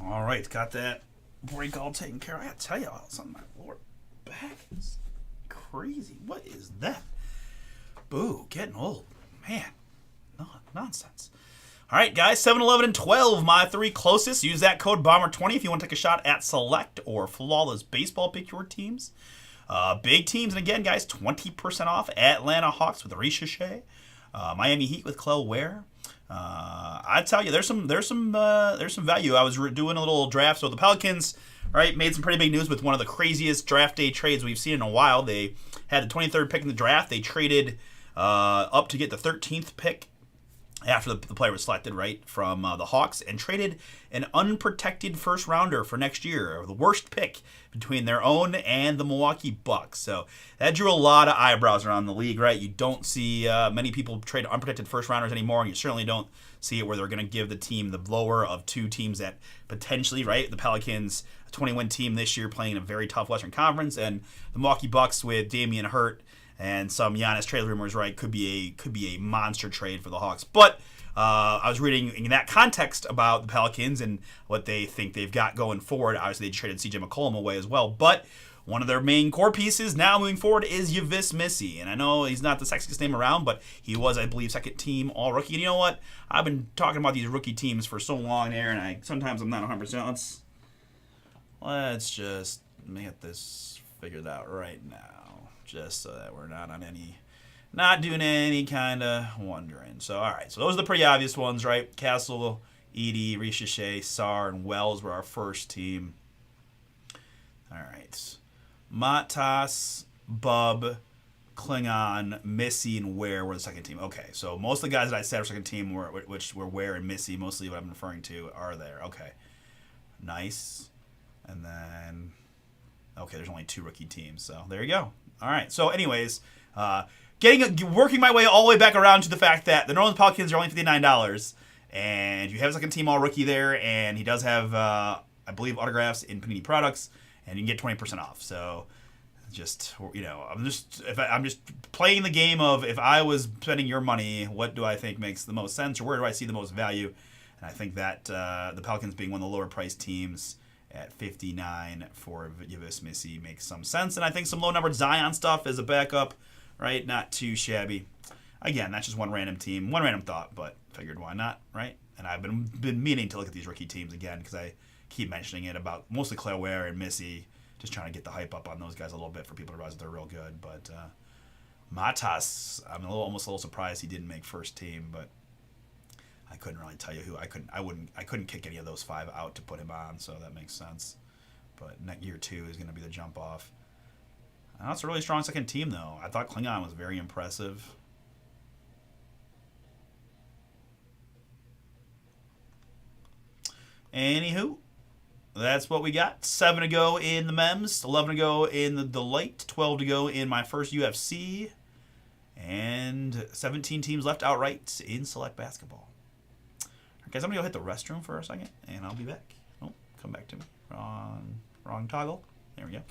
All right, got that break all taken care of. I gotta tell you, something, my lower back is crazy. What is that? Boo, getting old. Man, no, nonsense. All right, guys, 7, 11, and 12, my 3 closest. Use that code BOMBER20 if you want to take a shot at Select or Flawless Baseball. Pick your teams. Big teams, and again, guys, 20% off. Atlanta Hawks with Ricochet. Miami Heat with Clell Ware. I tell you, there's some value. I was doing a little draft, so the Pelicans, right, made some pretty big news with one of the craziest draft day trades we've seen in a while. They had the 23rd pick in the draft. They traded up to get the 13th pick after the player was selected, right, from the Hawks, and traded an unprotected first rounder for next year, or the worst pick between their own and the Milwaukee Bucks. So that drew a lot of eyebrows around the league, right? You don't see many people trade unprotected first rounders anymore, and you certainly don't see it where they're going to give the team the lower of 2 teams that potentially, right, the Pelicans, a 20-win team this year playing in a very tough Western Conference, and the Milwaukee Bucks with Damian Hurt and some Giannis trade rumors, right, could be a monster trade for the Hawks. But I was reading in that context about the Pelicans and what they think they've got going forward. Obviously, they traded C.J. McCollum away as well. But one of their main core pieces now moving forward is Yves Missy. And I know he's not the sexiest name around, but he was, I believe, second team all-rookie. And you know what? I've been talking about these rookie teams for so long there, and sometimes I'm not 100%. Let's just get this figured out right now, just so that we're not doing any kind of wondering. So, all right. So those are the pretty obvious ones, right? Castle, Edie, Ricochet, Sarr, and Wells were our first team. All right. Matas, Bub, Klingon, Missy, and Ware were the second team. Okay. So most of the guys that I said were second team, which were Ware and Missy, mostly what I'm referring to, are there. Okay. Nice. And then, okay, there's only 2 rookie teams. So there you go. All right. So anyways, working my way all the way back around to the fact that the New Orleans Pelicans are only $59, and you have a second team all rookie there, and he does have, I believe, autographs in Panini products, and you can get 20% off. So, just I'm just playing the game of, if I was spending your money, what do I think makes the most sense, or where do I see the most value? And I think that the Pelicans being one of the lower priced teams, at 59 for Yves Missy makes some sense. And I think some low-numbered Zion stuff as a backup, right? Not too shabby. Again, that's just one random team, one random thought, but figured why not, right? And I've been meaning to look at these rookie teams again because I keep mentioning it about mostly Claire Ware and Missy, just trying to get the hype up on those guys a little bit for people to realize that they're real good. But Matas, I'm almost a little surprised he didn't make first team, but I couldn't really tell you who. I couldn't kick any of those 5 out to put him on, so that makes sense. But year 2 is going to be the jump off. That's a really strong second team, though. I thought Klingon was very impressive. Anywho, that's what we got. 7 to go in the MEMS, 11 to go in the Delight, 12 to go in my first UFC, and 17 teams left outright in Select Basketball. Guys, I'm going to go hit the restroom for a second, and I'll be back. Oh, come back to me. Wrong toggle. There we go.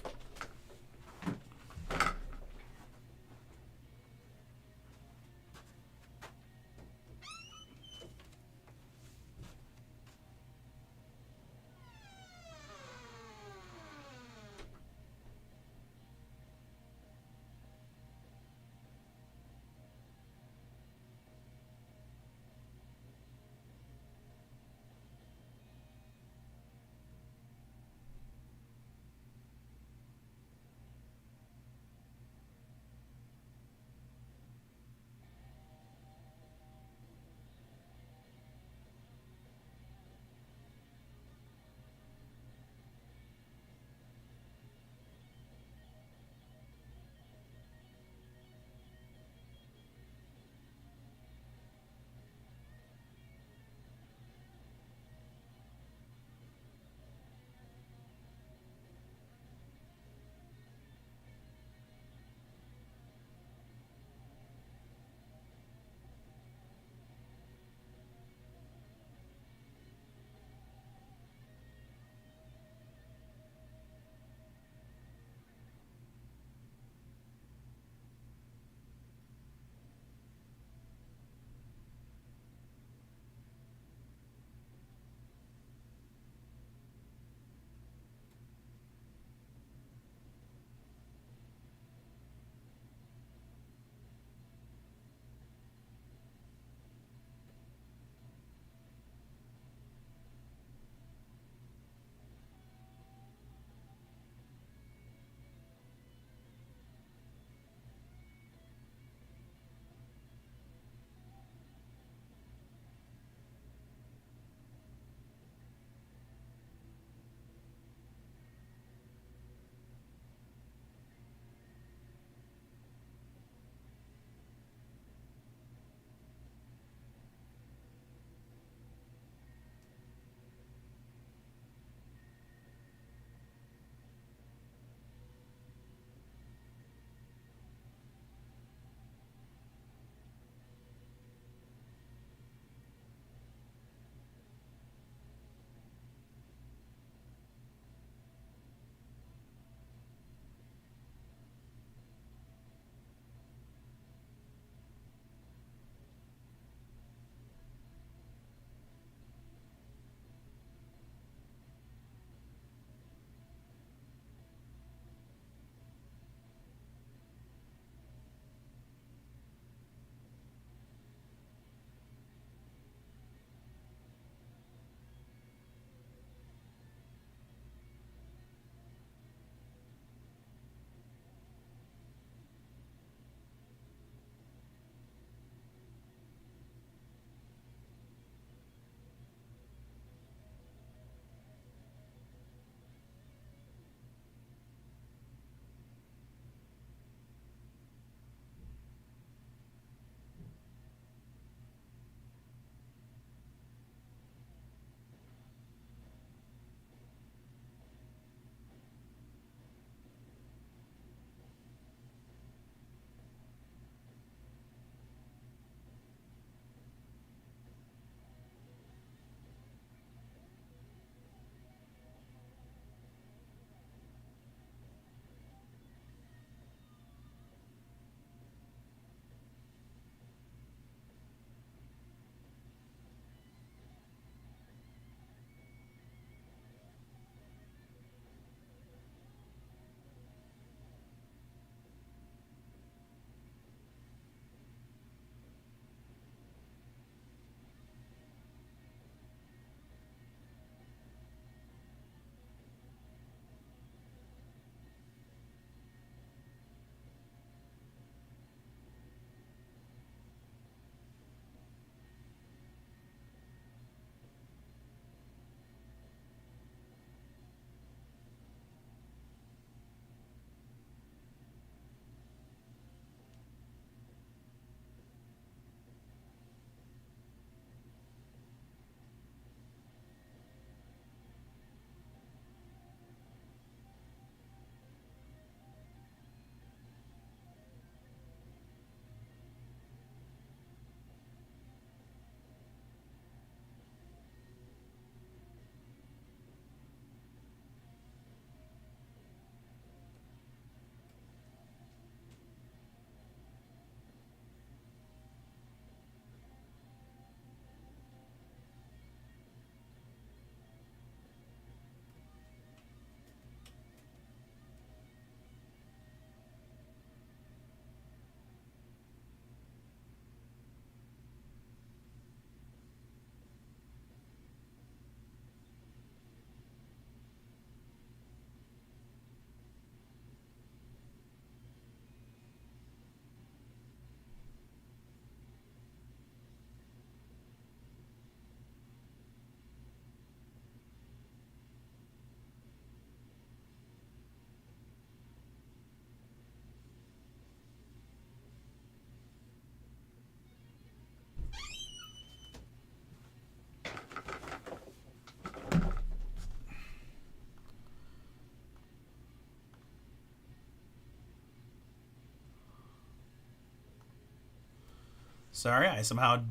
Sorry, I somehow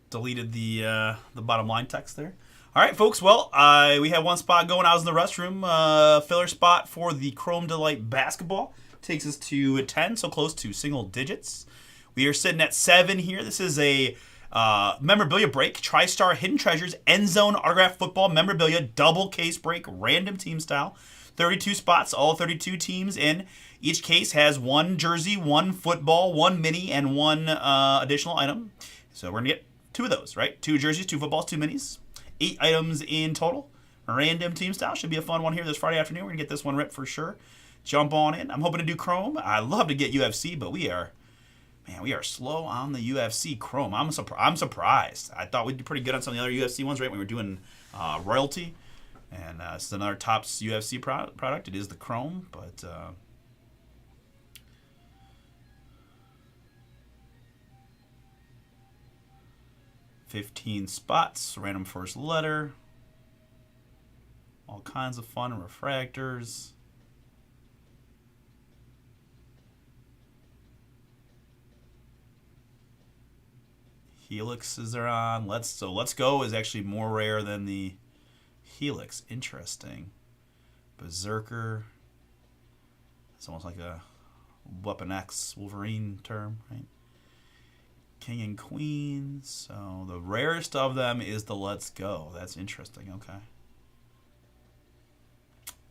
deleted the bottom line text there. All right, folks. Well, we had one spot going. I was in the restroom. Filler spot for the Chrome Delight basketball takes us to 10, so close to single digits. We are sitting at 7 here. This is a memorabilia break. TriStar Hidden Treasures End Zone Autograph Football memorabilia double case break, random team style. 32 spots, all 32 teams in. Each case has one jersey, one football, one mini, and one additional item. So we're going to get 2 of those, right? 2 jerseys, 2 footballs, 2 minis. 8 items in total. Random team style. Should be a fun one here this Friday afternoon. We're going to get this one ripped for sure. Jump on in. I'm hoping to do Chrome. I love to get UFC, but we are slow on the UFC Chrome. I'm surprised. I thought we'd do pretty good on some of the other UFC ones, right? When we were doing Royalty. And this is another Topps UFC product. It is the Chrome, but... 15 spots, random first letter, all kinds of fun refractors. Helixes are on. Let's Go is actually more rare than the Helix. Interesting. Berserker. It's almost like a Weapon X Wolverine term, right? King and Queen. So the rarest of them is the Let's Go. That's interesting. Okay.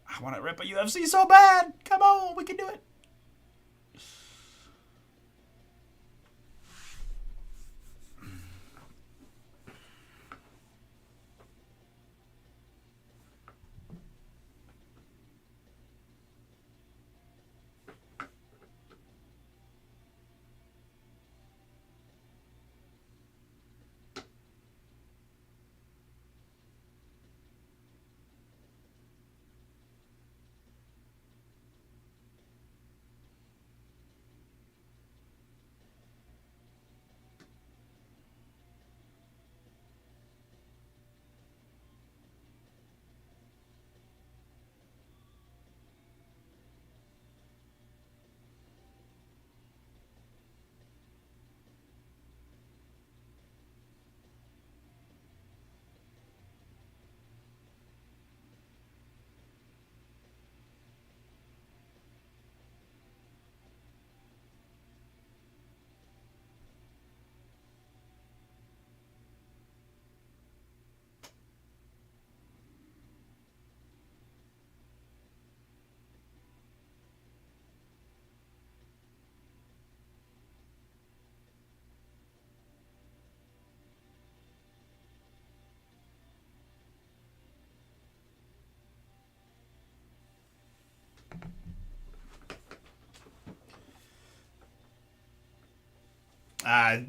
I want to rip a UFC so bad. Come on, we can do it.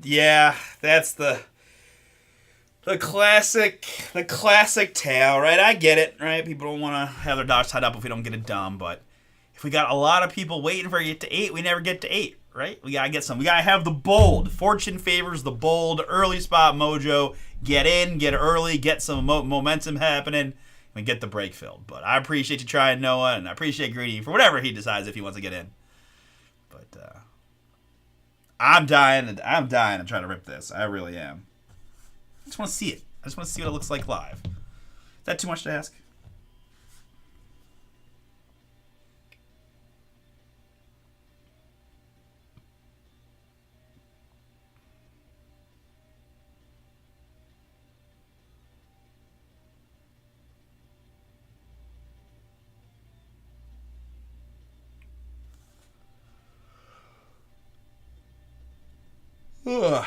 Yeah, that's the classic tale, right? I get it, right? People don't want to have their dogs tied up if we don't get it done, but if we got a lot of people waiting for it to get to 8, we never get to 8, right? We gotta get some. We gotta have the bold. Fortune favors the bold. Early spot mojo. Get in, get early, get some momentum happening, and get the break filled. But I appreciate you trying, Noah, and I appreciate Greedy for whatever he decides if he wants to get in. But I'm dying to try to rip this. I really am. I just want to see it. I just want to see what it looks like live. Is that too much to ask? Ugh.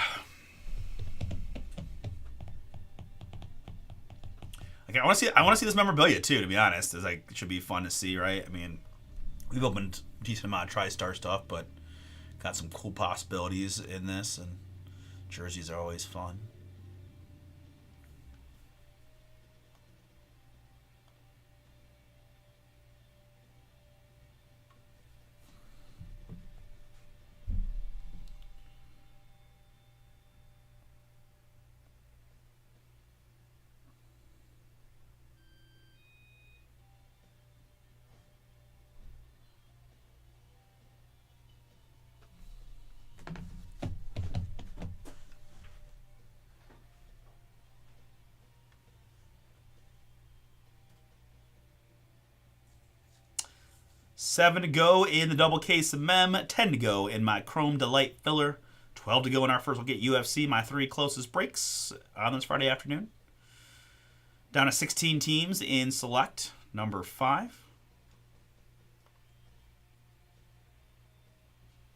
Like, I want to see this memorabilia too. To be honest, it's like it should be fun to see, right? I mean, we've opened a decent amount of TriStar stuff, but got some cool possibilities in this, and jerseys are always fun. 7 to go in the double case of Mem. 10 to go in my Chrome Delight filler. 12 to go in our first look at UFC, my 3 closest breaks on this Friday afternoon. Down to 16 teams in Select, number 5.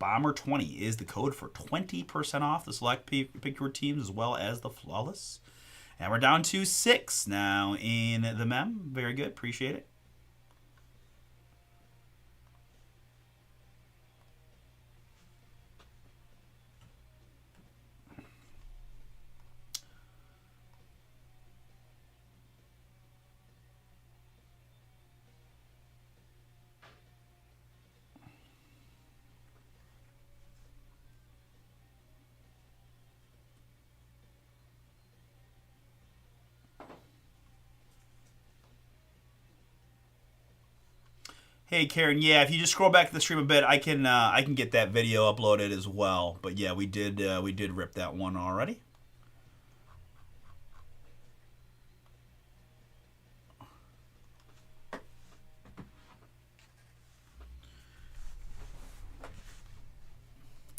Bomber20 is the code for 20% off the Select Pick Your teams as well as the Flawless. And we're down to 6 now in the Mem. Very good. Appreciate it. Hey Karen, yeah, if you just scroll back to the stream a bit, I can get that video uploaded as well. But yeah, we did rip that one already.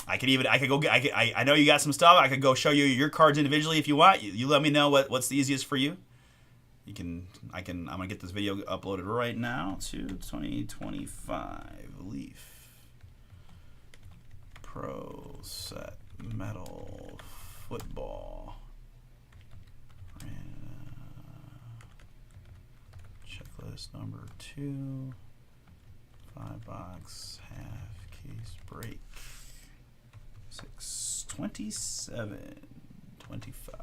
I know you got some stuff. I could go show you your cards individually if you want. You let me know what's the easiest for you. I'm gonna get this video uploaded right now to 2025 Leaf Pro Set Metal Football. Checklist number 2. 5-box half case break. 6/27/25.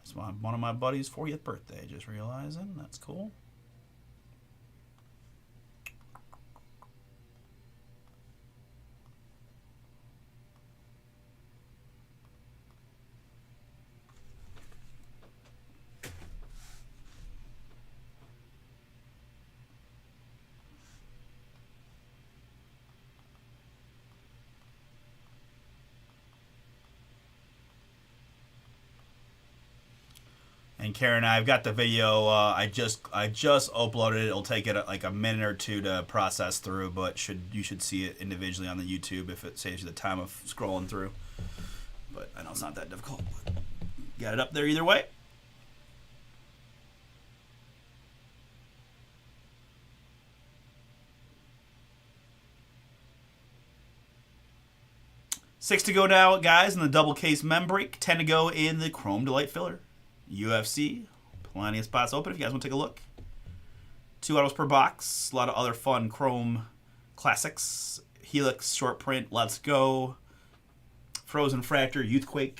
It's one of my buddy's 40th birthday, just realizing. That's cool. And Karen, I've got the video. I just uploaded it. It'll take it like a minute or two to process through, but you should see it individually on the YouTube if it saves you the time of scrolling through. But I know it's not that difficult. But got it up there either way. Six to go now, guys, in the double case mem break. 10 to go in the Chrome Delight filler. UFC, plenty of spots open if you guys want to take a look. 2 autos per box, a lot of other fun Chrome classics. Helix, Short Print, Let's Go, Frozen Fracture, Youthquake.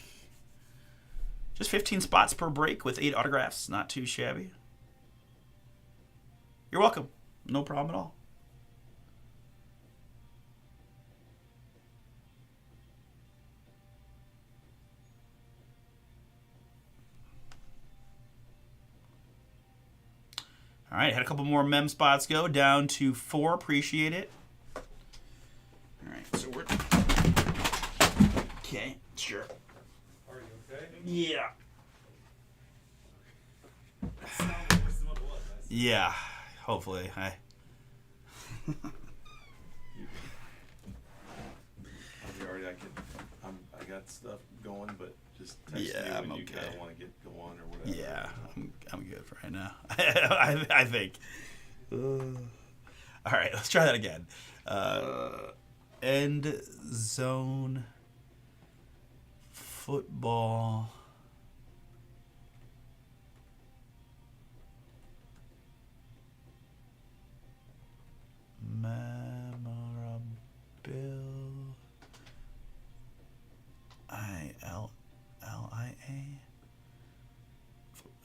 Just 15 spots per break with 8 autographs, not too shabby. You're welcome, no problem at all. All right, had a couple more mem spots go, down to 4. Appreciate it. All right, so we're okay. Sure. Are you okay? Yeah. It sounded worse than what it was. Yeah. Hopefully, I got stuff going, but just text me when I'm you okay. kind of want to get going or whatever. Yeah, I'm good for right now. I think. All right, let's try that again. End zone football. Memorabilia. ILLIA.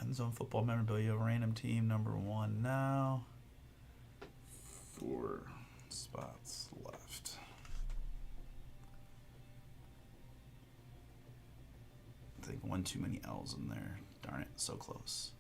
End zone football memorabilia. Random team number 1 now. 4 spots left. I think one too many L's in there. Darn it, so close.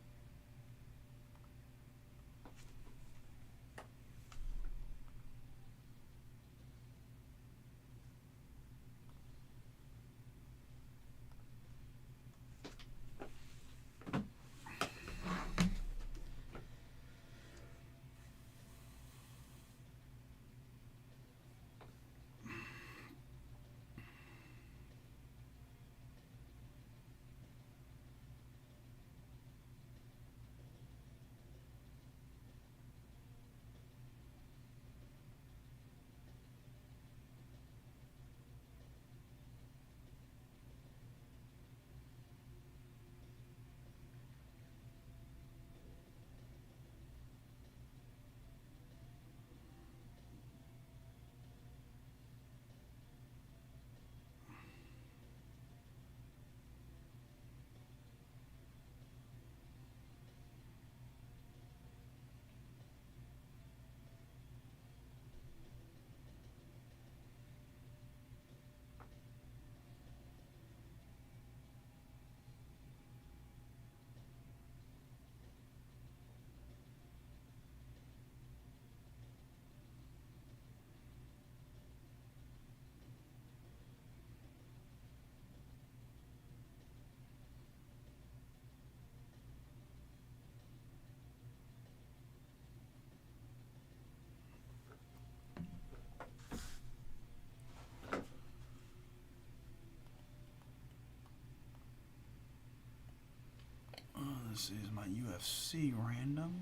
This is my UFC random.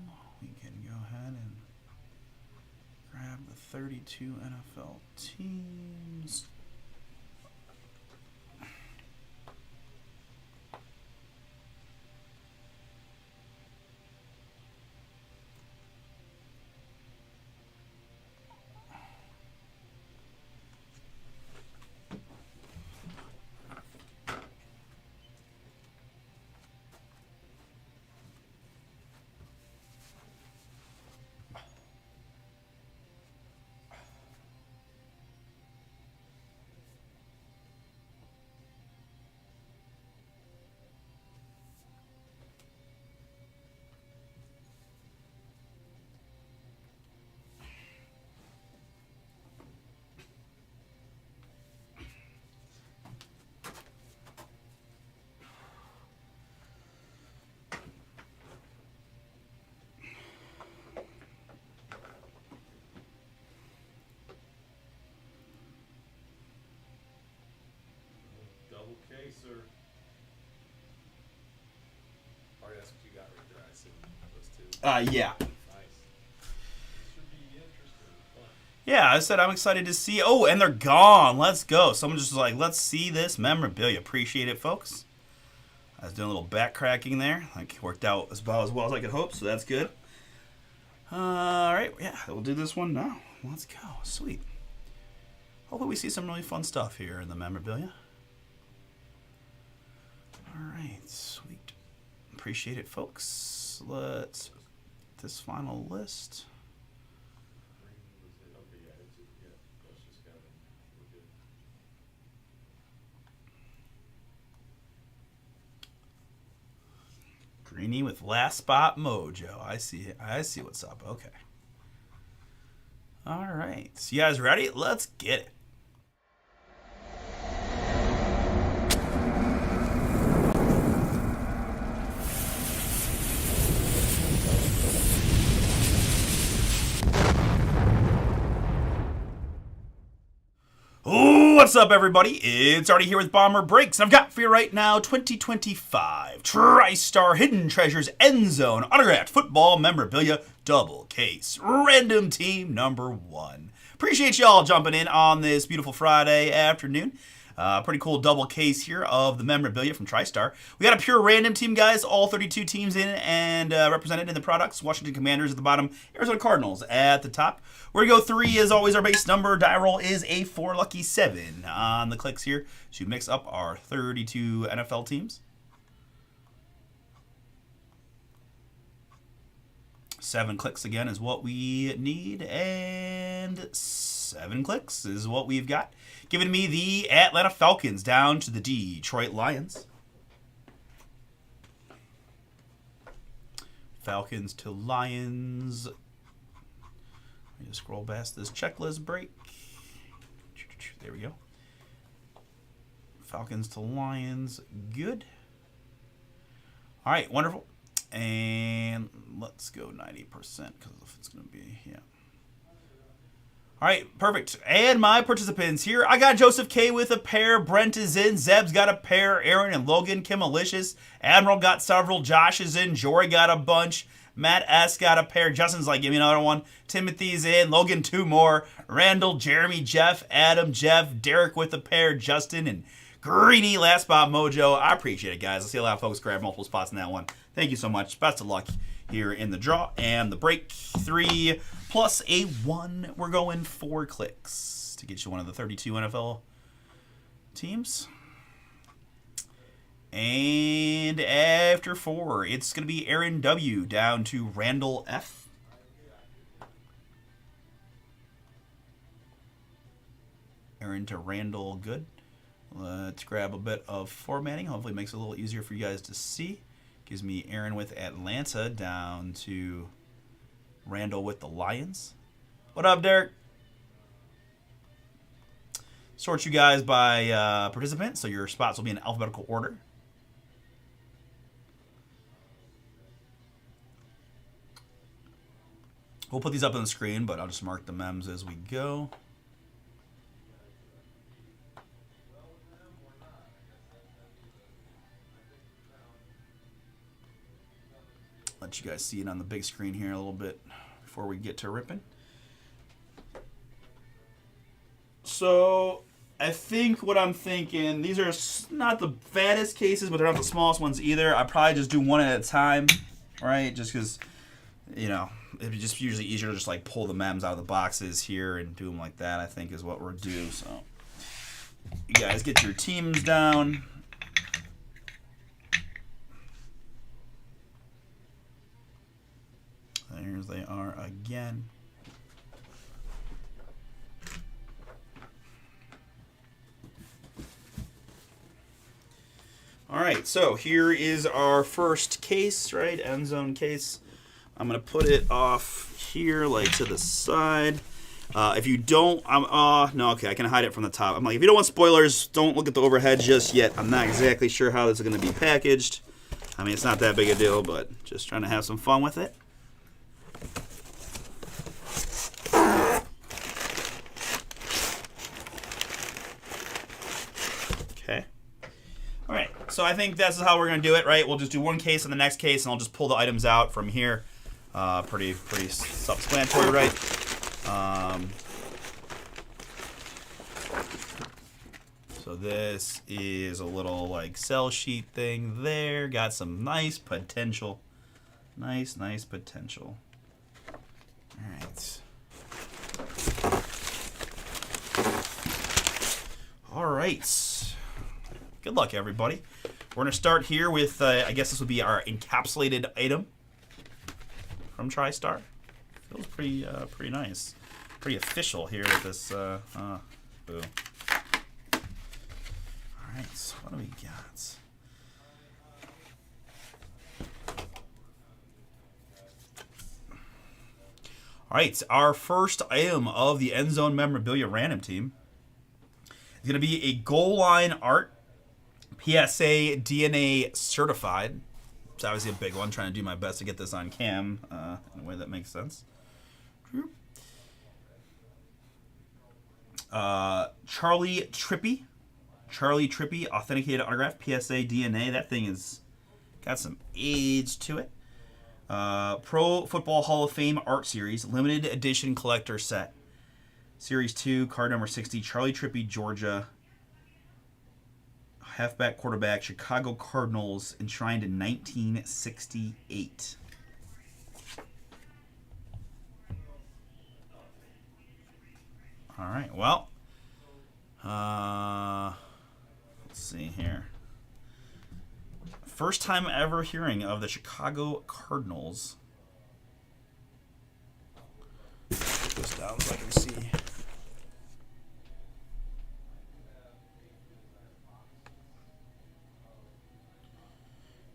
We can go ahead and grab the 32 NFL teams. Double caser. Alright, that's what you got right there, I assume. Those two. Yeah. Nice. This should be interesting. Fun. Yeah, I said I'm excited to see. Oh, and they're gone. Let's go. Someone just was like, let's see this memorabilia. Appreciate it, folks. I was doing a little back cracking there. Like, worked out about as well as I could hope, so that's good. All right, yeah, we'll do this one now. Let's go. Sweet. Hopefully we see some really fun stuff here in the memorabilia. All right, sweet. Appreciate it, folks. Let's get this final list. Okay, yeah, it's just, yeah, that's just got it. We're good. Greeny with last spot mojo. I see what's up. Okay. All right. So you guys ready? Let's get it. What's up, everybody? It's Artie here with BomberBreaks. I've got for you right now 2025 TriStar Hidden Treasures End Zone Autographed Football Memorabilia Double Case Random Team number 1. Appreciate y'all jumping in on this beautiful Friday afternoon. Pretty cool double case here of the memorabilia from TriStar. We got a pure random team, guys. All 32 teams in and represented in the products. Washington Commanders at the bottom. Arizona Cardinals at the top. We're going to go 3 as always. Our base number. Die roll is a 4 lucky 7 on the clicks here to mix up our 32 NFL teams. 7 clicks again is what we need, and 7 clicks is what we've got. Giving me the Atlanta Falcons down to the Detroit Lions. Falcons to Lions. Let me just scroll past this checklist break. There we go. Falcons to Lions. Good. All right, wonderful. And let's go 90% because if it's going to be, yeah. All right, perfect. And my participants here, I got Joseph K with a pair. Brent is in. Zeb's got a pair. Aaron and Logan. Kim Malicious. Admiral got several. Josh is in. Jory got a bunch. Matt S got a pair. Justin's like, give me another one. Timothy's in. Logan, 2 more. Randall, Jeremy, Jeff, Adam, Jeff, Derek with a pair. Justin, and Greeny, last spot mojo. I appreciate it, guys. I see a lot of folks grab multiple spots in that one. Thank you so much. Best of luck here in the draw and the break. 3 plus a 1. We're going 4 clicks to get you one of the 32 NFL teams. And after 4, it's going to be Aaron W. down to Randall F. Aaron to Randall, good. Let's grab a bit of formatting. Hopefully it makes it a little easier for you guys to see. Gives me Aaron with Atlanta down to Randall with the Lions. What up, Derek? Sort you guys by participant, so your spots will be in alphabetical order. We'll put these up on the screen, but I'll just mark the mems as we go. let you guys see it on the big screen here a little bit before we get to ripping. So I think what I'm thinking, these are not the fattest cases, but they're not the smallest ones either. I probably just do one at a time, right? Just because, you know, it'd be just usually easier to just like pull the MEMS out of the boxes here and do them like that, I think is what we're due. So you guys get your teams down. There they are again. All right, so here is our first case, right? End zone case. I'm gonna put it off here, like to the side. If you don't, no, okay, I can hide it from the top. I'm like, if you don't want spoilers, don't look at the overhead just yet. I'm not exactly sure how this is gonna be packaged. I mean, it's not that big a deal, but just trying to have some fun with it. Okay. All right, so I think that's how we're going to do it, right? We'll just do one case and the next case, and I'll just pull the items out from here. Pretty self-explanatory, right? So this is a little like sell sheet thing there. Got some nice potential. Nice potential. All right. All right. Good luck, everybody. We're going to start here with, I guess this would be our encapsulated item from TriStar. Feels pretty nice. Pretty official here with this, boo. All right, so what do we got? All right, our first item of the End Zone Memorabilia Random Team is going to be a goal line art, PSA DNA certified. It's obviously a big one. Trying to do my best to get this on cam in a way that makes sense. Charlie Trippy, authenticated autograph, PSA DNA. That thing is got some age to it. Pro Football Hall of Fame art series, limited edition collector set. Series 2, card number 60, Charlie Trippy, Georgia. Halfback quarterback, Chicago Cardinals, enshrined in 1968. All right, well, let's see here. First time ever hearing of the Chicago Cardinals. Put this down so I can see.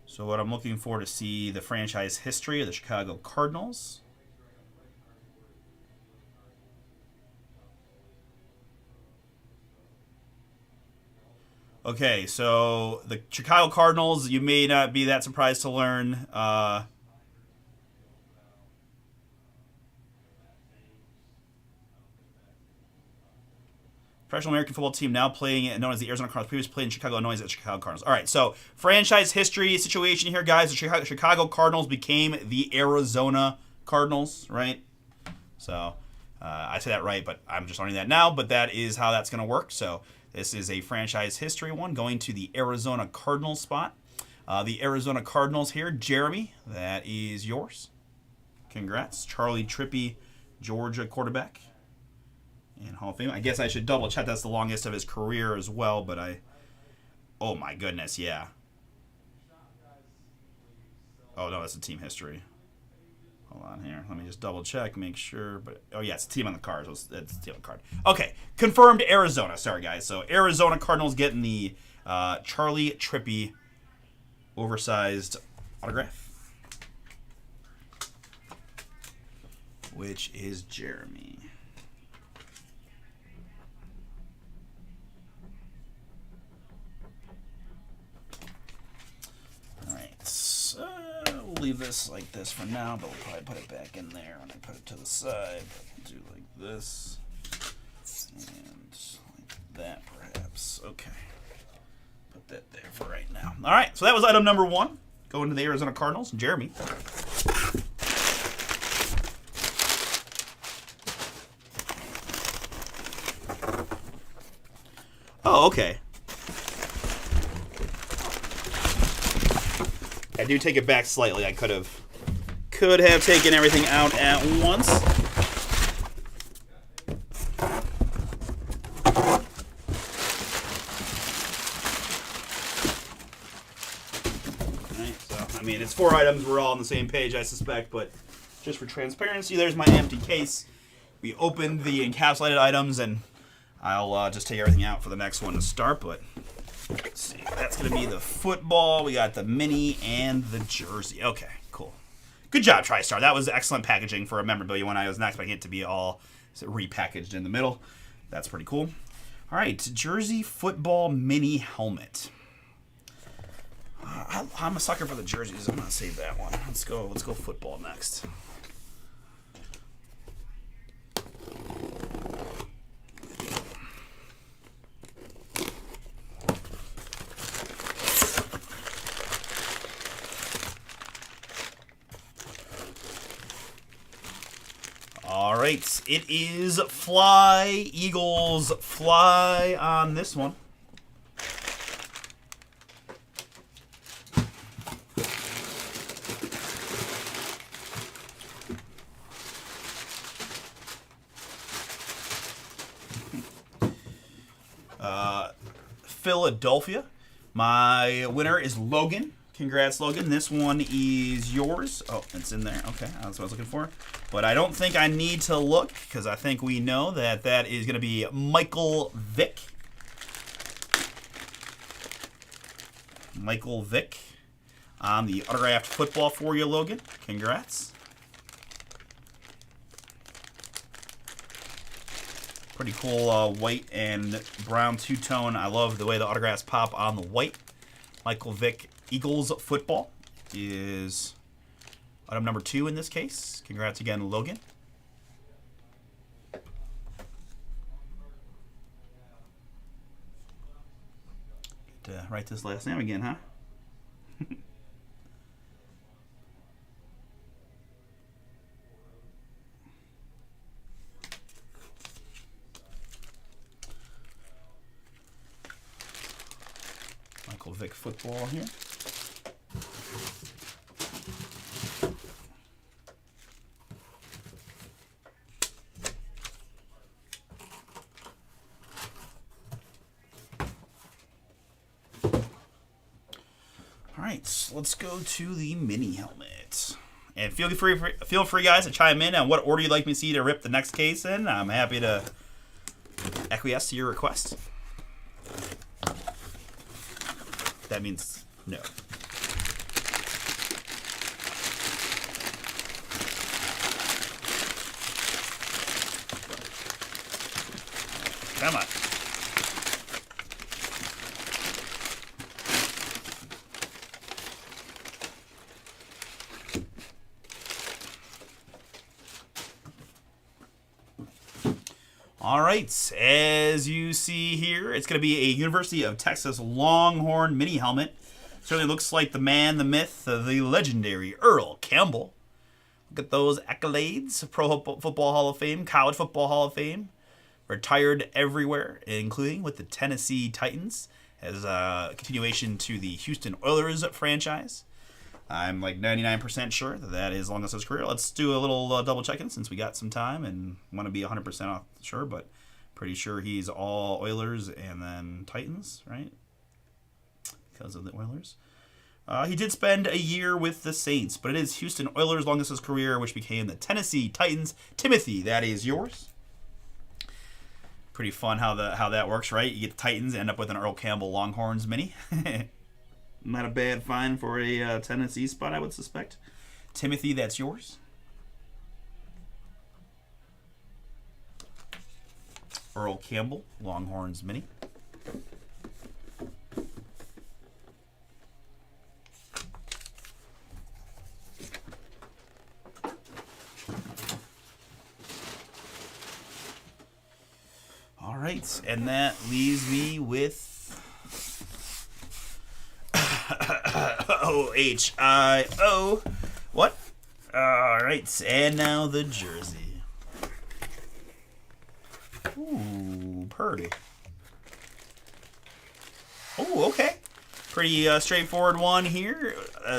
So what I'm looking for to see the franchise history of the Chicago Cardinals. Okay, so the Chicago Cardinals, you may not be that surprised to learn. Professional American football team now playing, known as the Arizona Cardinals, previously played in Chicago, Illinois as the Chicago Cardinals. All right, so franchise history situation here, guys. The Chicago Cardinals became the Arizona Cardinals, right? So I say that right, but I'm just learning that now. But that is how that's going to work. So this is a franchise history one going to the Arizona Cardinals spot. The Arizona Cardinals here, Jeremy, that is yours. Congrats. Charlie Trippy, Georgia quarterback. In Hall of Fame. I guess I should double check that's the longest of his career as well, but oh my goodness, yeah. Oh no, that's a team history. Hold on here. Let me just double check, make sure. But oh yeah, it's a team on the card. It's a team on the card. Okay, confirmed Arizona. Sorry guys. So Arizona Cardinals getting the Charlie Trippy oversized autograph, which is Jeremy. We'll leave this like this for now, but we'll probably put it back in there when I put it to the side. I'll do like this and like that perhaps. Okay. Put that there for right now. All right, so that was item number 1. Going to the Arizona Cardinals. Jeremy. Oh, okay. I do take it back slightly. I could have taken everything out at once. Alright, so I mean it's 4 items, we're all on the same page I suspect, but just for transparency, there's my empty case. We opened the encapsulated items and I'll just take everything out for the next one to start, but let's see. That's going to be the football. We got the mini and the jersey. Okay, cool. Good job, TriStar. That was excellent packaging for a memorabilia one. I was not expecting it to be all repackaged in the middle. That's pretty cool. All right, jersey football mini helmet. I'm a sucker for the jerseys. I'm going to save that one. Let's go football next. All right, it is Fly, Eagles Fly on this one. Philadelphia. My winner is Logan. Congrats, Logan. This one is yours. Oh, it's in there. Okay, that's what I was looking for. But I don't think I need to look because I think we know that that is going to be Michael Vick. Michael Vick on the autographed football for you, Logan. Congrats. Pretty cool white and brown two-tone. I love the way the autographs pop on the white. Michael Vick Eagles football is item number 2 in this case. Congrats again, Logan. Get to write this last name again, huh? Michael Vick football here. All right, let's go to the mini helmet. And feel free, guys, to chime in on what order you'd like me to see to rip the next case in. I'm happy to acquiesce to your request. That means no. Come on. All right, as you see here, it's going to be a University of Texas Longhorn mini helmet. Certainly looks like the man, the myth, the legendary Earl Campbell. Look at those accolades. Pro Football Hall of Fame, College Football Hall of Fame. Retired everywhere, including with the Tennessee Titans as a continuation to the Houston Oilers franchise. I'm like 99% sure that that is long as his career. Let's do a little double checking since we got some time and want to be 100% off sure, but pretty sure he's all Oilers and then Titans, right? Because of the Oilers. He did spend a year with the Saints, but it is Houston Oilers longest his career, which became the Tennessee Titans. Timothy, that is yours. Pretty fun how that works, right? You get the Titans, end up with an Earl Campbell Longhorns mini. Not a bad find for a Tennessee spot, I would suspect. Timothy, that's yours. Earl Campbell, Longhorns mini. All right, and that leaves me with OHIO. What? All right, and now the jersey. Ooh, purdy. Ooh, okay. Pretty straightforward one here.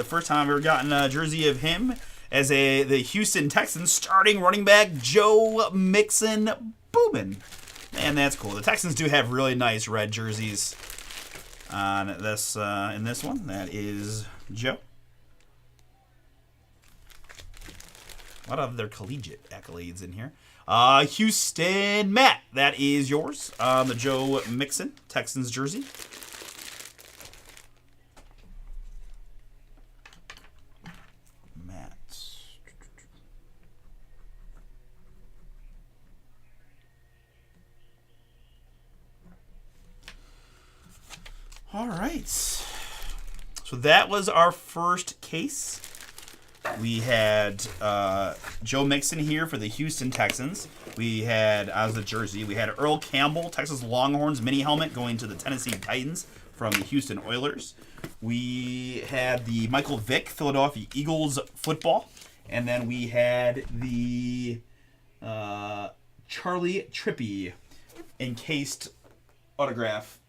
First time I've ever gotten a jersey of him as the Houston Texans starting running back Joe Mixon Boobin. Man, that's cool. The Texans do have really nice red jerseys on this in this one. That is Joe. A lot of their collegiate accolades in here. Houston Matt, that is yours on the Joe Mixon Texans jersey. Matt. All right. So that was our first case. We had Joe Mixon here for the Houston Texans. We had, as a jersey, we had Earl Campbell, Texas Longhorns mini helmet going to the Tennessee Titans from the Houston Oilers. We had the Michael Vick, Philadelphia Eagles football. And then we had the Charlie Trippy encased autograph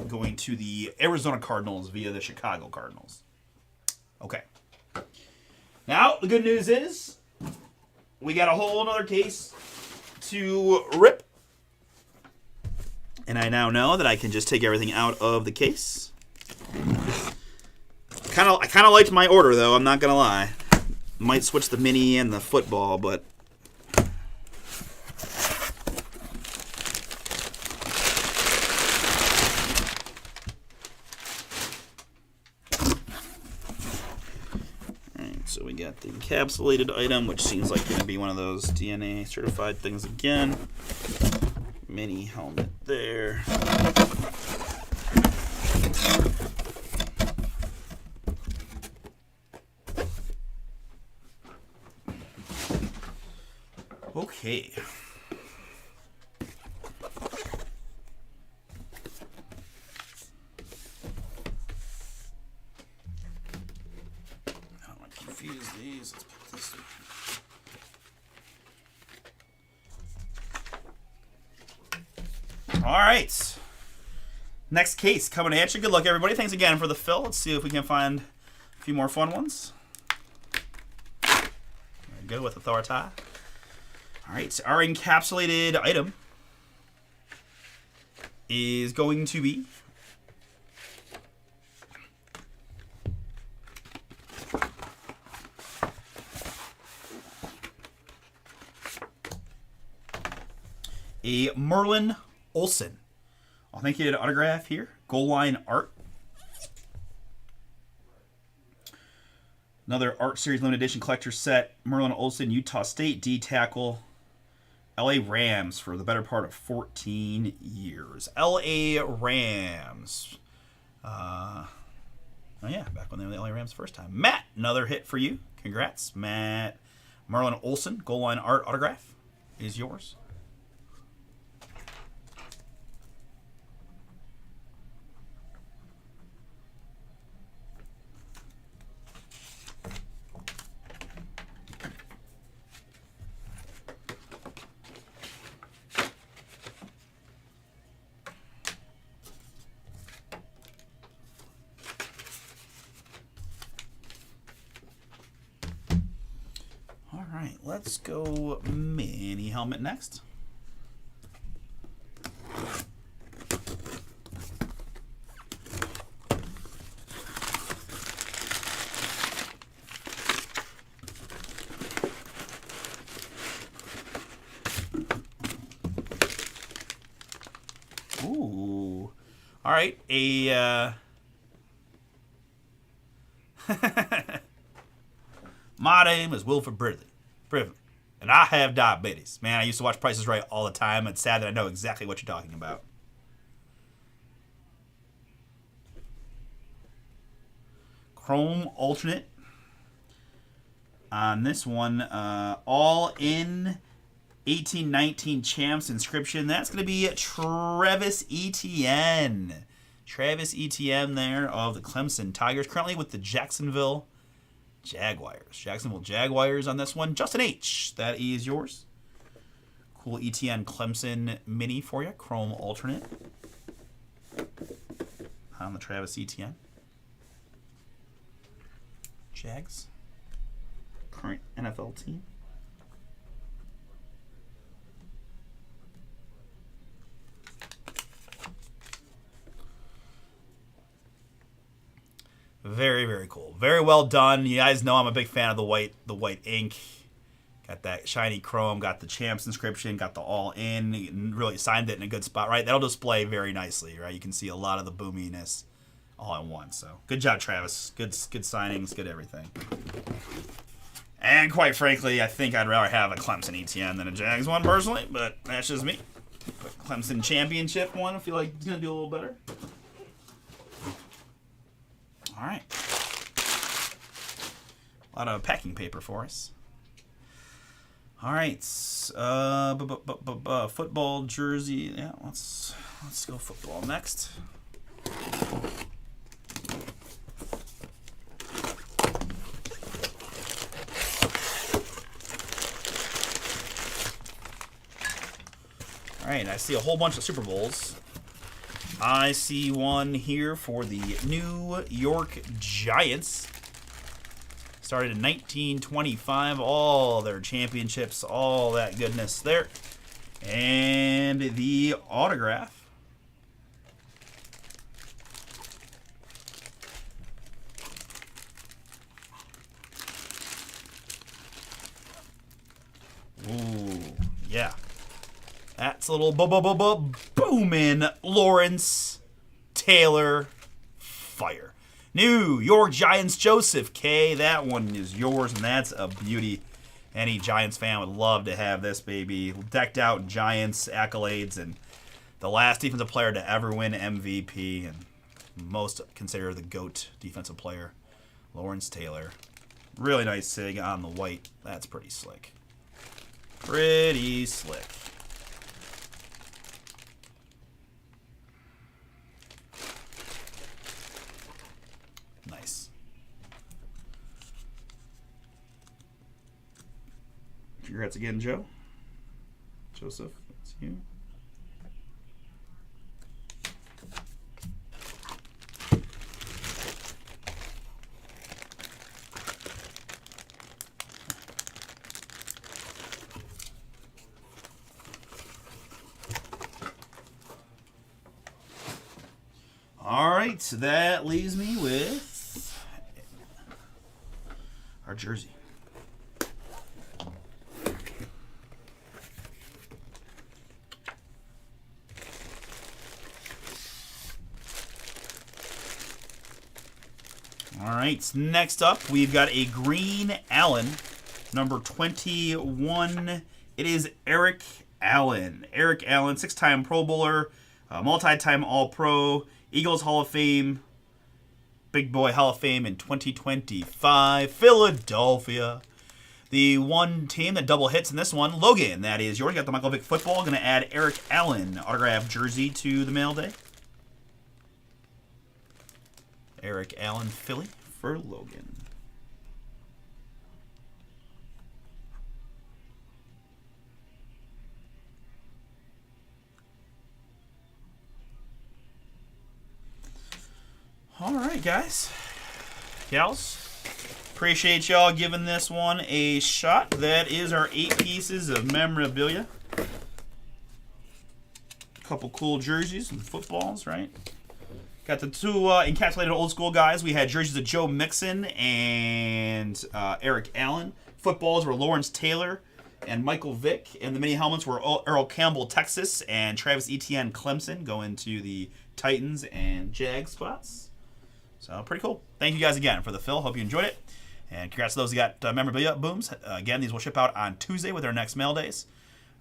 going to the Arizona Cardinals via the Chicago Cardinals. Okay. Now, the good news is we got a whole other case to rip. And I now know that I can just take everything out of the case. I kind of liked my order, though. I'm not going to lie. Might switch the mini and the football, but... So we got the encapsulated item, which seems like going to be one of those DNA certified things again. Mini helmet there. Okay. Confuse these. Let's put this in. All right. Next case coming at you. Good luck, everybody. Thanks again for the fill. Let's see if we can find a few more fun ones. There we go with authority. All right. Our encapsulated item is going to be a Merlin Olsen. Authenticated autograph here. Goal line art. Another Art Series limited edition collector set. Merlin Olsen, Utah State D tackle. LA Rams for the better part of 14 years. LA Rams. Oh yeah, back when they were the LA Rams first time. Matt, another hit for you. Congrats, Matt. Merlin Olsen, goal line art autograph is yours. Alright, let's go mini helmet next. Ooh. Alright, my name is Wilford Bridley. And I have diabetes. Man, I used to watch Price is Right all the time. It's sad that I know exactly what you're talking about. Chrome alternate. On this one, all in 1819 champs inscription. That's going to be Travis Etienne. Travis Etienne there of the Clemson Tigers. Currently with the Jacksonville Jaguars on this one. Justin H., that is yours. Cool ETN Clemson mini for you. Chrome alternate. on the Travis Etienne. Jags. Current NFL team. Very, very cool. Very well done. You guys know I'm a big fan of the white ink. Got that shiny chrome, got the champs inscription, got the all in, really signed it in a good spot, right? That'll display very nicely, right? You can see a lot of the boominess all in one. So good job, Travis. Good signings, good everything. And quite frankly, I think I'd rather have a Clemson ETN than a Jags one personally, but that's just me. But Clemson championship one, I feel like it's gonna do a little better. All right. A lot of packing paper for us. All right. Football jersey. Yeah, let's go football next. All right, I see a whole bunch of Super Bowls. I see one here for the New York Giants. Started in 1925, all their championships, all that goodness there. And the autograph. Ooh, yeah. That's a little booming Lawrence Taylor fire. New York Giants Joseph K. That one is yours, and that's a beauty. Any Giants fan would love to have this baby. Decked out in Giants accolades, and the last defensive player to ever win MVP, and most considered the GOAT defensive player, Lawrence Taylor. Really nice sig on the white. That's pretty slick. Pretty slick. Nice. Congrats again, Joe. Joseph, that's you. All right, so that leaves me with our jersey. All right, next up, we've got a Green Allen, number 21. It is Eric Allen. Eric Allen, 6-time Pro Bowler, multi-time All-Pro, Eagles Hall of Fame, Big Boy Hall of Fame in 2025, Philadelphia. The one team that double hits in this one, Logan, that is yours. You got the Michael Vick football. Going to add Eric Allen autographed jersey to the mail day. Eric Allen, Philly for Logan. All right, guys. Gals. Appreciate y'all giving this one a shot. That is our 8 pieces of memorabilia. Couple cool jerseys and footballs, right? Got the 2 encapsulated old school guys. We had jerseys of Joe Mixon and Eric Allen. Footballs were Lawrence Taylor and Michael Vick. And the mini helmets were Earl Campbell, Texas, and Travis Etienne, Clemson, going to the Titans and Jag spots. So pretty cool. Thank you guys again for the fill. Hope you enjoyed it. And congrats to those who got memorabilia booms. Again, these will ship out on Tuesday with our next mail days.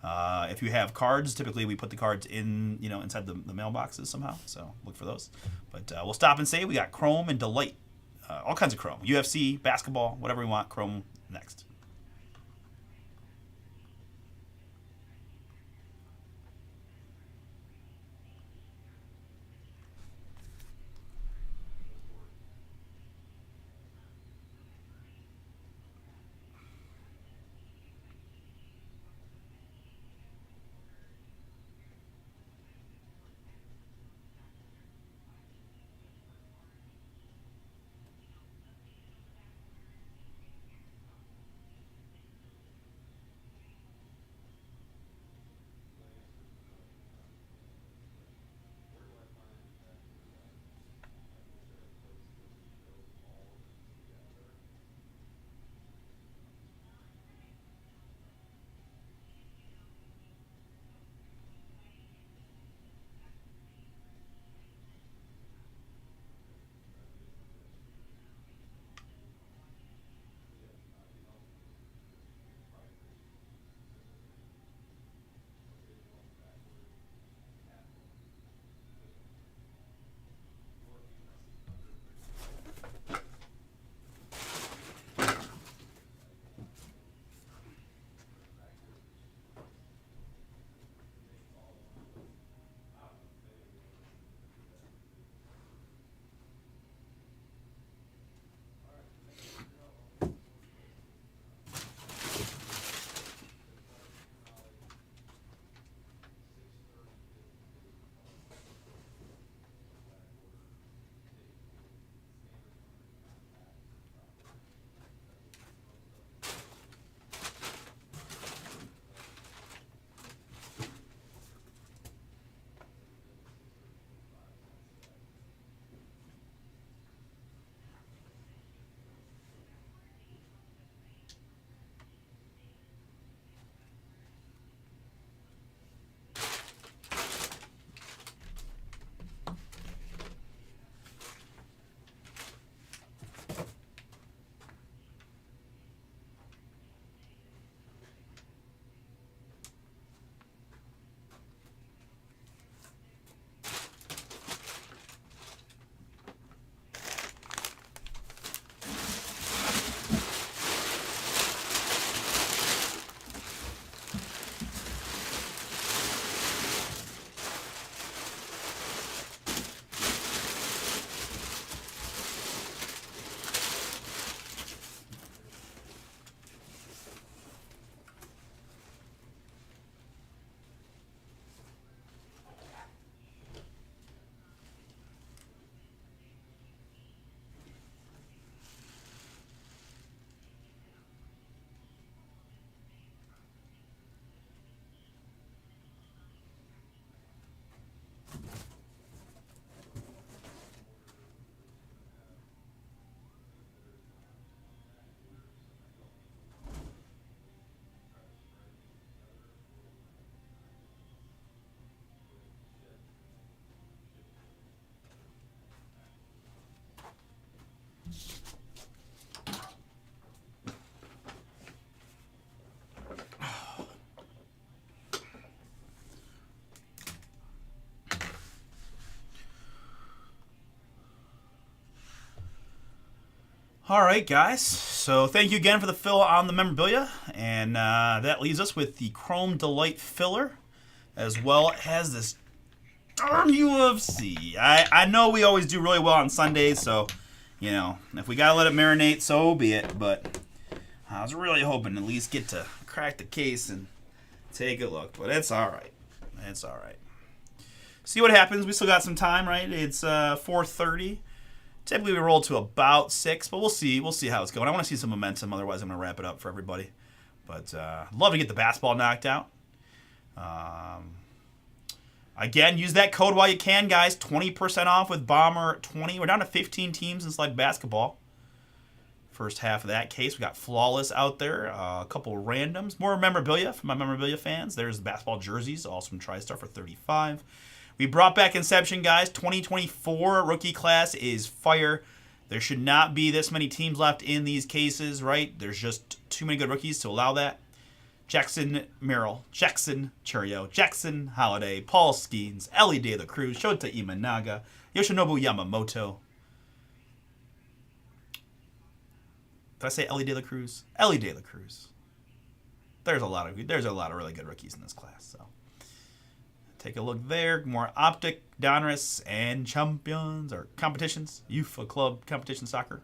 If you have cards, typically we put the cards in, inside the mailboxes somehow. So look for those. But we'll stop and say we got Chrome and Delight. All kinds of Chrome. UFC, basketball, whatever we want. Chrome next. All right, guys. So thank you again for the fill on the memorabilia. And that leaves us with the Chrome Delight filler, as well as this darn UFC. I know we always do really well on Sundays, so, you know, if we got to let it marinate, so be it. But I was really hoping to at least get to crack the case and take a look. But it's all right. It's all right. See what happens. We still got some time, right? It's 4:30. Typically we roll to about 6, but we'll see. We'll see how it's going. I want to see some momentum. Otherwise, I'm going to wrap it up for everybody. But I'd love to get the basketball knocked out. Again, use that code while you can, guys. 20% off with Bomber 20. We're down to 15 teams in select basketball. First half of that case, we got Flawless out there. A couple of randoms. More memorabilia for my memorabilia fans. There's the basketball jerseys, all from TriStar for $35. We brought back Inception, guys. 2024 rookie class is fire. There should not be this many teams left in these cases, right? There's just too many good rookies to allow that. Jackson Merrill, Jackson Churio, Jackson Holiday, Paul Skeens, Ellie De La Cruz, Shota Imanaga, Yoshinobu Yamamoto. Did I say Ellie De La Cruz? Ellie De La Cruz. There's a lot of really good rookies in this class, so. Take a look there. More Optic, Donruss, and Champions, or competitions. Youth Club Competition Soccer.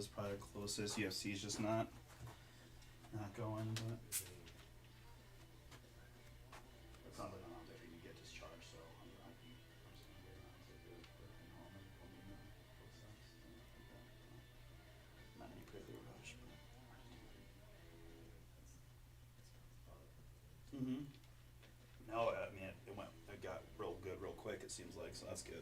is probably the closest. UFC is just not going, but it sounds like I'm there. You get discharged, so I'm just gonna get it and home and go in the process. Not any crazy rush, but. Mm-hmm. No, I mean it got real good real quick. It seems like, so that's good.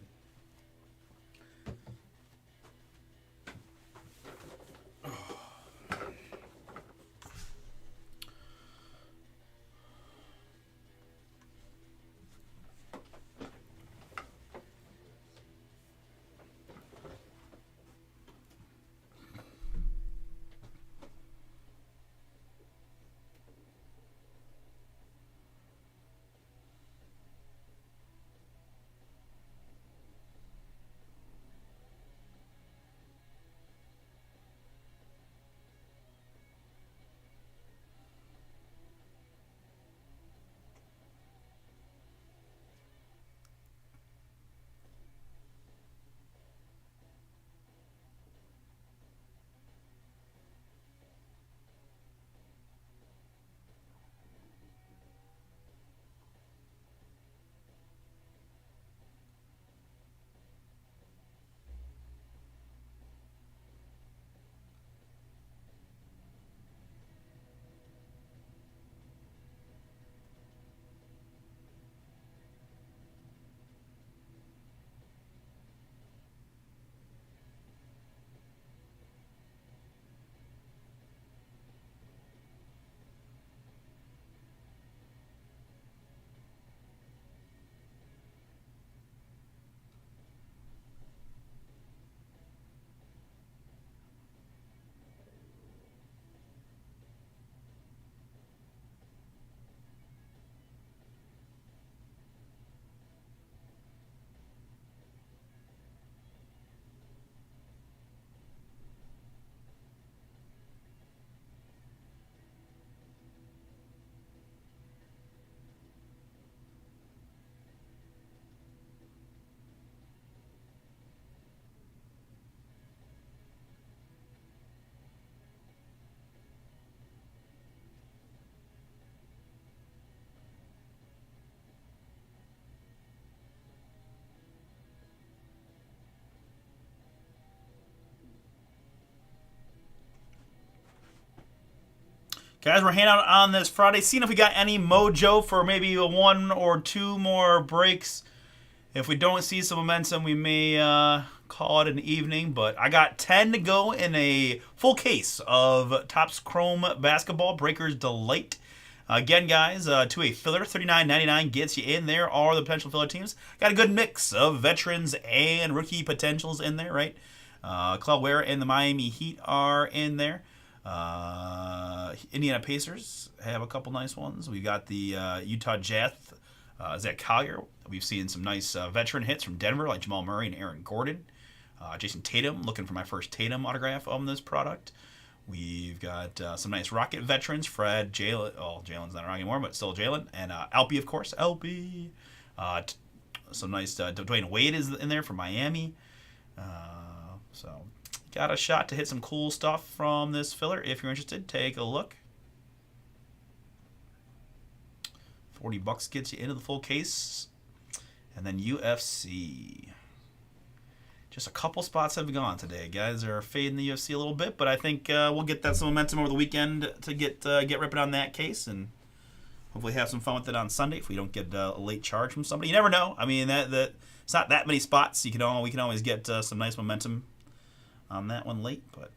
Guys, we're hanging out on this Friday, seeing if we got any mojo for maybe one or two more breaks. If we don't see some momentum, we may call it an evening. But I got 10 to go in a full case of Topps Chrome Basketball Breakers Delight. Again, guys, to a filler, $39.99 gets you in there. All the potential filler teams. Got a good mix of veterans and rookie potentials in there, right? Claude Ware and the Miami Heat are in there. Indiana Pacers have a couple nice ones. We got the Utah Jazz, Zach Collier. We've seen some nice veteran hits from Denver, like Jamal Murray and Aaron Gordon. Jason Tatum, looking for my first Tatum autograph on this product. We've got some nice Rocket veterans, Fred, Jalen. Oh, Jalen's not around anymore, but still Jalen. And Alpi, of course. Alpi. Some nice Dwayne Wade is in there for Miami. So got a shot to hit some cool stuff from this filler. If you're interested, take a look. $40 gets you into the full case. And then UFC. Just a couple spots have gone today. Guys are fading the UFC a little bit, but I think we'll get that some momentum over the weekend to get ripping on that case, and hopefully have some fun with it on Sunday if we don't get a late charge from somebody. You never know. I mean, that it's not that many spots. We can always get some nice momentum on that one late, but.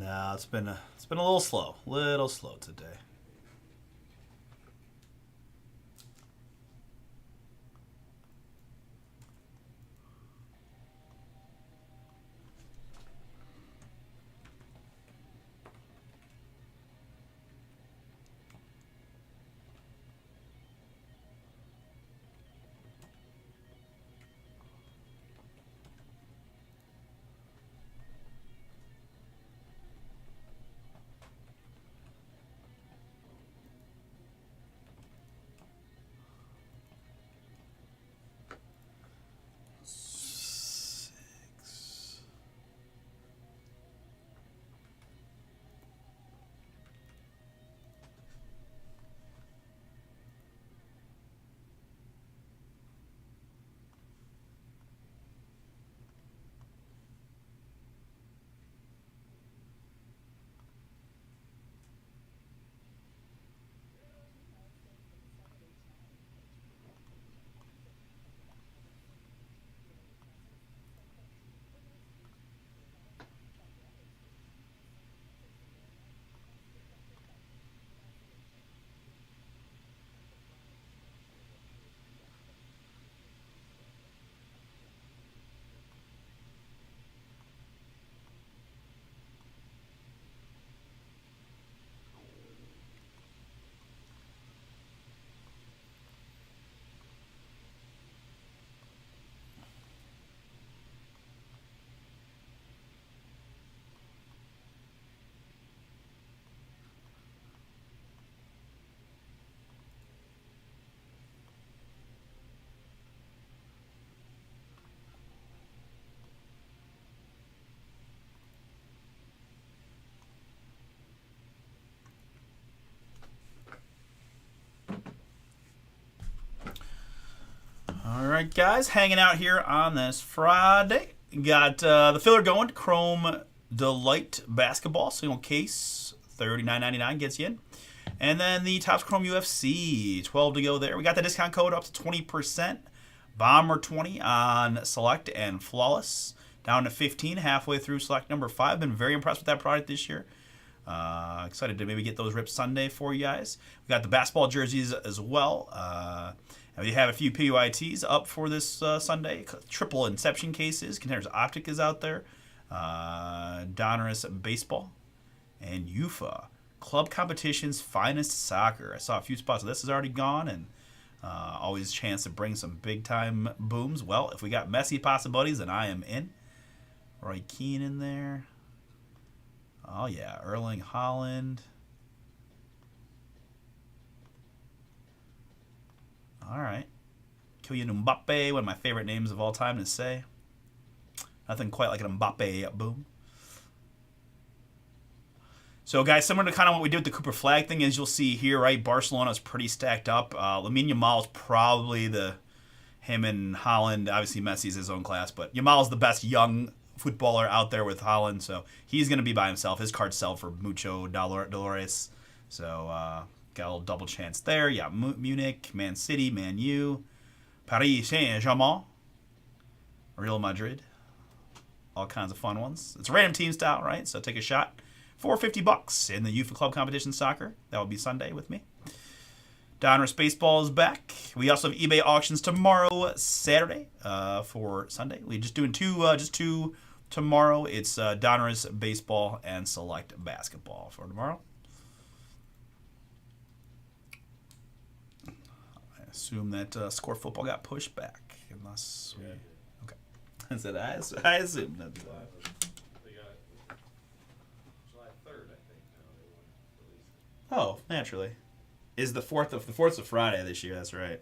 No, it's been a little slow today. All right, guys, hanging out here on this Friday. Got the filler going, Chrome Delight Basketball, single case, $39.99 gets you in. And then the Topps Chrome UFC, 12 to go there. We got the discount code up to 20%. Bomber20 on Select and Flawless. Down to 15 halfway through Select number 5. Been very impressed with that product this year. Excited to maybe get those rips Sunday for you guys. We got the basketball jerseys as well. We have a few PYTs up for this Sunday. Triple Inception cases. Contenders Optic is out there. Donruss Baseball. And UFA. Club Competition's Finest Soccer. I saw a few spots of this is already gone, and always a chance to bring some big-time booms. Well, if we got Messi possibilities, then I am in. Roy Keane in there. Oh, yeah. Erling Haaland. All right. Kylian Mbappe, one of my favorite names of all time to say. Nothing quite like an Mbappe boom. So, guys, similar to kind of what we did with the Cooper Flag thing, as you'll see here, right? Barcelona is pretty stacked up. Lamine Yamal is probably him and Haaland. Obviously, Messi's his own class, but Yamal's the best young footballer out there with Haaland, so he's going to be by himself. His cards sell for mucho Dolores, so got a little double chance there. Yeah, Munich, Man City, Man U, Paris Saint-Germain, Real Madrid. All kinds of fun ones. It's random team style, right? So take a shot. $450 in the UFA Club Competition Soccer. That will be Sunday with me. Donruss Baseball is back. We also have eBay auctions tomorrow, Saturday, for Sunday. We're just doing two tomorrow. It's Donruss Baseball and Select Basketball for tomorrow. I assume that Score Football got pushed back, unless we... Okay. I said I assume that... They got July 3rd, I think, now they want to release it. Oh, naturally. Is the 4th of Friday this year, that's right.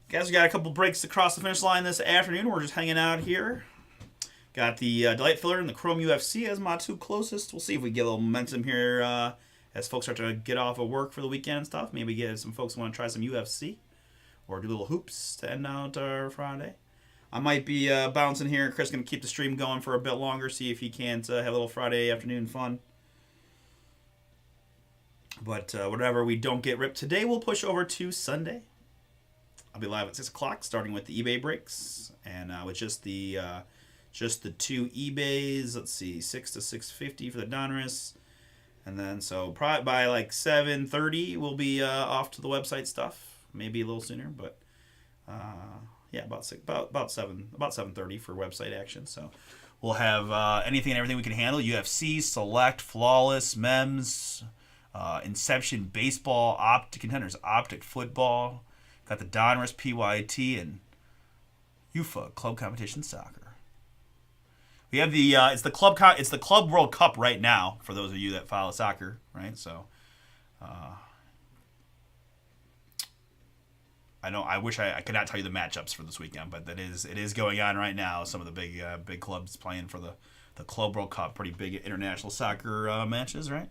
Guys, we got a couple breaks across the finish line this afternoon. We're just hanging out here. Got the Delight Filler and the Chrome UFC as my two closest. We'll see if we get a little momentum here as folks start to get off of work for the weekend and stuff. Maybe get some folks who want to try some UFC or do little hoops to end out our Friday. I might be bouncing here. Chris is going to keep the stream going for a bit longer, see if he can't have a little Friday afternoon fun. But whatever we don't get ripped today, we'll push over to Sunday. I'll be live at 6 o'clock, starting with the eBay breaks, and with just the two eBays. Let's see, 6 to 650 for the Donruss, and then so probably by like 7:30 we'll be off to the website stuff. Maybe a little sooner, but yeah, about 7:30 for website action. So we'll have anything and everything we can handle: UFC, Select, Flawless, Mems, Inception, Baseball, Optic Contenders, Optic Football. Got the Donruss, PYT, and UFA Club Competition Soccer. We have the it's the Club World Cup right now for those of you that follow soccer, right? So I wish I could not tell you the matchups for this weekend, but it is going on right now. Some of the big clubs playing for the Club World Cup, pretty big international soccer matches, right?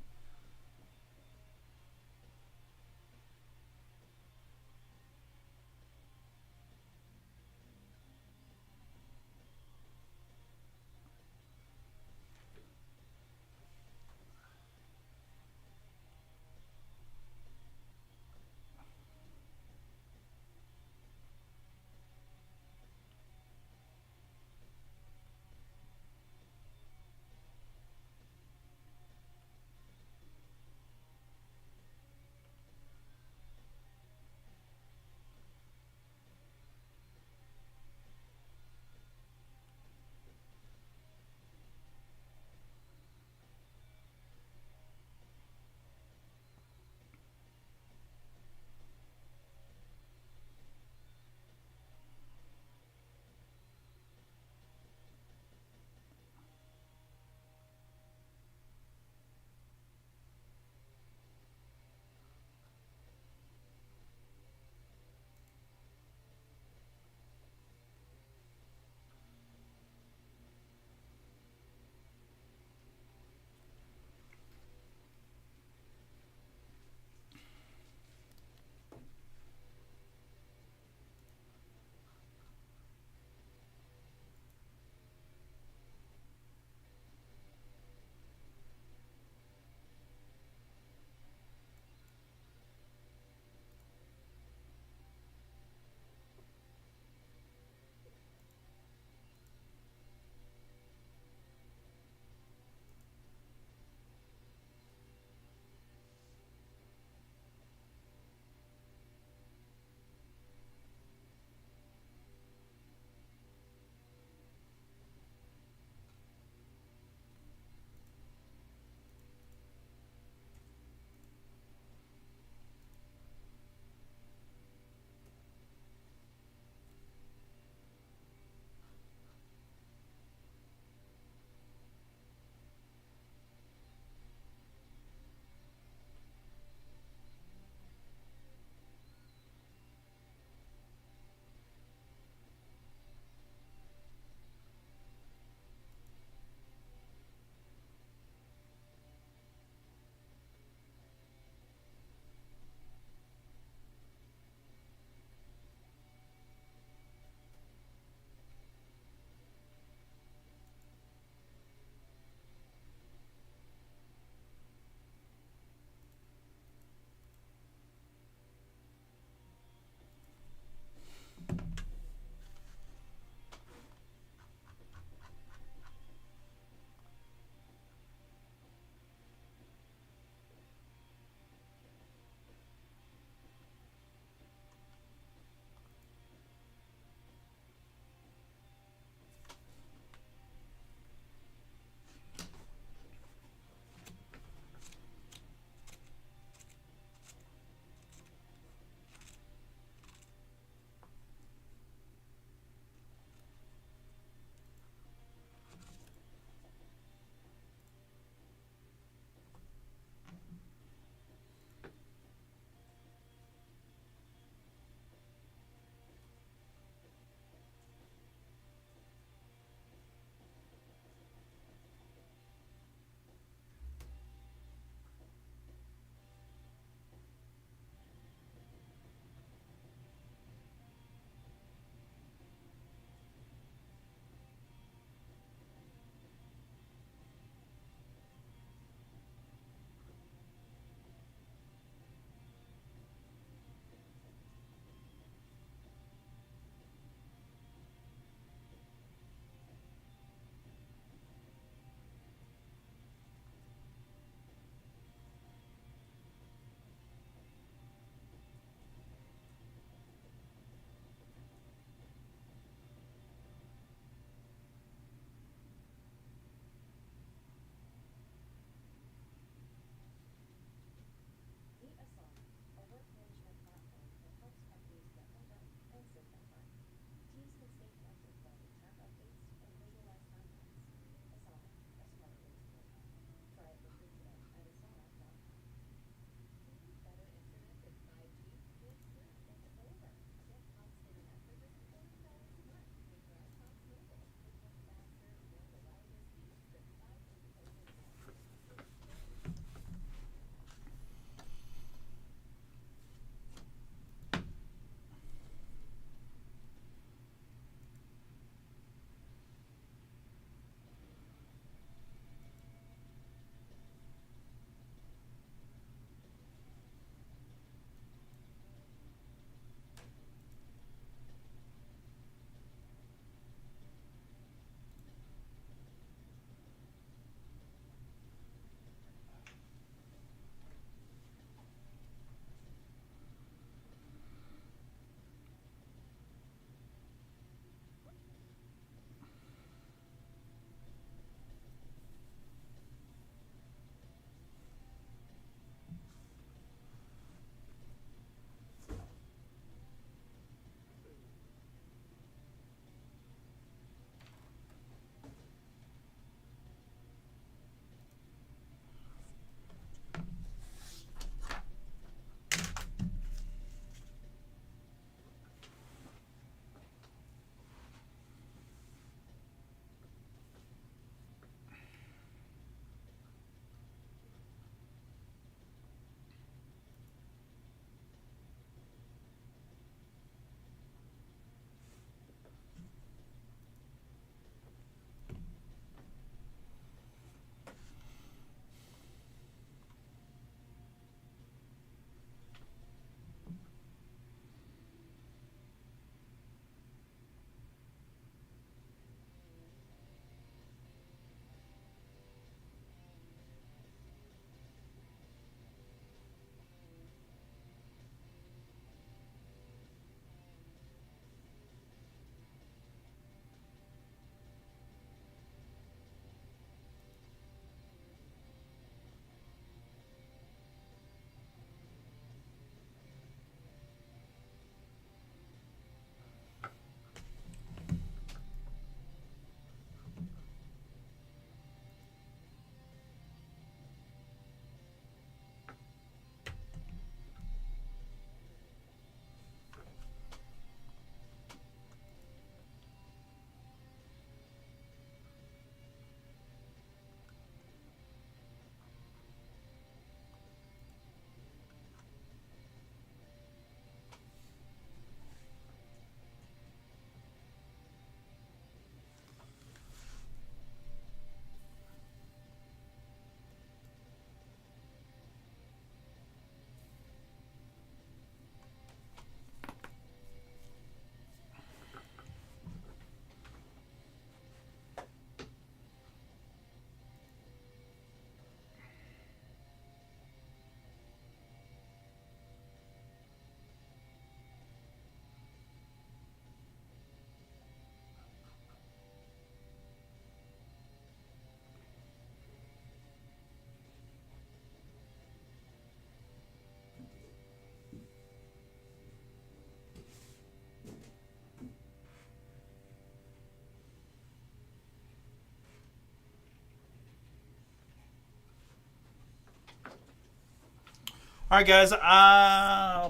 All right, guys. I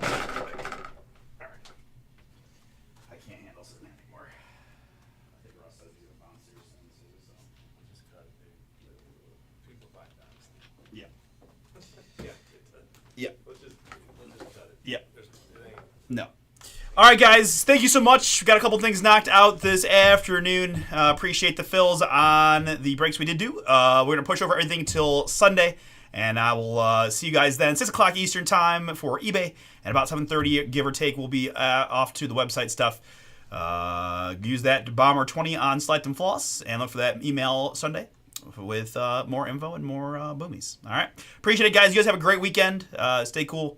can't handle sitting anymore. I think Russ says he's a bouncer soon, so. Just cut it. People buy that. Yeah. Yeah. Yeah. Let's just cut it. Yeah. It ain't. No. All right, guys. Thank you so much. We got a couple things knocked out this afternoon. Appreciate the fills on the breaks we did do. We're going to push over everything till Sunday, and I will see you guys then. 6 o'clock Eastern time for eBay, and about 7:30, give or take, we'll be off to the website stuff. Use that Bomber20 on Select and Floss, and look for that email Sunday with more info and more boomies. All right. Appreciate it, guys. You guys have a great weekend. Stay cool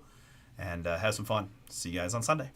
and have some fun. See you guys on Sunday.